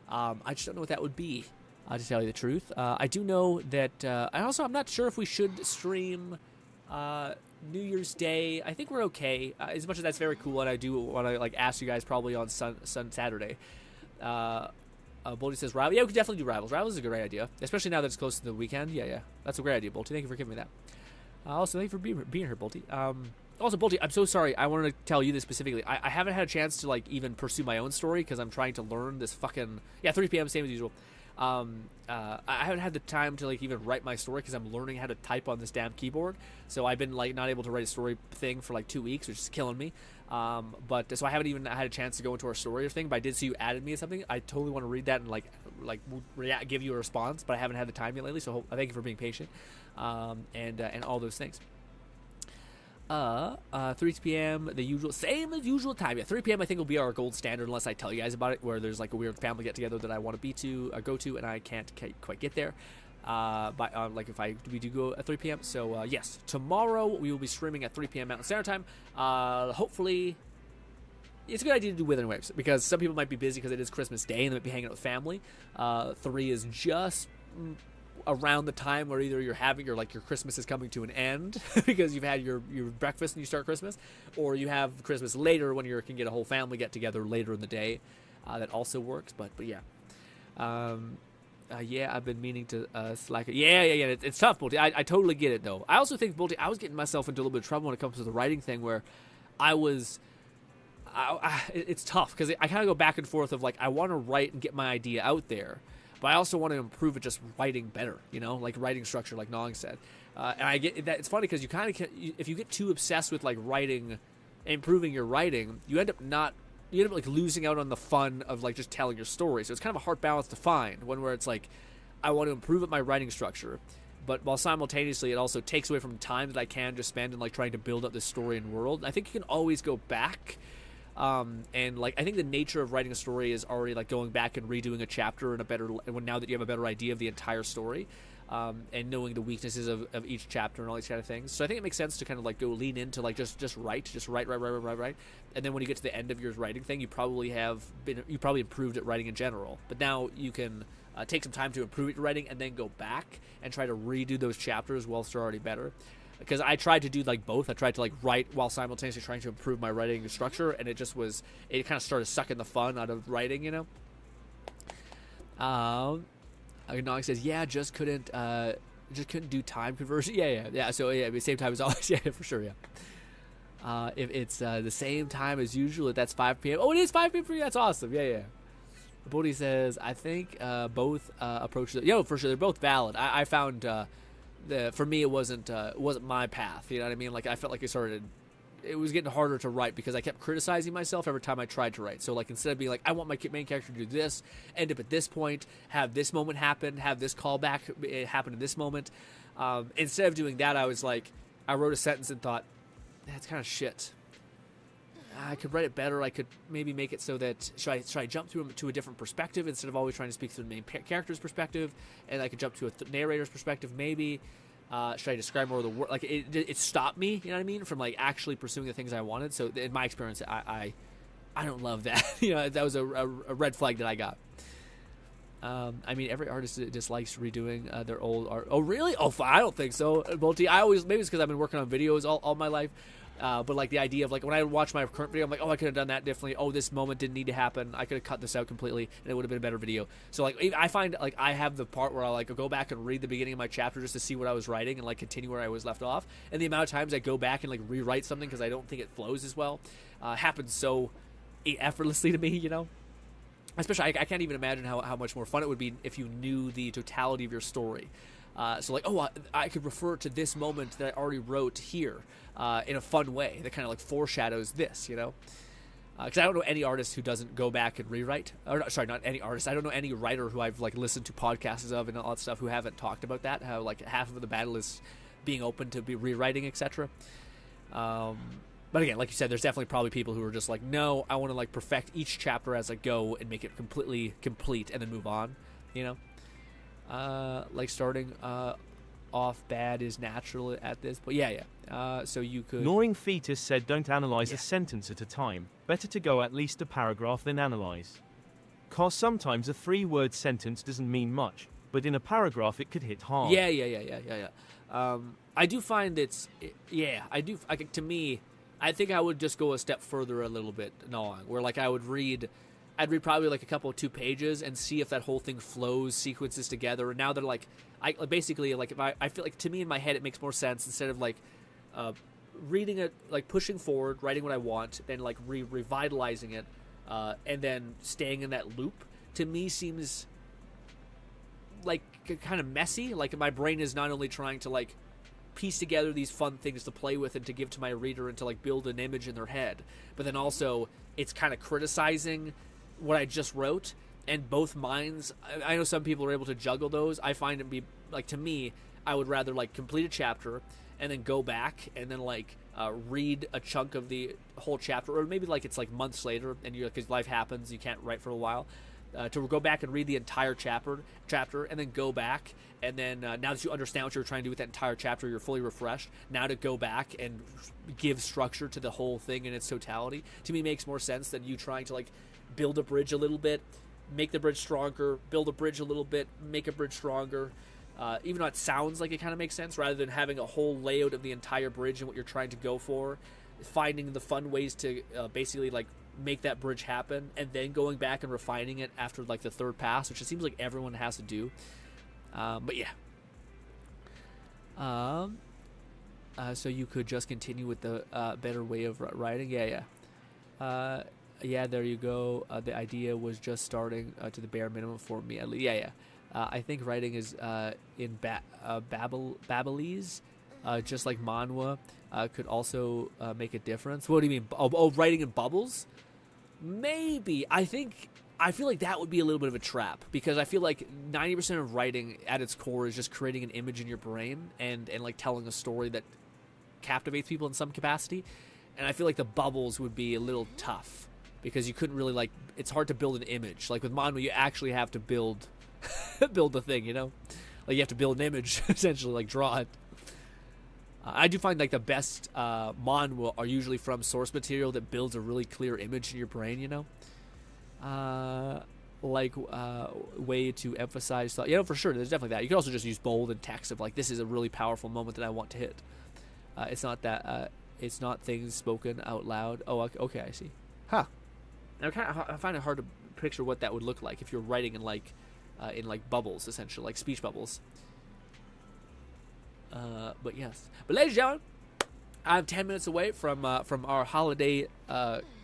I just don't know what that would be, to tell you the truth. I do know that, I'm not sure if we should stream New Year's Day. I think we're okay, as much as that's very cool, and I do want to ask you guys probably on Saturday. Bolty says Rival. Yeah, we could definitely do Rivals. Rivals is a great idea, especially now that it's close to the weekend. Yeah. That's a great idea, Bolty. Thank you for giving me that. Also, thank you for being here, Bolty. Also, Bolty, I'm so sorry. I wanted to tell you this specifically. I haven't had a chance to, even pursue my own story because I'm trying to learn this fucking... Yeah, 3 p.m., same as usual. I haven't had the time to, even write my story because I'm learning how to type on this damn keyboard. So I've been, not able to write a story thing for, 2 weeks, which is killing me. So I haven't even had a chance to go into our story or thing, but I did see you added me to something. I totally want to read that and give you a response, but I haven't had the time yet lately, so I thank you for being patient, and all those things. 3 p.m. Same as usual time. Yeah, 3 p.m. I think will be our gold standard unless I tell you guys about it, where there's a weird family get together that I want to go to, and I can't quite get there. If we do go at 3 p.m. So yes, tomorrow we will be streaming at 3 p.m. Mountain Standard Time. Hopefully, it's a good idea to do Withering Waves because some people might be busy because it is Christmas Day and they might be hanging out with family. 3 is just around the time where either you're having your Christmas is coming to an end because you've had your breakfast and you start Christmas, or you have Christmas later when you can get a whole family get together later in the day. That also works, but yeah. Yeah, I've been meaning to slack it. Yeah. It's tough, Bolty. I totally get it, though. I also think, Bolty, I was getting myself into a little bit of trouble when it comes to the writing thing, where it's tough because I kind of go back and forth of I want to write and get my idea out there, but I also want to improve it just writing better, writing structure, like Nong said. And I get that. It's funny because you kind of if you get too obsessed with writing, improving your writing, you end up losing out on the fun of just telling your story. So it's kind of a hard balance to find, one where it's I want to improve at my writing structure, but while simultaneously it also takes away from time that I can just spend in trying to build up this story and world. I think you can always go back. And I think the nature of writing a story is already going back and redoing a chapter in a better, now that you have a better idea of the entire story, and knowing the weaknesses of each chapter and all these kind of things. So I think it makes sense to kind of go lean into just write, and then when you get to the end of your writing thing, you probably improved at writing in general. But now you can take some time to improve your writing and then go back and try to redo those chapters whilst they're already better. Because I tried to do both. I tried to write while simultaneously trying to improve my writing structure, and it kind of started sucking the fun out of writing, Nog says, yeah, just couldn't do time conversion. Yeah. So yeah, same time as always. Yeah, for sure. Yeah. If it's the same time as usual, that's 5 p.m. Oh, it is 5 p.m. for you. That's awesome. Yeah. Bodhi says, I think both approaches. For sure, they're both valid. I found. For me, it wasn't my path. You know what I mean? I felt like it was getting harder to write because I kept criticizing myself every time I tried to write. So instead of being I want my main character to do this, end up at this point, have this moment happen, have this callback happen in this moment. Instead of doing that, I was I wrote a sentence and thought, that's kind of shit. I could write it better. I could maybe make it so that should I jump through to a different perspective instead of always trying to speak through the main character's perspective, and I could jump to a narrator's perspective maybe. Should I describe more of the world? It stopped me, you know what I mean, from actually pursuing the things I wanted. So in my experience, I don't love that. That was a red flag that I got. I mean, every artist dislikes redoing their old art. Oh, really? Oh, I don't think so. Multi, I always, maybe it's because I've been working on videos all my life. But like the idea of like when I watch my current video, I'm like, oh, I could have done that differently. Oh, this moment didn't need to happen. I could have cut this out completely, and it would have been a better video. So like, I find like I have the part where I like go back and read the beginning of my chapter just to see what I was writing and like continue where I was left off. And the amount of times I go back and like rewrite something because I don't think it flows as well happens so effortlessly to me, you know. Especially, I can't even imagine how much more fun it would be if you knew the totality of your story. So like, oh, I could refer to this moment that I already wrote here in a fun way that kind of like foreshadows this, you know? Because I don't know any artist who doesn't go back and rewrite. Or sorry, not any artist. I don't know any writer who I've like listened to podcasts of and all that stuff who haven't talked about that. How like half of the battle is being open to be rewriting, etc. But again, like you said, there's definitely probably people who are just like, no, I want to like perfect each chapter as I go and make it completely complete and then move on, you know? Like starting off bad is natural at this, but yeah. So you could. Gnawing Fetus said, don't analyze a sentence at a time. Better to go at least a paragraph than analyze. Cause sometimes a 3-word sentence doesn't mean much, but in a paragraph it could hit hard. Yeah. I do find to me, I think I would just go a step further a little bit gnawing, where like I'd read probably like a couple of 2 pages and see if that whole thing flows, sequences together. And now they're like, I basically like if I feel like to me in my head it makes more sense instead of like reading it, like pushing forward, writing what I want, then like revitalizing it, and then staying in that loop. To me seems like kind of messy. Like my brain is not only trying to like piece together these fun things to play with and to give to my reader and to like build an image in their head, but then also it's kind of criticizing what I just wrote. And both minds, I know some people are able to juggle those. I find it be like, to me, I would rather like complete a chapter and then go back and then like read a chunk of the whole chapter, or maybe like it's like months later and you're, because life happens, you can't write for a while, to go back and read the entire chapter and then go back and then now that you understand what you're trying to do with that entire chapter, you're fully refreshed. Now to go back and give structure to the whole thing in its totality, to me makes more sense than you trying to like build a bridge a little bit, make the bridge stronger, build a bridge a little bit, make a bridge stronger. Even though it sounds like it kind of makes sense, rather than having a whole layout of the entire bridge and what you're trying to go for, finding the fun ways to basically like make that bridge happen, and then going back and refining it after like the 3rd pass, which it seems like everyone has to do. But yeah. So you could just continue with the better way of writing. Yeah, there you go. The idea was just starting to the bare minimum for me, at least. I think writing is in Babelese, just like manhwa, could also make a difference. What do you mean? Oh, writing in bubbles? Maybe. I feel like that would be a little bit of a trap, because I feel like 90% of writing at its core is just creating an image in your brain and like telling a story that captivates people in some capacity. And I feel like the bubbles would be a little tough, because you couldn't really like, it's hard to build an image. Like with manhwa, you actually have to build the thing, you know? Like you have to build an image, essentially, like draw it. I do find like the best manhwa are usually from source material that builds a really clear image in your brain, you know? Way to emphasize thought. You know, for sure, there's definitely that. You can also just use bold and text of like, this is a really powerful moment that I want to hit. It's not that, it's not things spoken out loud. Oh, okay, I see. Huh. I find it hard to picture what that would look like if you're writing in like bubbles, essentially, like speech bubbles. But yes. But ladies and gentlemen, I'm 10 minutes away from our holiday,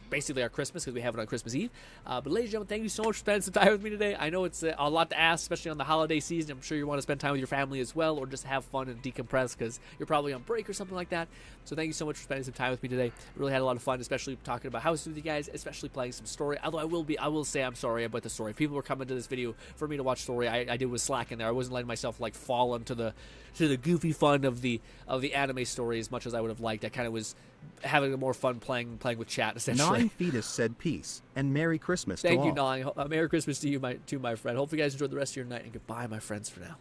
basically our Christmas, because we have it on Christmas Eve. But ladies and gentlemen, thank you so much for spending some time with me today. I know it's a lot to ask, especially on the holiday season. I'm sure you want to spend time with your family as well, or just have fun and decompress because you're probably on break or something like that. So thank you so much for spending some time with me today. Really had a lot of fun, especially talking about houses with you guys, especially playing some story. Although I will say I'm sorry about the story. People were coming to this video for me to watch story. I did was slacking there. I wasn't letting myself like fall into the goofy fun of the anime story as much as I would have liked. I kind of was having more fun playing with chat, essentially. Gnawing Fetus said peace and Merry Christmas to all. Thank you, Gnawing. Merry Christmas to you, my friend. Hope you guys enjoy the rest of your night, and goodbye, my friends, for now.